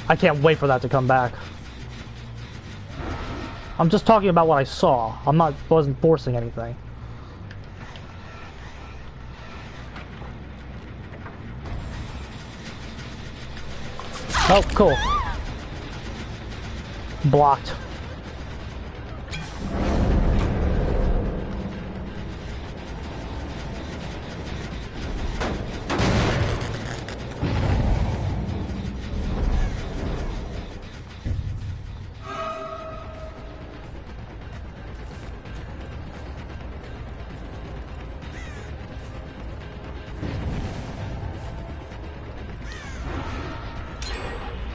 I can't wait for that to come back. I'm just talking about what I saw. Wasn't forcing anything. Oh, cool. Blocked.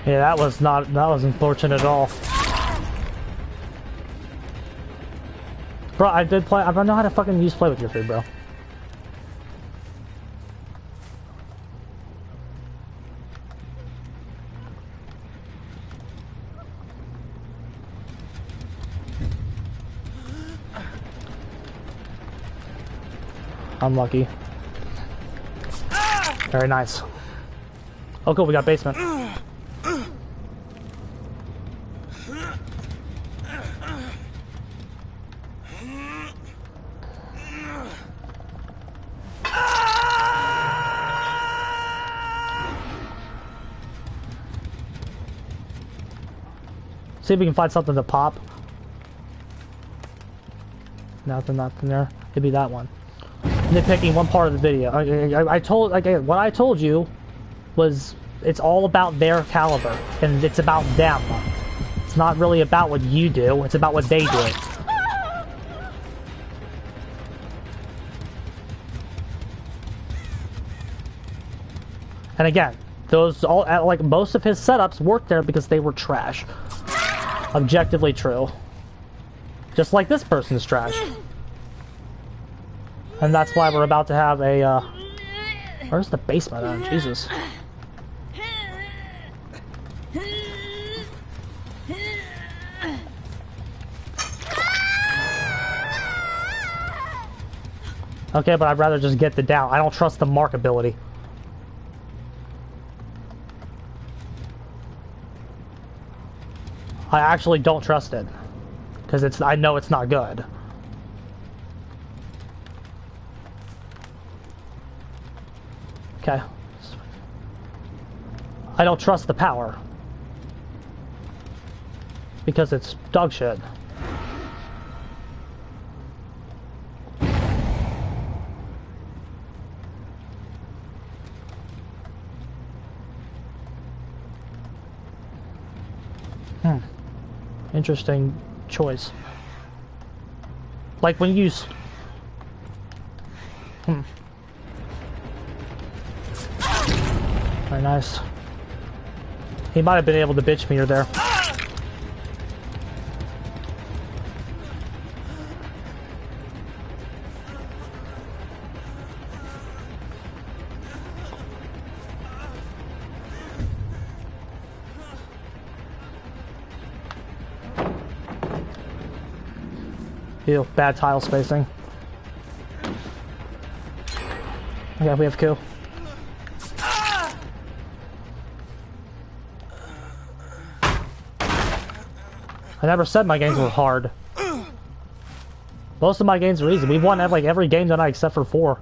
Yeah, that was unfortunate at all. Bro, I don't know how to fucking use play with your food, bro. Unlucky. Very nice. Oh, cool, we got basement. See if we can find something to pop. Nothing there. It'd be that one. Nitpicking one part of the video. What I told you was it's all about their caliber and it's about them. It's not really about what you do. It's about what they do. And again, those all like most of his setups worked there because they were trash. Objectively true. Just like this person's trash. And that's why we're about to have a, where's the basement at? Jesus. Okay, but I'd rather just get the down. I don't trust the mark ability. I actually don't trust it. Because I know it's not good. Okay. I don't trust the power. Because it's dog shit. Interesting choice. Like when you use... Very nice. He might have been able to bitch meter there. Ew, bad tile spacing. Okay, we have Q. I never said my games were hard. Most of my games are easy. We've won like every game tonight except for 4.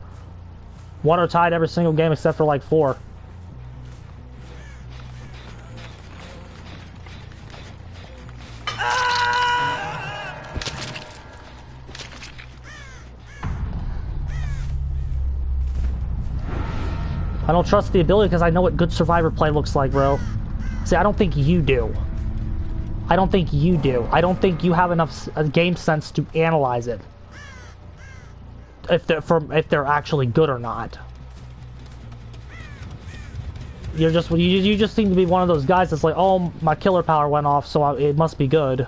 Won or tied every single game except for like 4. I don't trust the ability because I know what good survivor play looks like, bro. See, I don't think you do. I don't think you do. I don't think you have enough game sense to analyze it. If they're actually good or not. You just seem to be one of those guys that's like, oh, my killer power went off, so it must be good.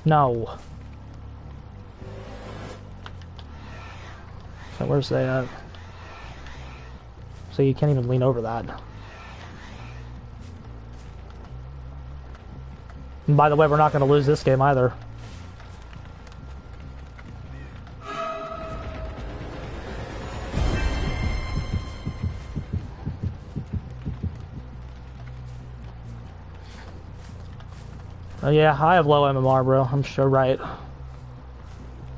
No. So where's they at? So you can't even lean over that. And by the way, we're not going to lose this game either. Yeah, I have low MMR, bro. I'm sure right.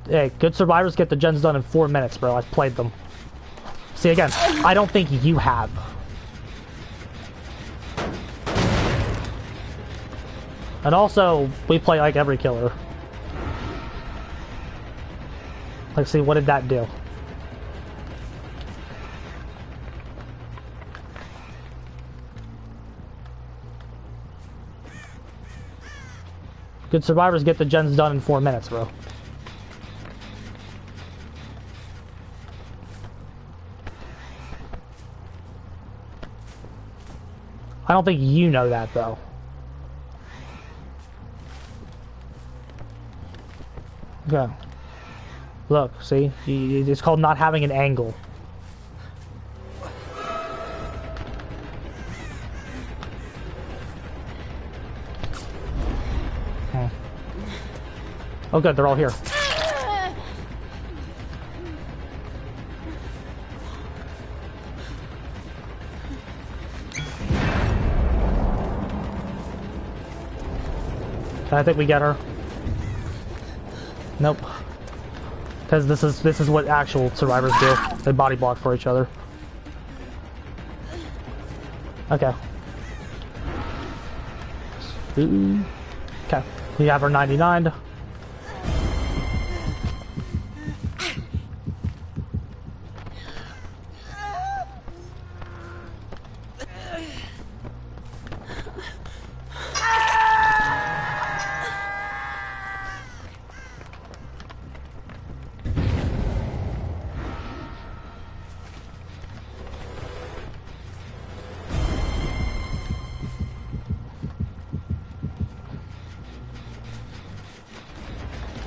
Hey, good survivors get the gens done in 4 minutes, bro. I've played them. See, again, I don't think you have. And also, we play like every killer. Let's see, what did that do? Good survivors get the gens done in 4 minutes, bro. I don't think you know that, though. Okay. Look, see? It's called not having an angle. Oh good, they're all here. I think we get her. Nope. Because this is what actual survivors do. They body block for each other. Okay. Okay. We have our 99.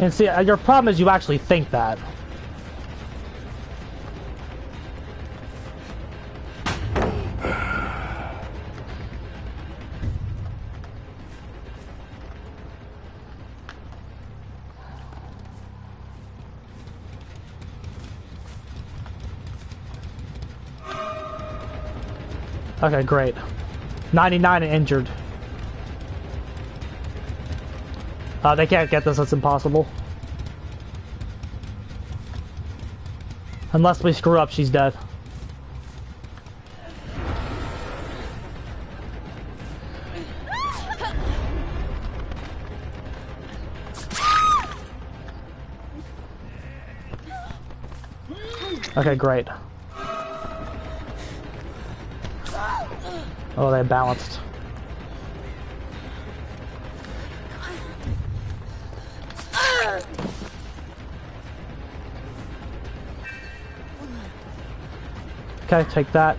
And see, your problem is you actually think that. Okay, great. 99 and injured. They can't get this, it's impossible. Unless we screw up, she's dead. Okay, great. Oh, they balanced. Okay, take that.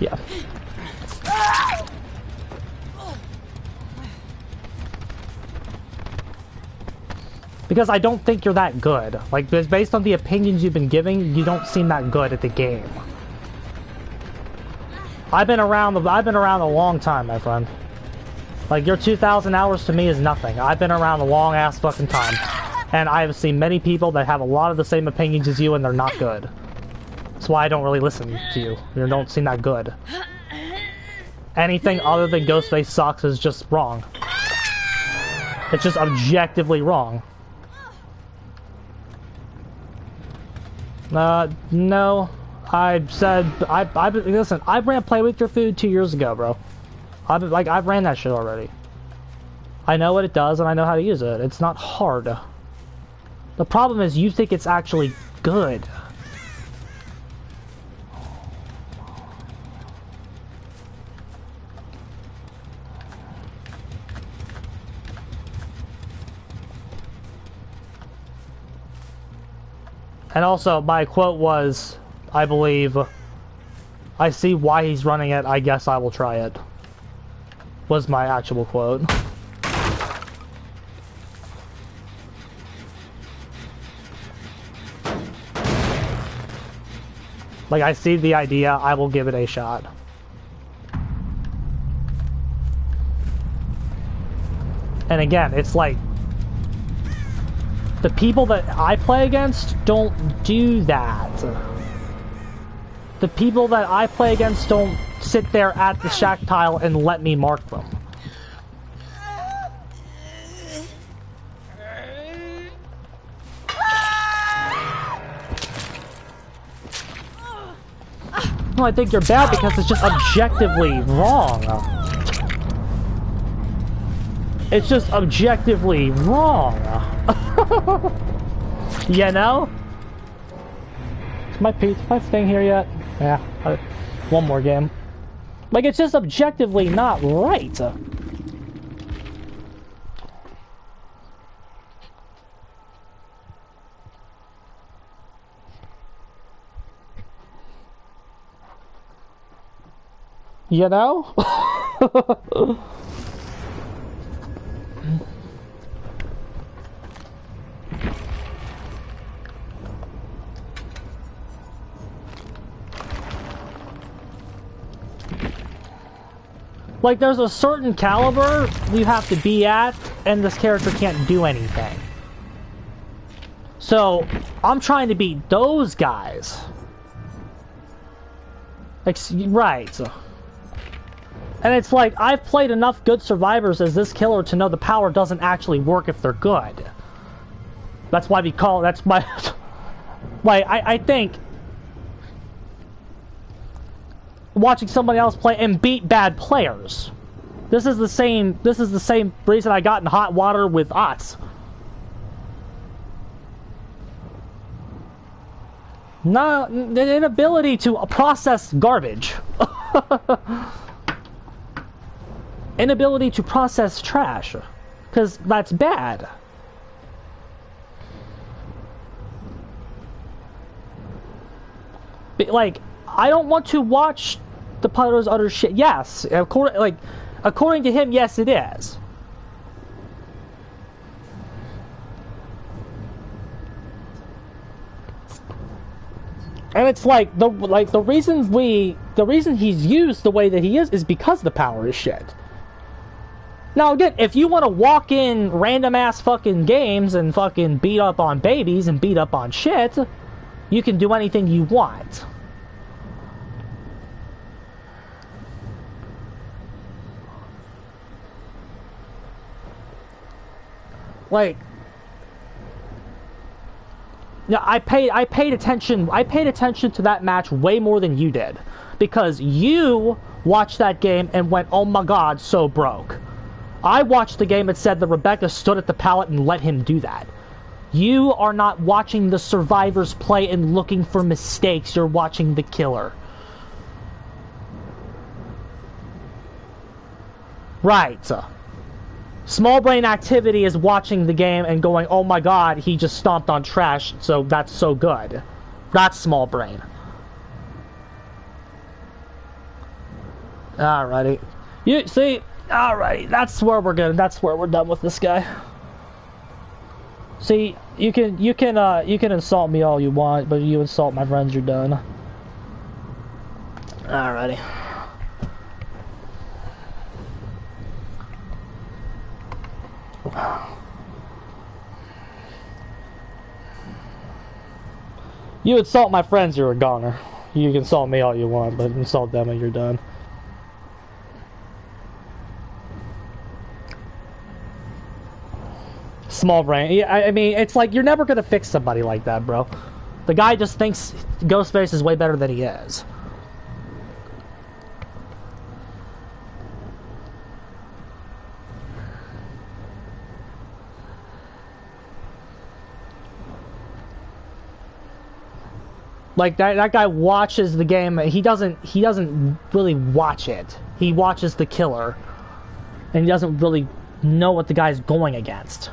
Yeah. Because I don't think you're that good. Like, based on the opinions you've been giving, you don't seem that good at the game. I've been around a long time, my friend. Like, your 2,000 hours to me is nothing. I've been around a long ass fucking time. And I have seen many people that have a lot of the same opinions as you, and they're not good. That's why I don't really listen to you. You don't seem that good. Anything other than Ghostface sucks is just wrong. It's just objectively wrong. No. I said, listen, I ran Play With Your Food 2 years ago, bro. I ran that shit already. I know what it does, and I know how to use it. It's not hard. The problem is you think it's actually good. And also, my quote was, I believe, I see why he's running it, I guess I will try it. Was my actual quote. Like, I see the idea, I will give it a shot. And again, it's like, the people that I play against don't do that. The people that I play against don't sit there at the shack tile and let me mark them. No, I think you're bad because it's just objectively wrong. It's just objectively wrong. You know? Is my thing here yet? Yeah. One more game. Like, it's just objectively not right. You know? Like, there's a certain caliber you have to be at, and this character can't do anything. So, I'm trying to beat those guys. Like, right. And it's like, I've played enough good survivors as this killer to know the power doesn't actually work if they're good. That's why we call, that's my... like, I think... watching somebody else play and beat bad players. This is the same reason I got in hot water with Ots. No, the inability to process garbage. Inability to process trash. Because that's bad. But, like, I don't want to watch the Potter's utter shit. Yes, according to him, yes, it is. And it's like the reason he's used the way that he is because the power is shit. Now again, if you want to walk in random ass fucking games and fucking beat up on babies and beat up on shit, you can do anything you want. Like, yeah, I paid attention to that match way more than you did, because you watched that game and went, oh my god, so broke. I watched the game and said that Rebecca stood at the pallet and let him do that. You are not watching the survivors play and looking for mistakes, you're watching the killer. Right. Small brain activity is watching the game and going, oh my god, he just stomped on trash, so that's so good. That's small brain. Alrighty. You see, alrighty, that's where we're done with this guy. See, you can insult me all you want, but you insult my friends, you're done. Alrighty. You insult my friends, you're a goner. You can insult me all you want, but insult them and you're done. Small brain. Yeah, I mean, it's like you're never gonna fix somebody like that, bro. The guy just thinks Ghostface is way better than he is. Like that guy watches the game. He doesn't really watch it. He watches the killer, and he doesn't really know what the guy's going against.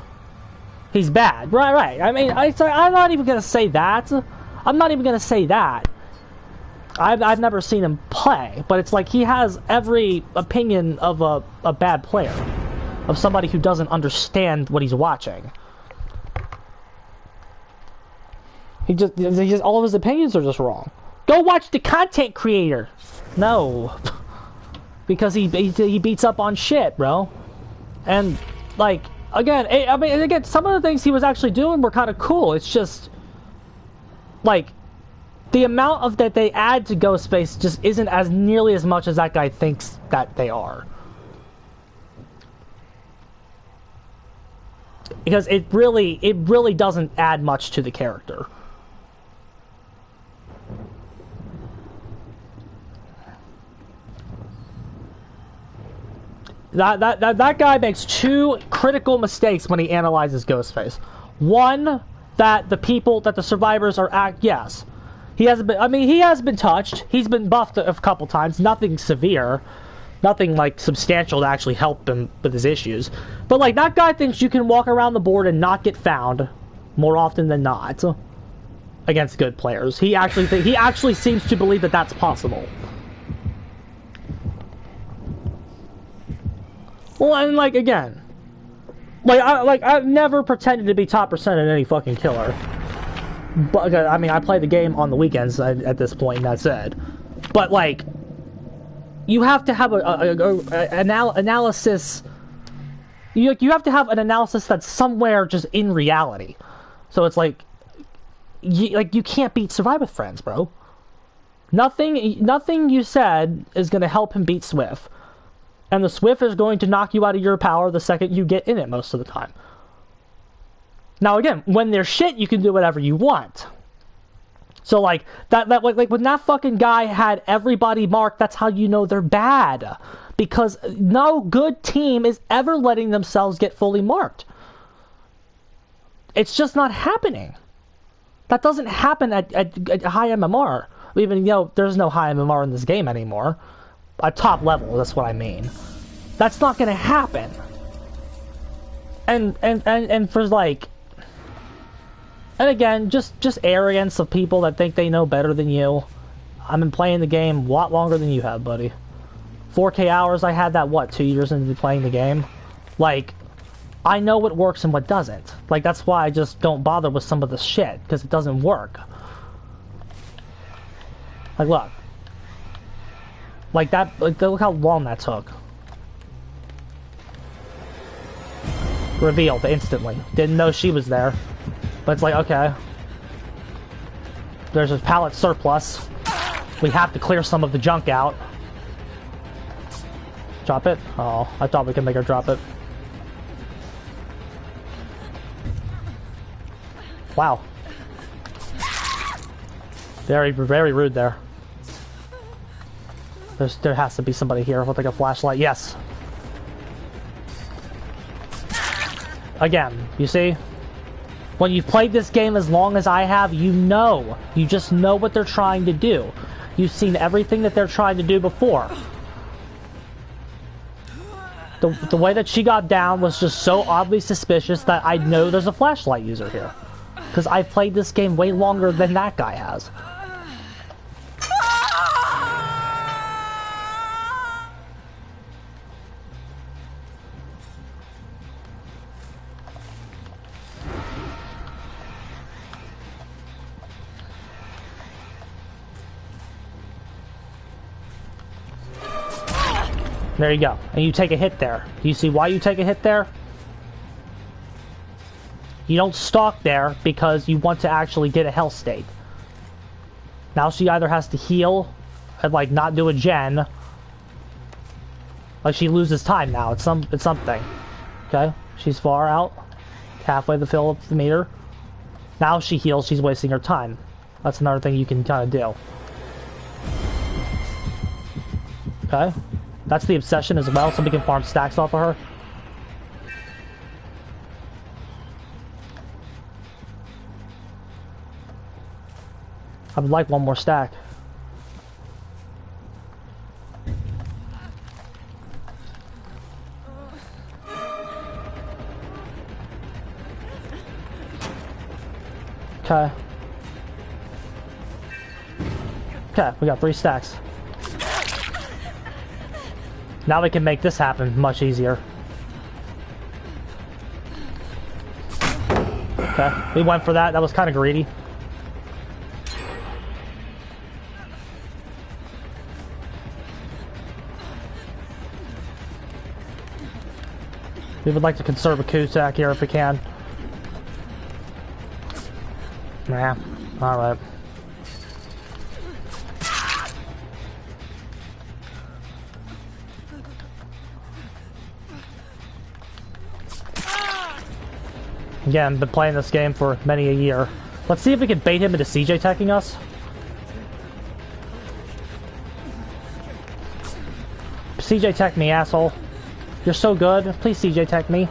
He's bad, right? I mean, I'm not even gonna say that. I'm not even gonna say that. I've never seen him play, but it's like he has every opinion of a bad player, of somebody who doesn't understand what he's watching. He just all of his opinions are just wrong. Go watch the content creator. No, because he beats up on shit, bro. And like again, some of the things he was actually doing were kind of cool. It's just like the amount of that they add to Ghostface just isn't as nearly as much as that guy thinks that they are. Because it really doesn't add much to the character. That guy makes two critical mistakes when he analyzes Ghostface. One, that the survivors are yes. He hasn't been, I mean, he has been touched. He's been buffed a couple times. Nothing severe. Nothing, like, substantial to actually help him with his issues. But, like, that guy thinks you can walk around the board and not get found more often than not against good players. He actually seems to believe that that's possible. Well, and, like, again, I've never pretended to be top percent in any fucking killer. But, I mean, I play the game on the weekends at this point, and that's it. But, like, you have to have analysis. You have to have an analysis that's somewhere just in reality. So it's like you can't beat Survive with Friends, bro. Nothing you said is going to help him beat Swift. And the Swift is going to knock you out of your power the second you get in it most of the time. Now again, when they're shit, you can do whatever you want. So like like when that fucking guy had everybody marked, that's how you know they're bad. Because no good team is ever letting themselves get fully marked. It's just not happening. That doesn't happen at high MMR. Even, there's no high MMR in this game anymore. At top level, that's what I mean. That's not gonna happen. And for like, and again, just arrogance of people that think they know better than you. I've been playing the game a lot longer than you have, buddy. 4K hours, I had that, 2 years into playing the game? Like, I know what works and what doesn't. Like, that's why I just don't bother with some of the shit, because it doesn't work. Like, look. Like that, look how long that took. Revealed instantly. Didn't know she was there. But it's like, okay. There's a pallet surplus. We have to clear some of the junk out. Drop it? Oh, I thought we could make her drop it. Wow. Very, very rude there. There has to be somebody here with like a flashlight. Yes. Again, you see? When you've played this game as long as I have, you know. You just know what they're trying to do. You've seen everything that they're trying to do before. The way that she got down was just so oddly suspicious that I know there's a flashlight user here. Because I've played this game way longer than that guy has. There you go. And you take a hit there. Do you see why you take a hit there? You don't stalk there because you want to actually get a health state. Now she either has to heal and like not do a gen. Like she loses time now. It's something. Okay, she's far out, halfway to fill up the meter. Now she heals. She's wasting her time. That's another thing you can kind of do. Okay, that's the obsession as well. Somebody can farm stacks off of her. I would like one more stack. Okay. Okay, we got 3 stacks. Now we can make this happen much easier. Okay, we went for that. That was kind of greedy. We would like to conserve a coup stack here if we can. Nah, alright. Again, been playing this game for many a year. Let's see if we can bait him into CJ teching us. CJ tech me, asshole. You're so good. Please CJ tech me.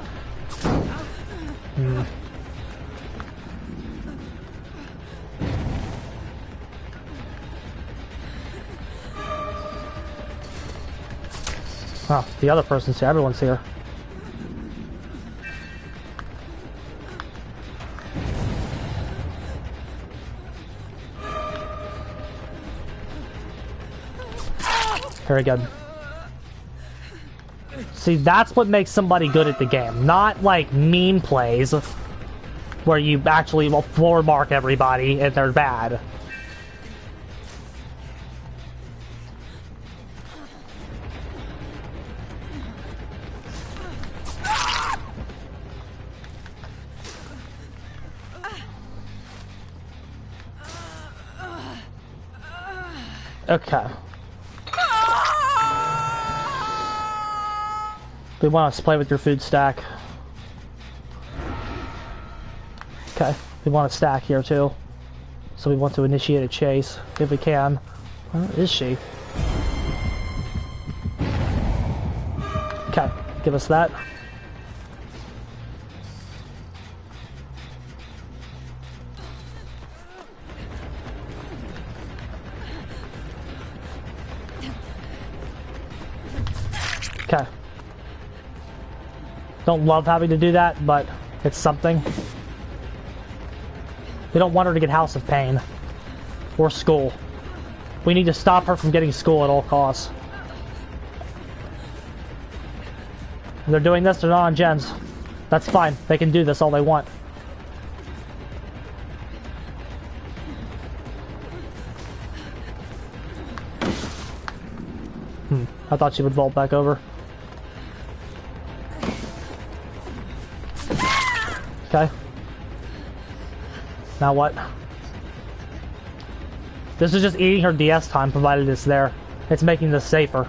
Oh, the other person's here. Everyone's here. Very good. See, that's what makes somebody good at the game. Not like meme plays where you actually will floor mark everybody and they're bad. Okay. We want to play with your food stack. Okay. We want to stack here too. So we want to initiate a chase if we can. Where is she? Okay. Give us that. Okay. Don't love having to do that, but it's something. We don't want her to get House of Pain. Or school. We need to stop her from getting school at all costs. They're doing this, they're not on gens. That's fine. They can do this all they want. I thought she would vault back over. Okay. Now what? This is just eating her DS time, provided it's there. It's making this safer.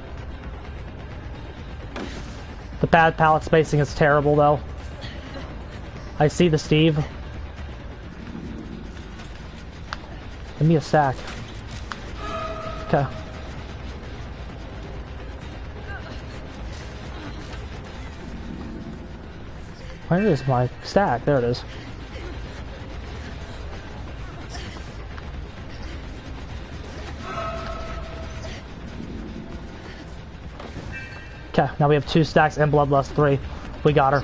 The bad pallet spacing is terrible, though. I see the Steve. Give me a stack. Okay. Where is my stack? There it is. Okay, now we have 2 stacks and Bloodlust 3. We got her.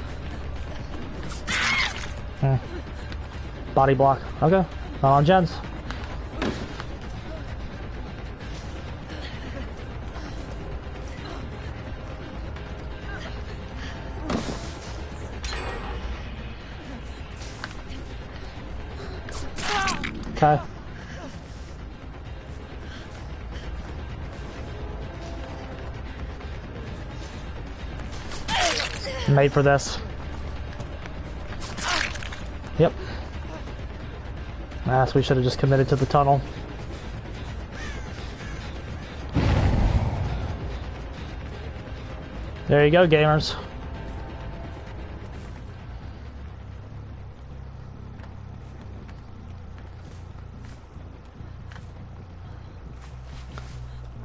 Body block. Okay. Not on gens. Okay. Made for this. Yep. Ah, so we should have just committed to the tunnel. There you go, gamers.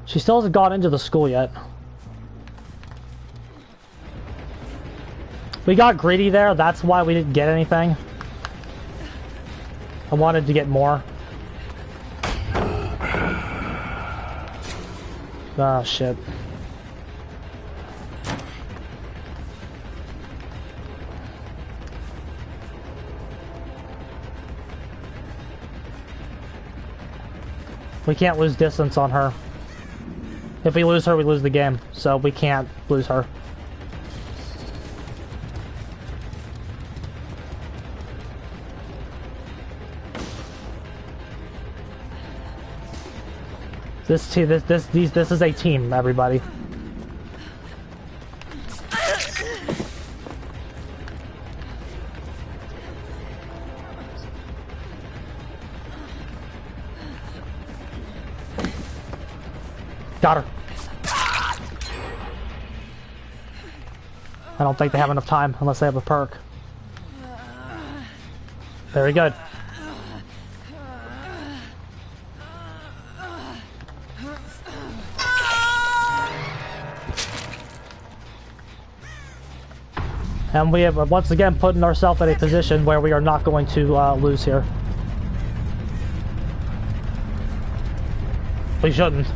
She still hasn't gone into the school yet. We got greedy there, that's why we didn't get anything. I wanted to get more. Ah, shit. We can't lose distance on her. If we lose her, we lose the game. So we can't lose her. This is a team, everybody. Got her. I don't think they have enough time unless they have a perk. Very good. And we have once again putting ourselves in a position where we are not going to lose here. We shouldn't.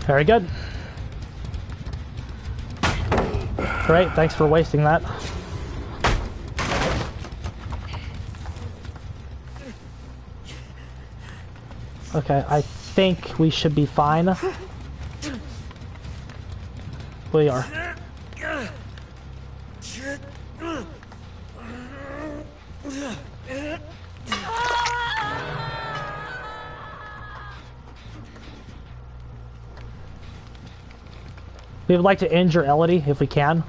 Very good. Great, thanks for wasting that. Okay, I think we should be fine. We are. We would like to injure Elodie if we can.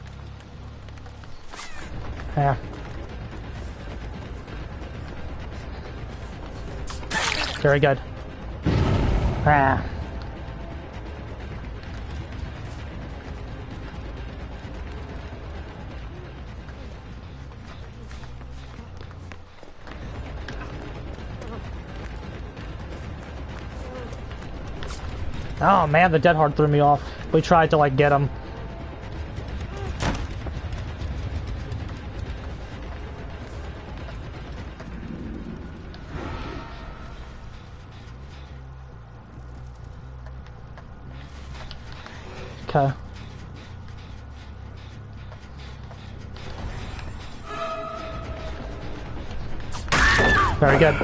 Yeah. Very good. Ah. Oh man, the dead hard threw me off. We tried to like get him. Okay. Very good.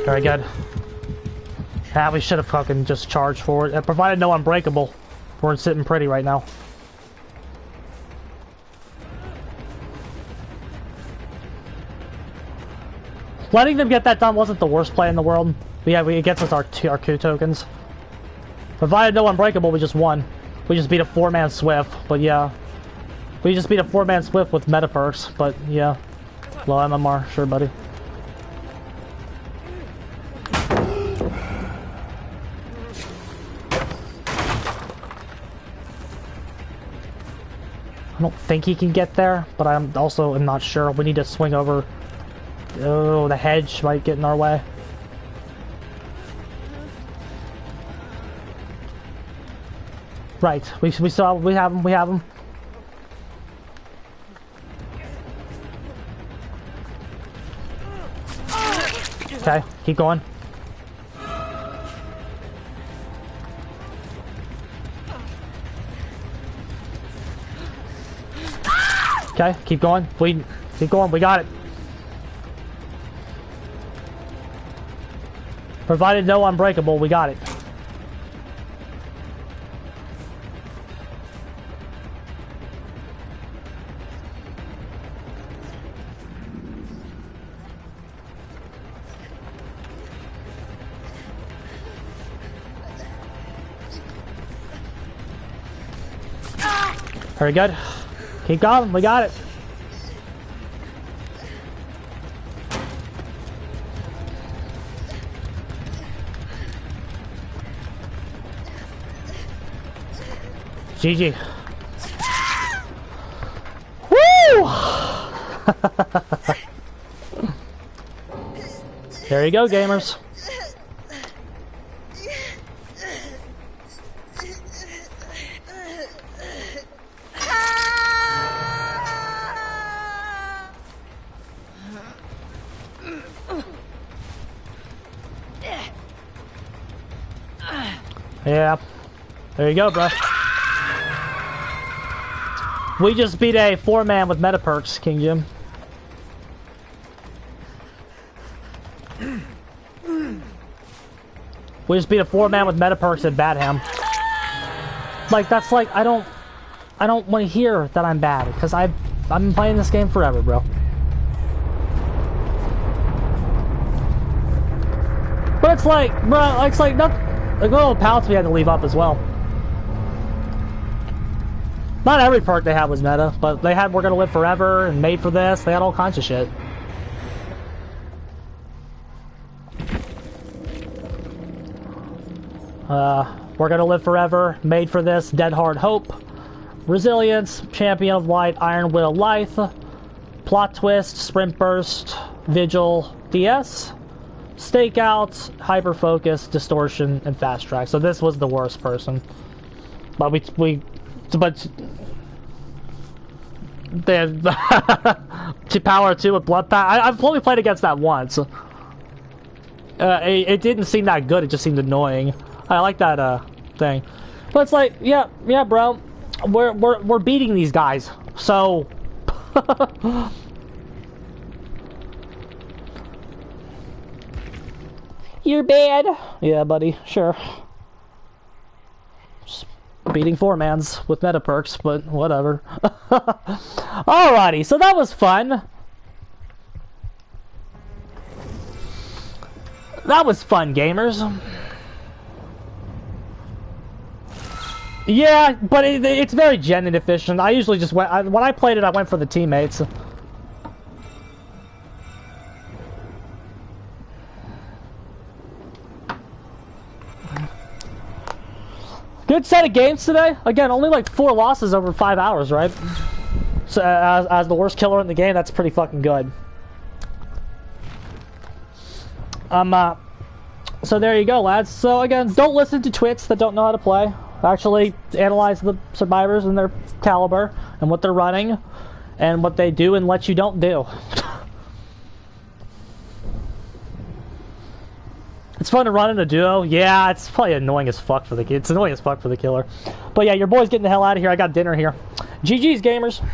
Very good. Ah, we should have fucking just charged forward. Provided no unbreakable. We're sitting pretty right now. Letting them get that done wasn't the worst play in the world. But yeah, it gets us our 2 tokens. Provided no unbreakable, we just won. We just beat a 4-man Swift, but yeah. We just beat a 4-man Swift with meta perks, but yeah. Low MMR, sure buddy. I don't think he can get there, but I'm also not sure. We need to swing over. Oh, the hedge might get in our way. Right, we have him. Okay, keep going. Okay, keep going. Keep going. We got it. Provided no unbreakable, we got it. Very good. Keep going. We got it. GG. Woo! There you go, gamers. Yeah. There you go, bro. We just beat a 4-man with meta perks, King Jim. We just beat a 4-man with meta perks at Badham. Like, that's like, I don't want to hear that I'm bad, because I've been playing this game forever, bro. But it's like, bro, it's like, nothing. The little pouts we had to leave up as well. Not every perk they had was meta, but they had We're Gonna Live Forever and Made for This. They had all kinds of shit. We're Gonna Live Forever, Made for This, Dead Hard Hope, Resilience, Champion of Light, Iron Will Lithe, Plot Twist, Sprint Burst, Vigil, DS, Stakeout, Hyper Focus, Distortion, and Fast Track. So this was the worst person. But but to Power 2 with Blood Pact. I've only played against that once. It didn't seem that good, it just seemed annoying. I like that thing. But it's like, yeah, bro. We're beating these guys. So you're bad. Yeah, buddy, sure. Just beating 4-mans with meta perks, but whatever. Alrighty, so that was fun. That was fun, gamers. Yeah, but it's very gen inefficient. I usually just went... when I played it, I went for the teammates. Good set of games today. Again, only like 4 losses over 5 hours, right? So as the worst killer in the game, that's pretty fucking good. So there you go, lads. So again, don't listen to twits that don't know how to play. Actually analyze the survivors and their caliber and what they're running and what they do and what you don't do. It's fun to run in a duo. Yeah, it's probably annoying as fuck for the kid. It's annoying as fuck for the killer. But yeah, your boy's getting the hell out of here. I got dinner here. GG's, gamers.